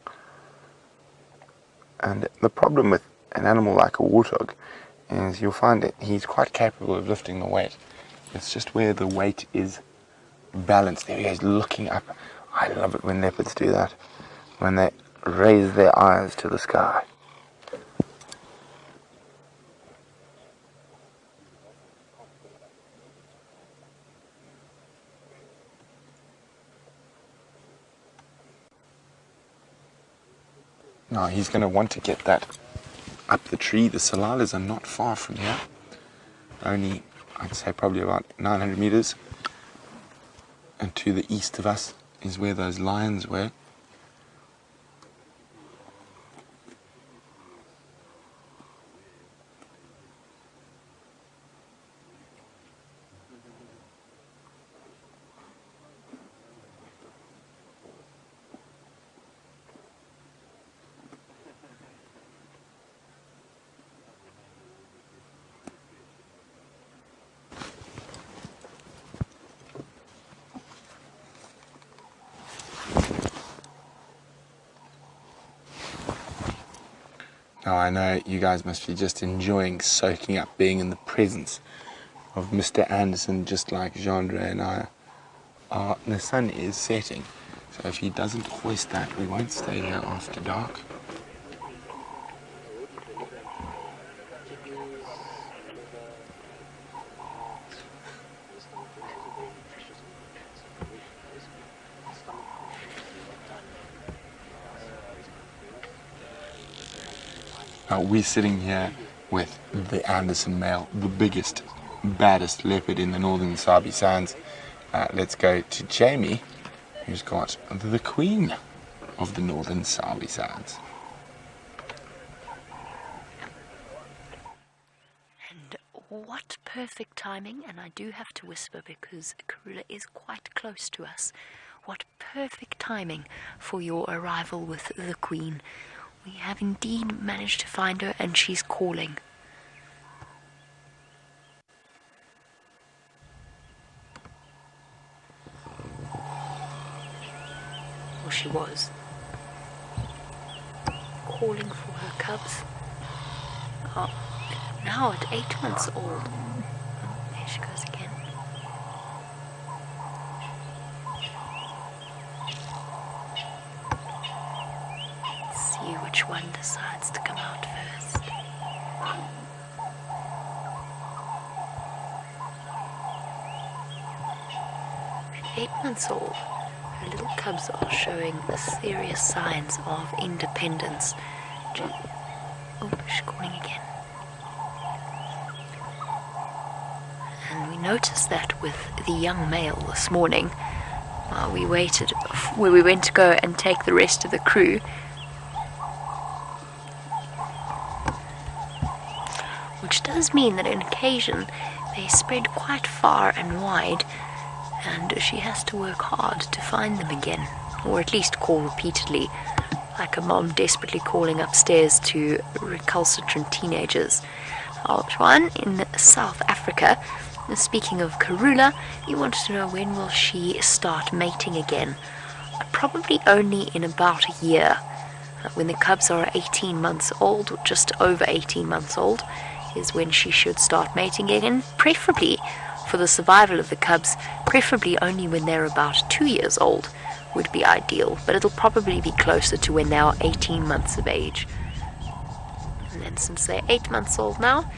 And the problem with an animal like a warthog is you'll find that he's quite capable of lifting the weight. It's just where the weight is balanced. There he is, looking up. I love it when leopards do that, when they raise their eyes to the sky. Now he's going to want to get that up the tree. The Tsalalas are not far from here. Only, I'd say, probably about 900 meters. And to the east of us is where those lions were. Now I know you guys must be just enjoying soaking up being in the presence of Mr. Anderson, just like Jean-Dre and I are. The sun is setting, so if he doesn't hoist that, we won't stay here after dark. We're sitting here with the Anderson male, the biggest, baddest leopard in the northern Sabi Sands. Let's go to Jamie, who's got the queen of the northern Sabi Sands. And what perfect timing, and I do have to whisper because Karula is quite close to us. What perfect timing for your arrival with the queen. We have indeed managed to find her, and she's calling. Or she was. Calling for her cubs. Oh, now at 8 months old. Oh, there she goes again. See which one decides to come out first. At 8 months old, her little cubs are showing serious signs of independence. Oh, she's calling again. And we noticed that with the young male this morning, while we waited, where we went to go and take the rest of the crew. Which does mean that on occasion they spread quite far and wide, and she has to work hard to find them again, or at least call repeatedly, like a mom desperately calling upstairs to recalcitrant teenagers. Juan in South Africa, speaking of Karula, he wanted to know when will she start mating again. Probably only in about a year, when the cubs are 18 months old, or just over 18 months old, is when she should start mating again, preferably for the survival of the cubs, preferably only when they're about 2 years old would be ideal, but it'll probably be closer to when they are 18 months of age. And then since they're 8 months old now,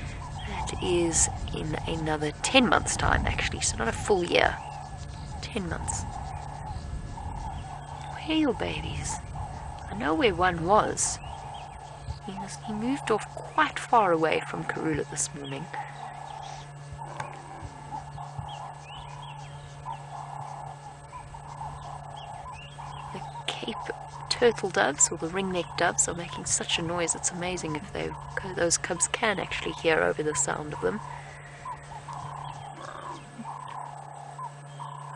that is in another 10 months time actually, so not a full year, 10 months. Where are your babies? I know where one was. He moved off quite far away from Karula this morning. The Cape turtle doves, or the ringneck doves, are making such a noise. It's amazing if those cubs can actually hear over the sound of them.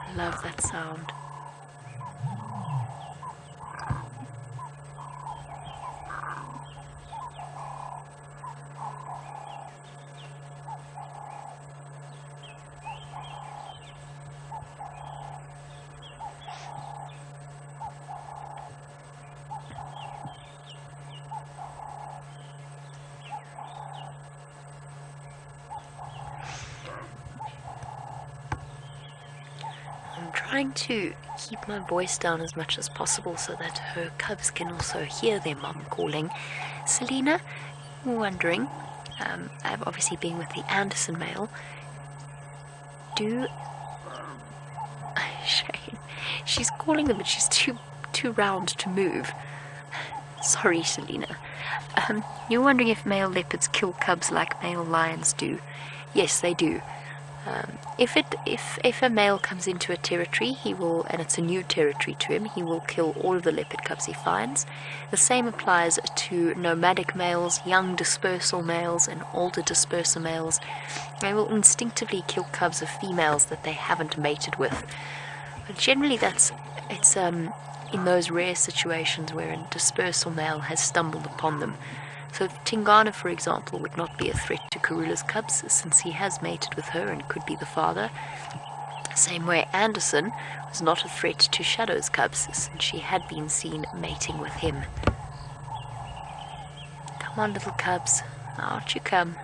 I love that sound. trying to keep my voice down as much as possible so that her cubs can also hear their mom calling. Selena, wondering, I've obviously been with the Anderson male. Shame. She's calling them, but she's too round to move. Sorry, Selena. You're wondering if male leopards kill cubs like male lions do. Yes, they do. If a male comes into a territory, he will, and it's a new territory to him, he will kill all of the leopard cubs he finds. The same applies to nomadic males, young dispersal males, and older disperser males. They will instinctively kill cubs of females that they haven't mated with. But generally, it's in those rare situations where a dispersal male has stumbled upon them. So Tingana, for example, would not be a threat to Karula's cubs since he has mated with her and could be the father. Same way Anderson was not a threat to Shadow's cubs since she had been seen mating with him. Come on, little cubs, out you come.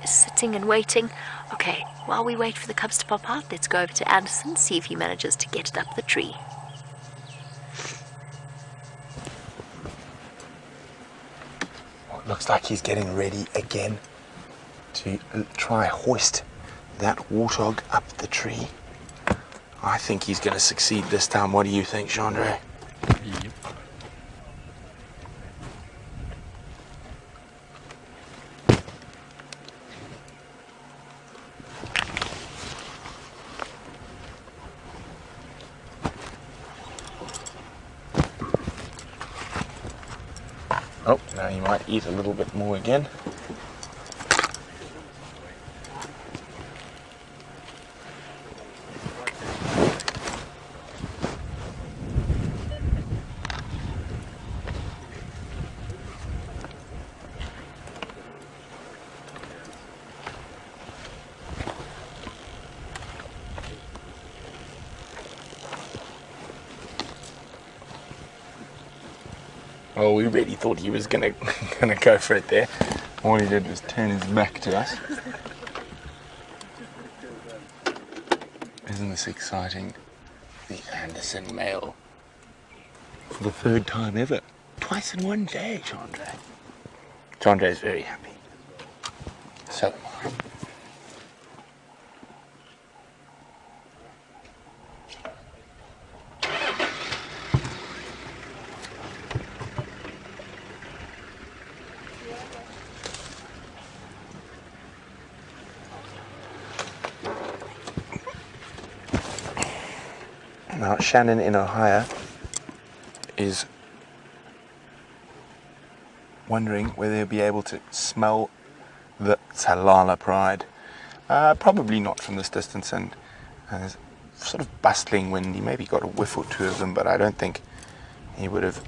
Sitting and waiting. Okay, while we wait for the cubs to pop out, let's go over to Anderson, see if he manages to get it up the tree. Looks like he's getting ready again to try hoist that warthog up the tree. I think he's going to succeed this time. What do you think, Chandra? Yep. Oh, now he might eat a little bit more again. Oh, we really thought he was gonna go for it there. All he did was turn his back to us. Isn't this exciting? The Anderson male. For the third time ever. Twice in one day, Chandra. Chandra is very happy. So am I. Now, Shannon in Ohio is wondering whether he'll be able to smell the Tsalala pride. Probably not from this distance, and there's sort of bustling wind. He maybe got a whiff or two of them, but I don't think he would have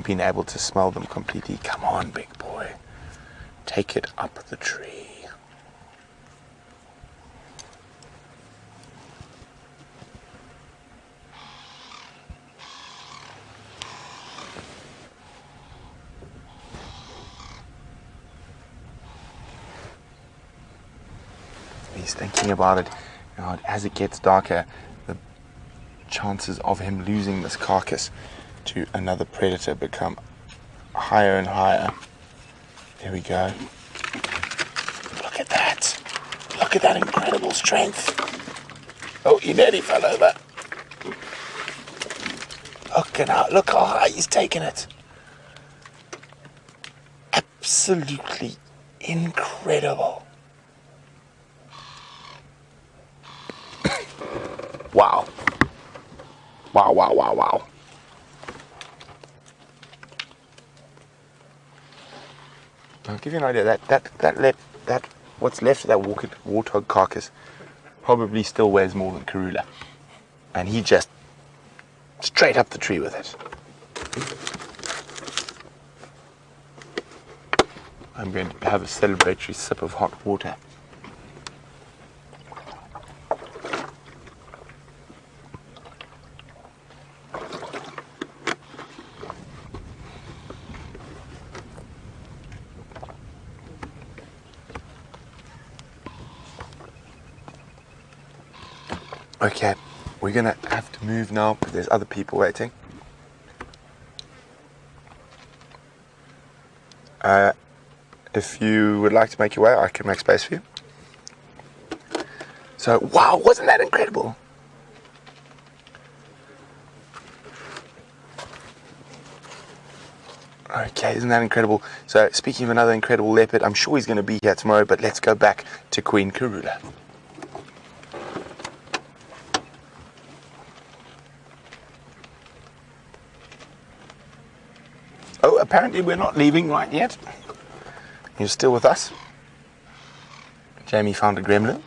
been able to smell them completely. Come on, big boy. Take it up the tree. He's thinking about it. Now, as it gets darker, the chances of him losing this carcass to another predator become higher and higher. There we go. Look at that. Look at that incredible strength. Oh, he nearly fell over. Look how high he's taken it. Absolutely incredible. Wow. Wow, wow, wow, wow. I'll give you an idea, that what's left of that warthog carcass probably still weighs more than Karula. And he just straight up the tree with it. I'm going to have a celebratory sip of hot water. Okay, we're gonna have to move now because there's other people waiting. If you would like to make your way, I can make space for you. So, wow, wasn't that incredible? Okay, isn't that incredible? So, speaking of another incredible leopard, I'm sure he's going to be here tomorrow, but let's go back to Queen Karula. Oh, apparently we're not leaving right yet. You're still with us. Jamie found a gremlin.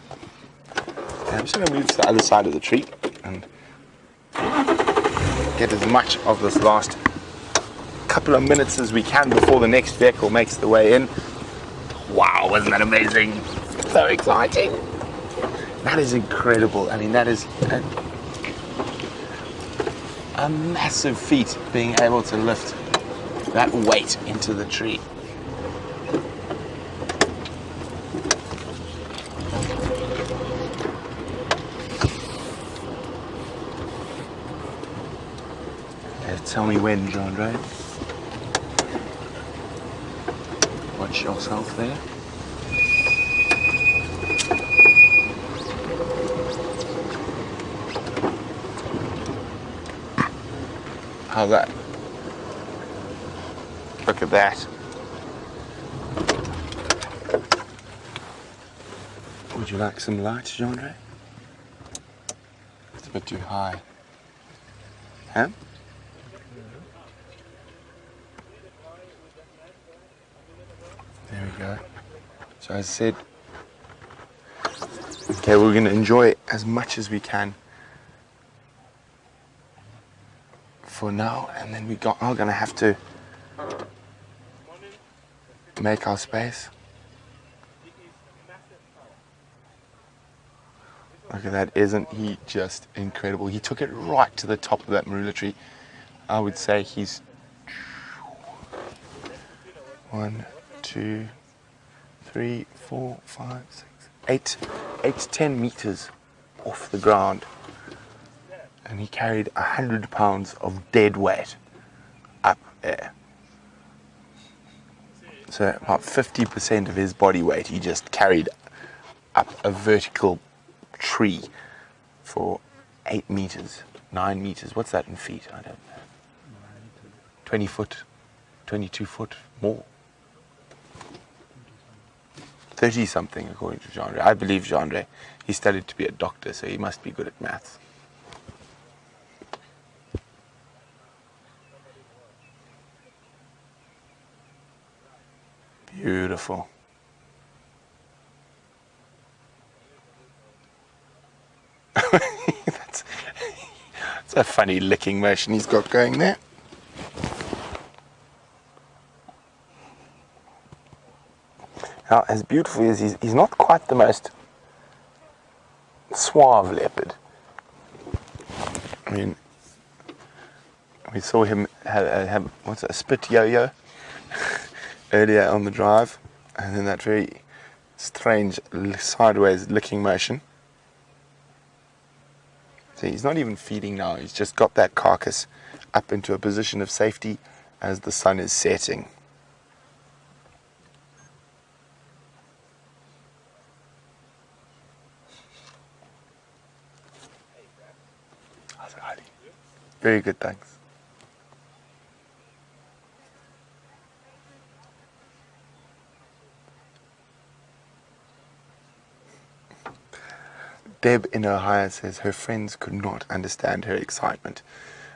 And I'm just going to move to the other side of the tree and get as much of this last couple of minutes as we can before the next vehicle makes the way in. Wow, wasn't that amazing? So exciting. That is incredible. I mean, that is a massive feat, being able to lift that weight into the tree. Tell me when, Jean-Andre. Watch yourself there. How's that? Look at that. Would you like some light, Jean-Andre? It's a bit too high. Huh? There we go. So as I said, okay, we're going to enjoy as much as we can for now, and then we are going to have to make our space. Look at that, isn't he just incredible? He took it right to the top of that marula tree. I would say he's 1, 2, 3, 4, 5, 6, 8 to 10 meters off the ground. And he carried 100 pounds of dead weight up there. So about 50% of his body weight he just carried up a vertical tree for 8 meters, 9 meters. What's that in feet? I don't know. 20 foot, 22 foot, more. 30 something according to Jean-Andre. I believe Jean-Andre. He studied to be a doctor, so he must be good at maths. Beautiful. That's a funny licking motion he's got going there. Now, as beautiful as he's not quite the most suave leopard. I mean, we saw him have what's it, a spit yo-yo earlier on the drive, and then that very strange sideways licking motion. So he's not even feeding now, he's just got that carcass up into a position of safety as the sun is setting. Very good, thanks. Deb in Ohio says her friends could not understand her excitement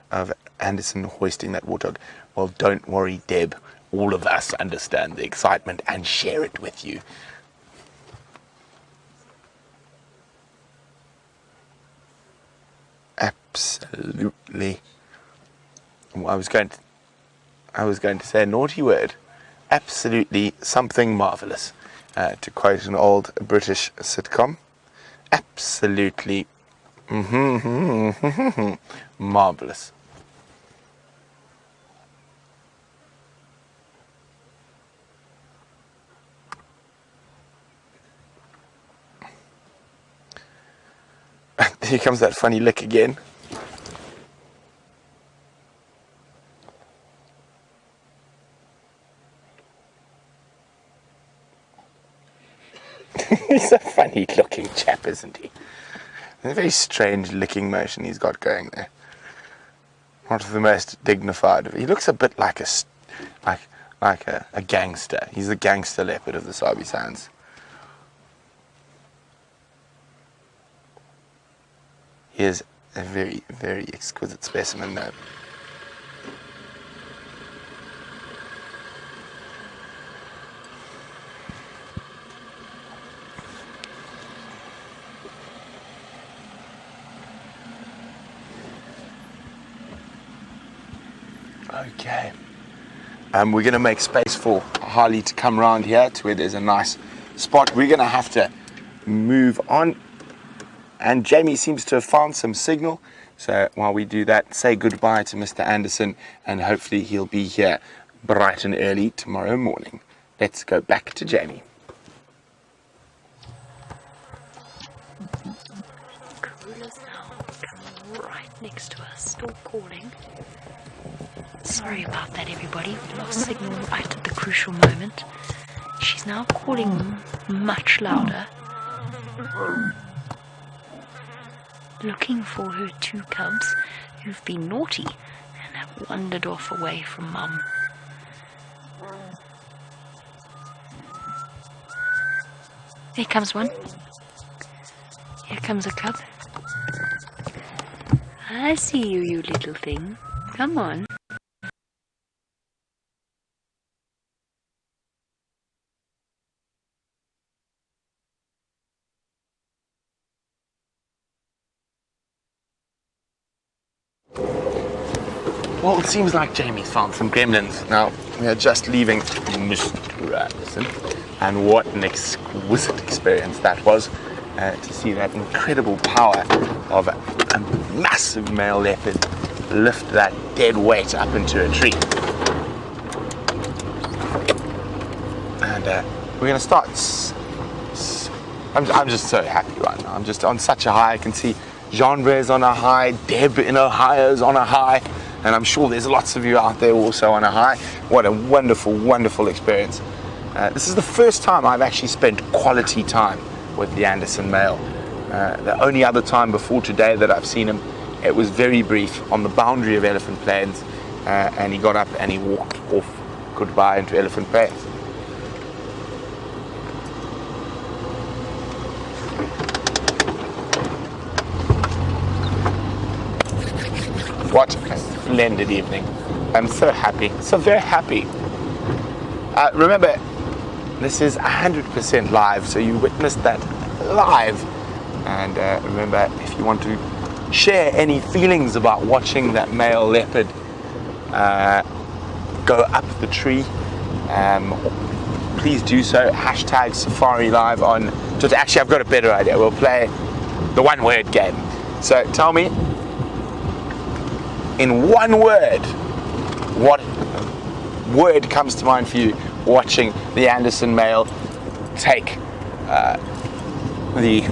of Anderson hoisting that warthog. Well, don't worry, Deb. All of us understand the excitement and share it with you. Absolutely. I was going to say a naughty word. Absolutely something marvelous. To quote an old British sitcom. Absolutely marvelous. Here comes that funny lick again. He's a funny looking chap, isn't he? A very strange licking motion he's got going there. Not the most dignified. He looks a bit like a gangster. He's the gangster leopard of the Sabi Sands. He is a very, very exquisite specimen though. Okay. We're going to make space for Harley to come around here to where there's a nice spot. We're going to have to move on. And Jamie seems to have found some signal. So while we do that, say goodbye to Mr. Anderson, and hopefully he'll be here bright and early tomorrow morning. Let's go back to Jamie. Karula's now coming right next to us, still calling. Sorry about that, everybody. We lost signal right at the crucial moment. She's now calling much louder, looking for her two cubs who've been naughty and have wandered off away from Mum. Here comes one. Here comes a cub. I see you, you little thing. Come on. Well, it seems like Jamie's found some gremlins. Now, we are just leaving Mr. Anderson, and what an exquisite experience that was to see that incredible power of a massive male leopard lift that dead weight up into a tree. And we're going to start. I'm just so happy right now. I'm just on such a high. I can see Jean-Bre's on a high, Deb in Ohio's on a high. And I'm sure there's lots of you out there also on a high. What a wonderful, wonderful experience. This is the first time I've actually spent quality time with the Anderson male. The only other time before today that I've seen him, it was very brief on the boundary of Elephant Plains, and he got up and he walked off goodbye into Elephant Plains. What a splendid evening. I'm so happy, so very happy. Remember, this is 100% live, so you witnessed that live. And remember, if you want to share any feelings about watching that male leopard go up the tree, please do so. Hashtag Safari Live on Twitter. Actually, I've got a better idea. We'll play the one-word game. So tell me, in one word, what word comes to mind for you watching the Anderson male take the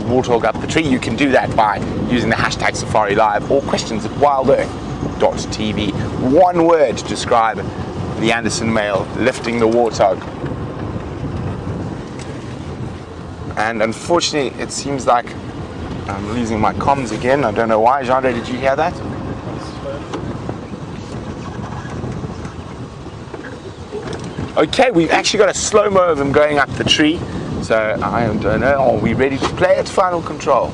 warthog up the tree? You can do that by using the hashtag Safari Live or questions at wildearth.tv. One word to describe the Anderson male lifting the warthog. And unfortunately, it seems like I'm losing my comms again. I don't know why. Jean-Ray, did you hear that? Okay, we've actually got a slow-mo of him going up the tree. So I don't know, are we ready to play at final control?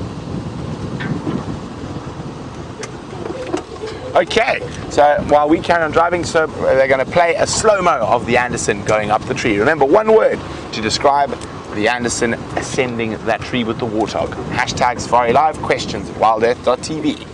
Okay, so while we carry on driving, so they're going to play a slow-mo of the Anderson going up the tree. Remember, one word to describe the Anderson ascending that tree with the warthog. Hashtag Safari Live, questions at wildearth.tv.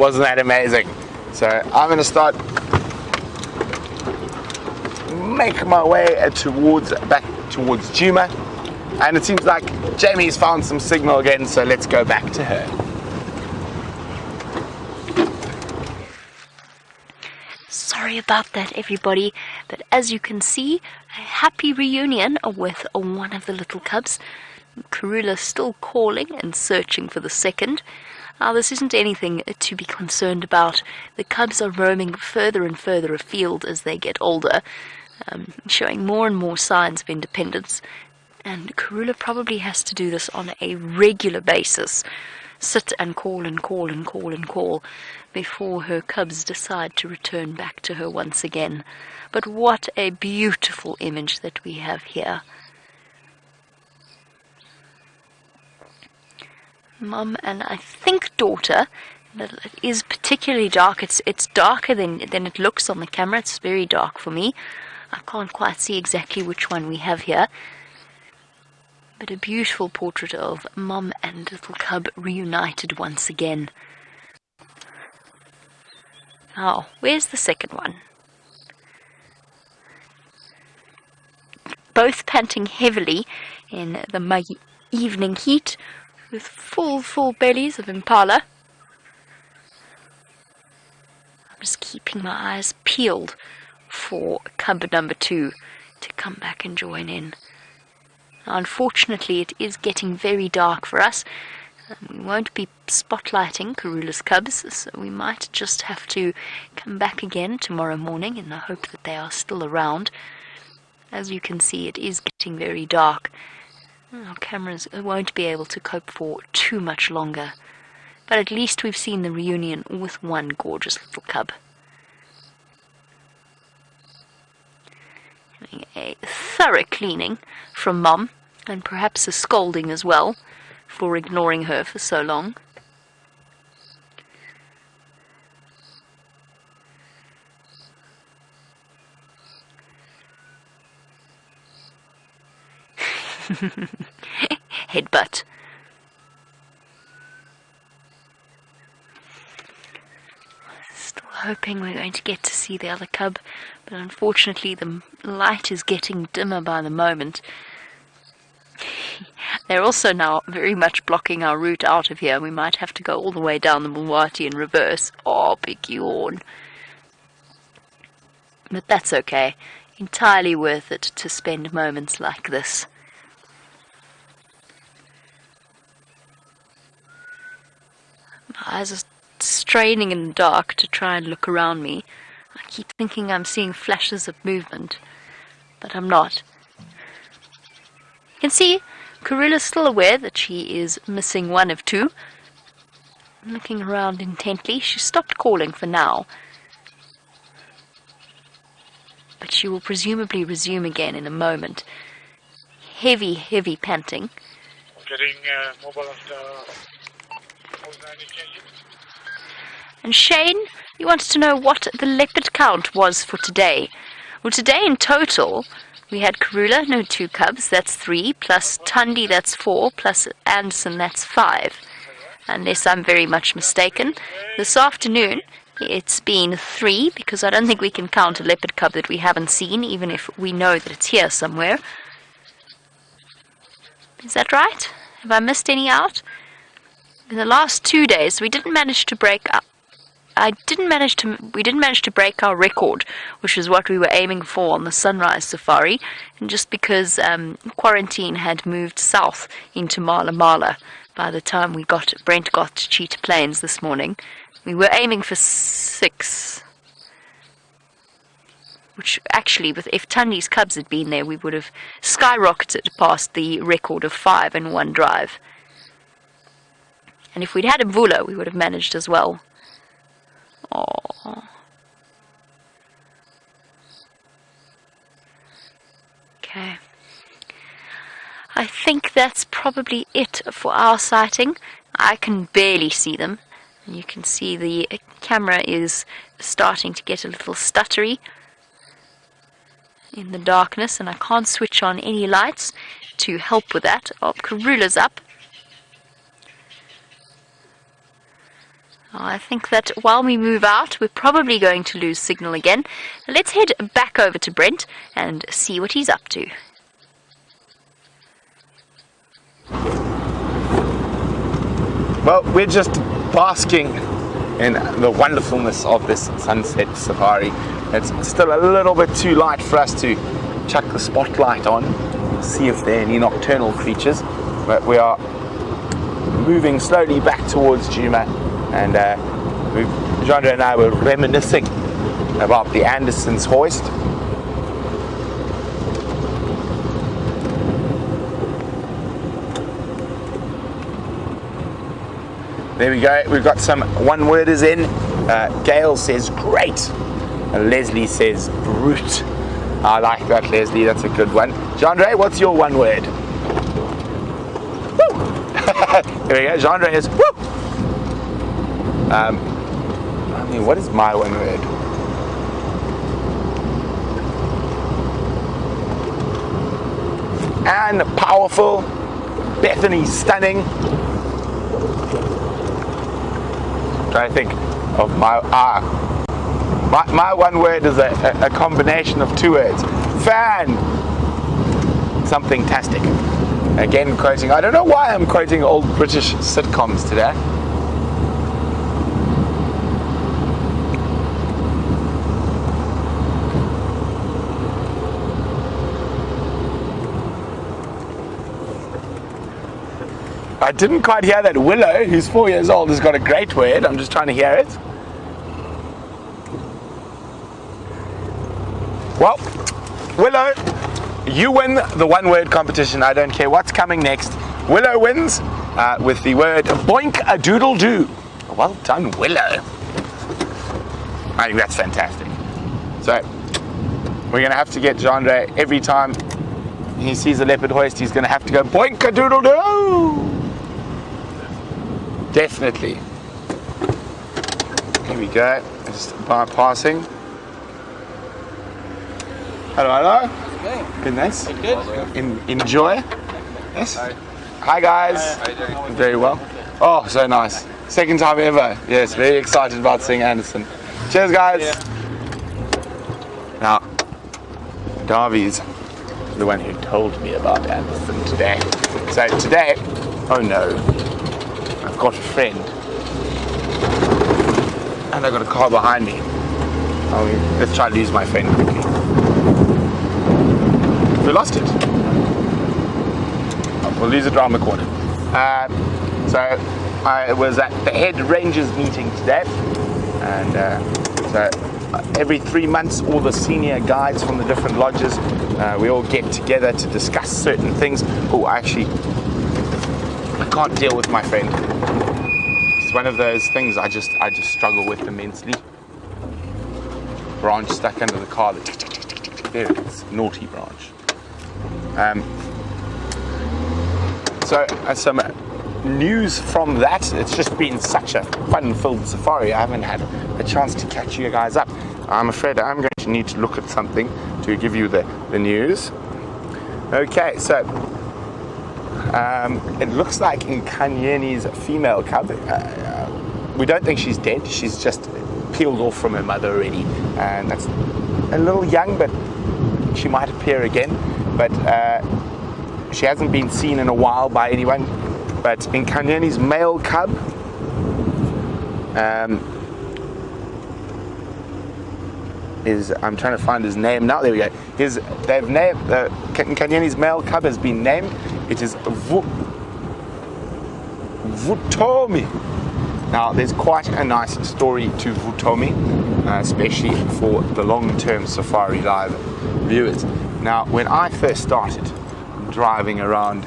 Wasn't that amazing? So I'm going to start make my way back towards Juma, and it seems like Jamie's found some signal again, so let's go back to her. Sorry about that, everybody, but as you can see, a happy reunion with one of the little cubs. Karula still calling and searching for the second. Now, this isn't anything to be concerned about. The cubs are roaming further and further afield as they get older, showing more and more signs of independence, and Karula probably has to do this on a regular basis. Sit and call and call and call and call before her cubs decide to return back to her once again. But what a beautiful image that we have here. Mum and I think daughter. It is particularly dark. It's darker than it looks on the camera. It's very dark for me. I can't quite see exactly which one we have here. But a beautiful portrait of Mum and little cub reunited once again. Now, where's the second one? Both panting heavily in the muggy evening heat, with full bellies of impala. I'm just keeping my eyes peeled for cub number 2 to come back and join in. Now, unfortunately, it is getting very dark for us. We won't be spotlighting Karula's cubs, so we might just have to come back again tomorrow morning in the hope that they are still around. As you can see, it is getting very dark. Our cameras won't be able to cope for too much longer. But at least we've seen the reunion with one gorgeous little cub. A thorough cleaning from Mum, and perhaps a scolding as well for ignoring her for so long. Headbutt. Still hoping we're going to get to see the other cub, but unfortunately the light is getting dimmer by the moment. They're also now very much blocking our route out of here. We might have to go all the way down the Mulwati in reverse. Oh, big yawn. But that's okay. Entirely worth it to spend moments like this. My eyes are straining in the dark to try and look around me. I keep thinking I'm seeing flashes of movement, but I'm not. You can see Karula's still aware that she is missing one of 2. Looking around intently, she stopped calling for now. But she will presumably resume again in a moment. Heavy panting. Getting mobile after changes. And Shane, you wanted to know what the leopard count was for today. Well, today in total, we had Karula, no 2 cubs, that's 3, plus Tundi, that's 4, plus Anderson, that's 5. Unless I'm very much mistaken. This afternoon, it's been 3, because I don't think we can count a leopard cub that we haven't seen, even if we know that it's here somewhere. Is that right? Have I missed any out? In the last 2 days, we didn't manage to break up. We didn't manage to break our record, which is what we were aiming for on the sunrise safari, and just because quarantine had moved south into Mala by the time Brent got to Cheetah Plains this morning. We were aiming for 6, which actually, if Tundi's cubs had been there, we would have skyrocketed past the record of 5 in one drive. And if we'd had a Mvula, we would have managed as well. Oh. Okay. I think that's probably it for our sighting. I can barely see them. And you can see the camera is starting to get a little stuttery in the darkness, and I can't switch on any lights to help with that. Oh, Karula's up. I think that while we move out, we're probably going to lose signal again. Let's head back over to Brent and see what he's up to. Well, we're just basking in the wonderfulness of this sunset safari. It's still a little bit too light for us to chuck the spotlight on, see if there are any nocturnal creatures, but we are moving slowly back towards Djuma, and Jandre and I were reminiscing about the Anderson's hoist. There we go, we've got some one-worders in. Gail says great, and Leslie says brute. I like that, Leslie, that's a good one. Jandre, what's your one word? Woo! There we go, Jandre is woo! I mean, what is my one word? Anne, powerful. Bethany, stunning. Trying to think of my one word is a combination of two words. Fan. Something tastic. Again, quoting. I don't know why I'm quoting old British sitcoms today. I didn't quite hear that. Willow, who's 4 years old, has got a great word. I'm just trying to hear it. Well, Willow, you win the one-word competition. I don't care what's coming next. Willow wins with the word boink-a-doodle-doo. Well done, Willow. I think that's fantastic. So, we're going to have to get Jandre every time he sees a leopard hoist, he's going to have to go boink-a-doodle-doo. Definitely. Here we go. Just bypassing. Hello. Good, nice. Good. Enjoy. Yes. Hi guys. How you doing? Very well. Oh, so nice. Second time ever. Yes, very excited about seeing Anderson. Cheers, guys. Now, Darby's the one who told me about Anderson today. So today, oh no, I've got a friend, and I've got a car behind me. Let's try to lose my friend quickly. We lost it. We'll lose it around the corner. So I was at the head rangers meeting today, and so every 3 months all the senior guides from the different lodges, we all get together to discuss certain things. Oh, I can't deal with my friend. It's one of those things I just struggle with immensely. Branch stuck under the car. There it is. Naughty branch. So some news from that. It's just been such a fun-filled safari. I haven't had a chance to catch you guys up. I'm afraid I'm going to need to look at something to give you the news. Okay, so it looks like Nkanyeni's female cub, we don't think she's dead. She's just peeled off from her mother already, and that's a little young, but she might appear again. But she hasn't been seen in a while by anyone. But Nkanyeni's male cub is, I'm trying to find his name now. There we go. They've named Nkanyeni's male cub has been named. It is Vutomi. Now, there's quite a nice story to Vutomi, especially for the long-term Safari Live viewers. Now, when I first started driving around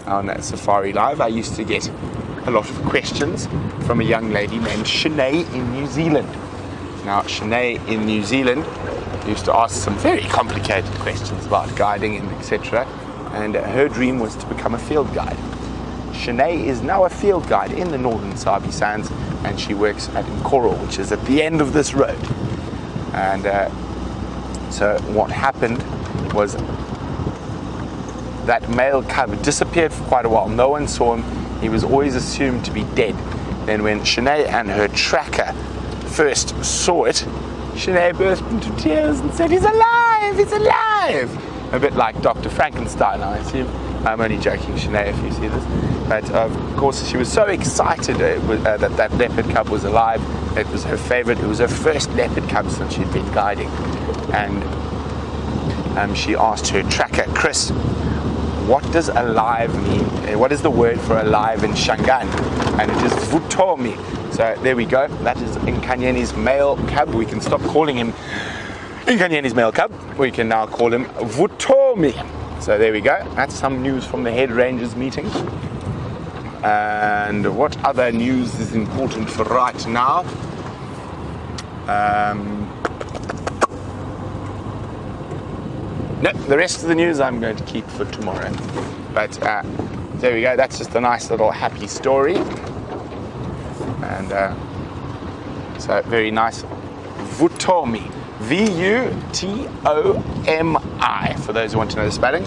on Safari Live, I used to get a lot of questions from a young lady named Shanae in New Zealand. Now, Shanae in New Zealand used to ask some very complicated questions about guiding and etc. And her dream was to become a field guide. Shanae is now a field guide in the Northern Sabi Sands, and she works at Nkoro, which is at the end of this road. And so what happened was that male cub disappeared for quite a while. No one saw him. He was always assumed to be dead. Then when Shanae and her tracker first saw it, Shanae burst into tears and said, "He's alive! He's alive!" A bit like Dr. Frankenstein, I assume. I'm only joking, Shanae, if you see this. But of course, she was so excited that that leopard cub was alive. It was her favorite. It was her first leopard cub since she'd been guiding. And she asked her tracker, "Chris, what does alive mean? What is the word for alive in Shangaan?" And it is Vutomi. So there we go. That is Nkanyeni's male cub. We can stop calling him Nkanyeni's male cub. We can now call him Vutomi. So there we go. That's some news from the head rangers meeting. And what other news is important for right now? No, the rest of the news I'm going to keep for tomorrow. But there we go. That's just a nice little happy story. And so very nice. Vutomi. Vutomi, for those who want to know the spelling.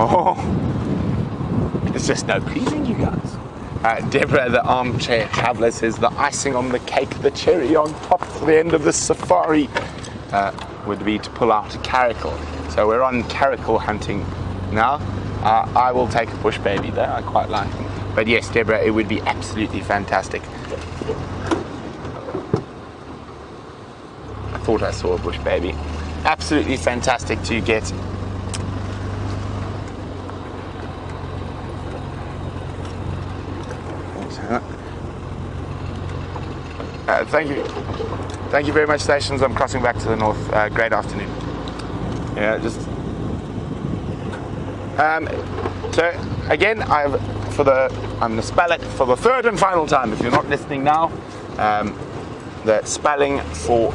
Oh, there's just no pleasing you guys. Deborah, the armchair traveller, says the icing on the cake, the cherry on top for the end of the safari would be to pull out a caracal. So we're on caracal hunting now. I will take a bush baby though, I quite like them. But yes, Deborah, it would be absolutely fantastic. I thought I saw a bush baby. Absolutely fantastic to get thank you very much, stations. I'm crossing back to the north. Great afternoon. Yeah, just so again, I'm going to spell it for the third and final time. If you're not listening now, the spelling for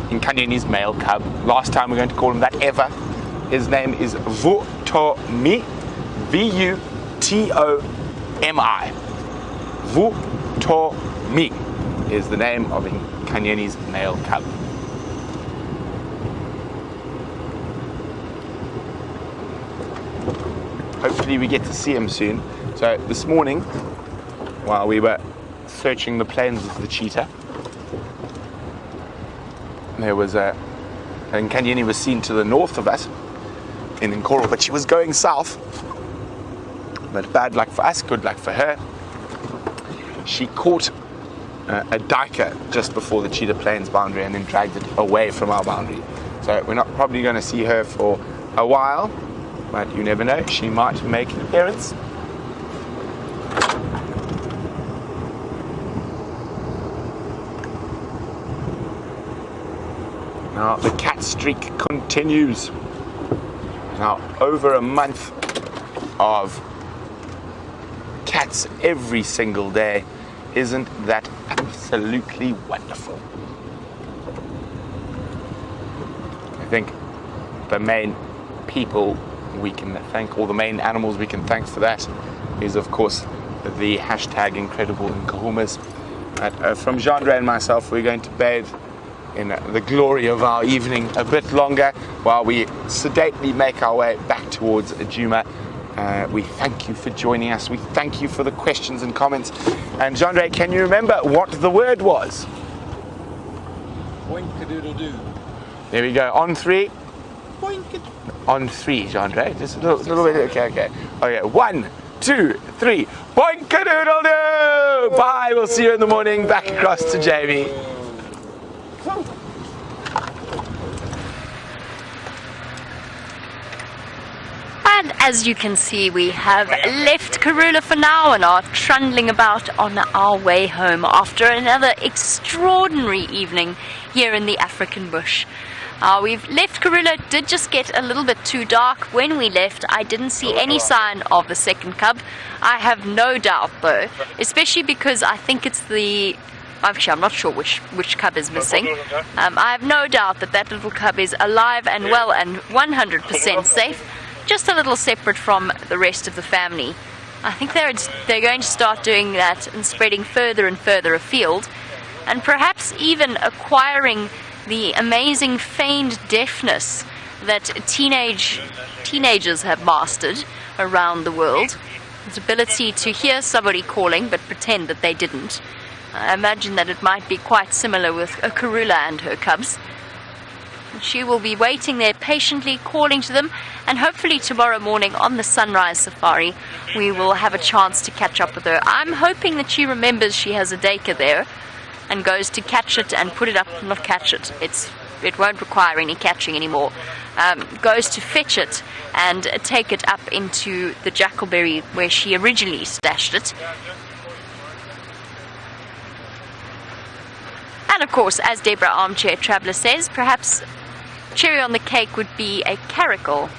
Nkanyeni's male cub. Last time we're going to call him that ever. His name is Vutomi. Vutomi. Vutomi is the name of Nkanyeni's male cub. Hopefully we get to see him soon. So this morning, while we were searching the plains of the cheetah, there was Nkanyeni was seen to the north of us in Nkoro, but she was going south. But bad luck for us, good luck for her. She caught a duiker just before the cheetah plains boundary and then dragged it away from our boundary. So we're not probably going to see her for a while, but you never know, she might make an appearance. Now the cat streak continues. Now over a month of cats every single day. Isn't that absolutely wonderful? I think the main people we can thank, or the main animals we can thank for that, is of course the hashtag Incredible Nkahumas. From Jean-Dre and myself, we're going to bathe in the glory of our evening a bit longer while we sedately make our way back towards Djuma. We thank you for joining us. We thank you for the questions and comments. And Jean-Dre, can you remember what the word was? Boink-a-doodle-doo. There we go. On three. Boink-a-doodle. On three, Jean-Dre. Just a little bit. Okay. Okay. 1, 2, 3. Boink-a-doodle-doo! Bye. We'll see you in the morning. Back across to Jamie. And as you can see, we have left Karula for now and are trundling about on our way home after another extraordinary evening here in the African bush. We've left Karula. It did just get a little bit too dark when we left. I didn't see any sign of the second cub. I have no doubt though, especially because I think it's the... Actually, I'm not sure which cub is missing. I have no doubt that little cub is alive and well and 100% safe. Just a little separate from the rest of the family. I think they're going to start doing that and spreading further and further afield, and perhaps even acquiring the amazing feigned deafness that teenagers have mastered around the world. His ability to hear somebody calling but pretend that they didn't. I imagine that it might be quite similar with Karula and her cubs. She will be waiting there patiently, calling to them, and hopefully tomorrow morning on the sunrise safari we will have a chance to catch up with her. I'm hoping that she remembers she has a deka there and goes to catch it and put it up, not catch it, it won't require any catching anymore, goes to fetch it and take it up into the jackalberry where she originally stashed it. And of course, as Deborah Armchair Traveller says, perhaps cherry on the cake would be a caracal.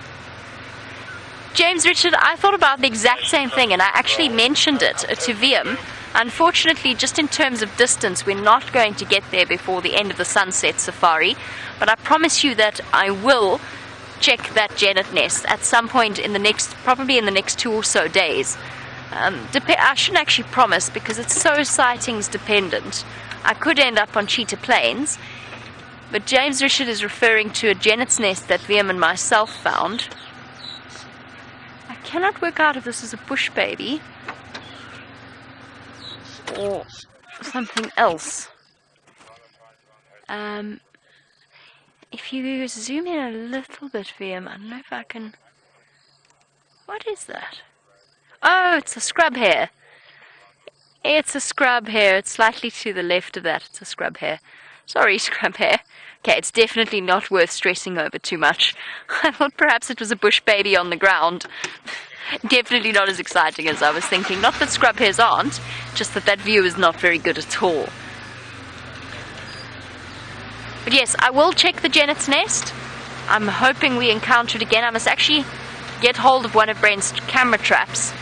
James Richard, I thought about the exact same thing, and I actually mentioned it to VM. Unfortunately, just in terms of distance, we're not going to get there before the end of the sunset safari, but I promise you that I will check that genet nest at some point in the next, probably in the next 2 or so days. I shouldn't actually promise because it's so sightings dependent. I could end up on Cheetah Plains, but James Richard is referring to a genet's nest that VM and myself found. I cannot work out if this is a bush baby or something else. If you zoom in a little bit, VM, I don't know if I can... What is that? Oh, it's a scrub hare. It's a scrub hare. It's slightly to the left of that. It's a scrub hare. Sorry, scrub hare. Okay, it's definitely not worth stressing over too much. I thought perhaps it was a bush baby on the ground. Definitely not as exciting as I was thinking. Not that scrub hares aren't, just that that view is not very good at all. But yes, I will check the genet's nest. I'm hoping we encounter it again. I must actually get hold of one of Brent's camera traps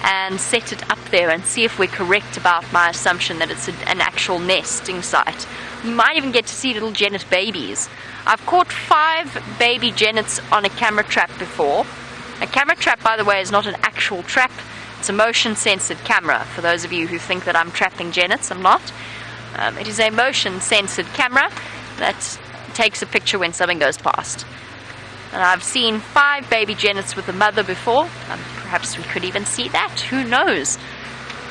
and set it up there and see if we're correct about my assumption that it's an actual nesting site. You might even get to see little genet babies. I've caught 5 baby genets on a camera trap before. A camera trap, by the way, is not an actual trap. It's a motion-censored camera. For those of you who think that I'm trapping genets, I'm not. It is a motion-censored camera that takes a picture when something goes past. And I've seen 5 baby genets with a mother before. Perhaps we could even see that. Who knows?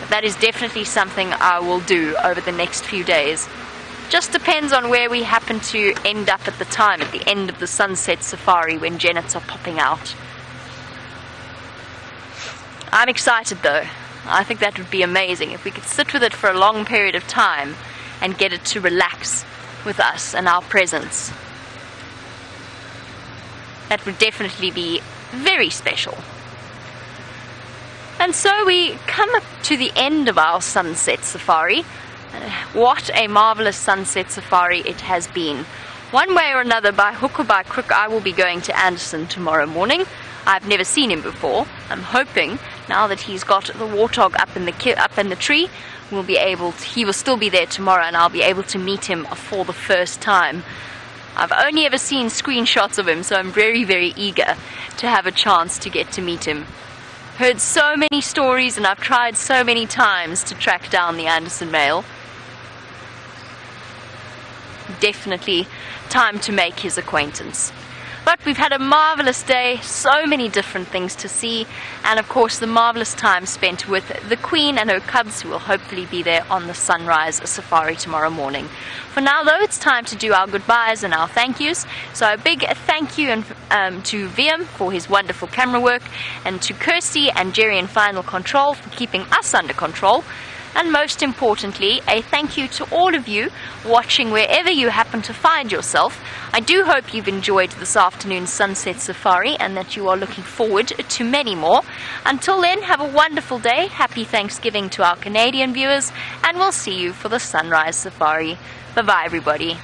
But that is definitely something I will do over the next few days. Just depends on where we happen to end up at the time, at the end of the sunset safari when genets are popping out. I'm excited though. I think that would be amazing if we could sit with it for a long period of time and get it to relax with us and our presence. That would definitely be very special. And so we come up to the end of our sunset safari. What a marvelous sunset safari it has been. One way or another, by hook or by crook, I will be going to Anderson tomorrow morning. I've never seen him before. I'm hoping now that he's got the warthog up in the tree, he will still be there tomorrow, and I'll be able to meet him for the first time. I've only ever seen screenshots of him, so I'm very, very eager to have a chance to get to meet him. Heard so many stories, and I've tried so many times to track down the Anderson male. Definitely time to make his acquaintance. But we've had a marvelous day, so many different things to see, and of course the marvelous time spent with the Queen and her cubs, who will hopefully be there on the sunrise safari tomorrow morning. For now though, it's time to do our goodbyes and our thank yous. So a big thank you to VM for his wonderful camera work, and to Kirsty and Jerry in Final Control for keeping us under control. And most importantly, a thank you to all of you watching wherever you happen to find yourself. I do hope you've enjoyed this afternoon's sunset safari and that you are looking forward to many more. Until then, have a wonderful day. Happy Thanksgiving to our Canadian viewers, and we'll see you for the sunrise safari. Bye-bye, everybody.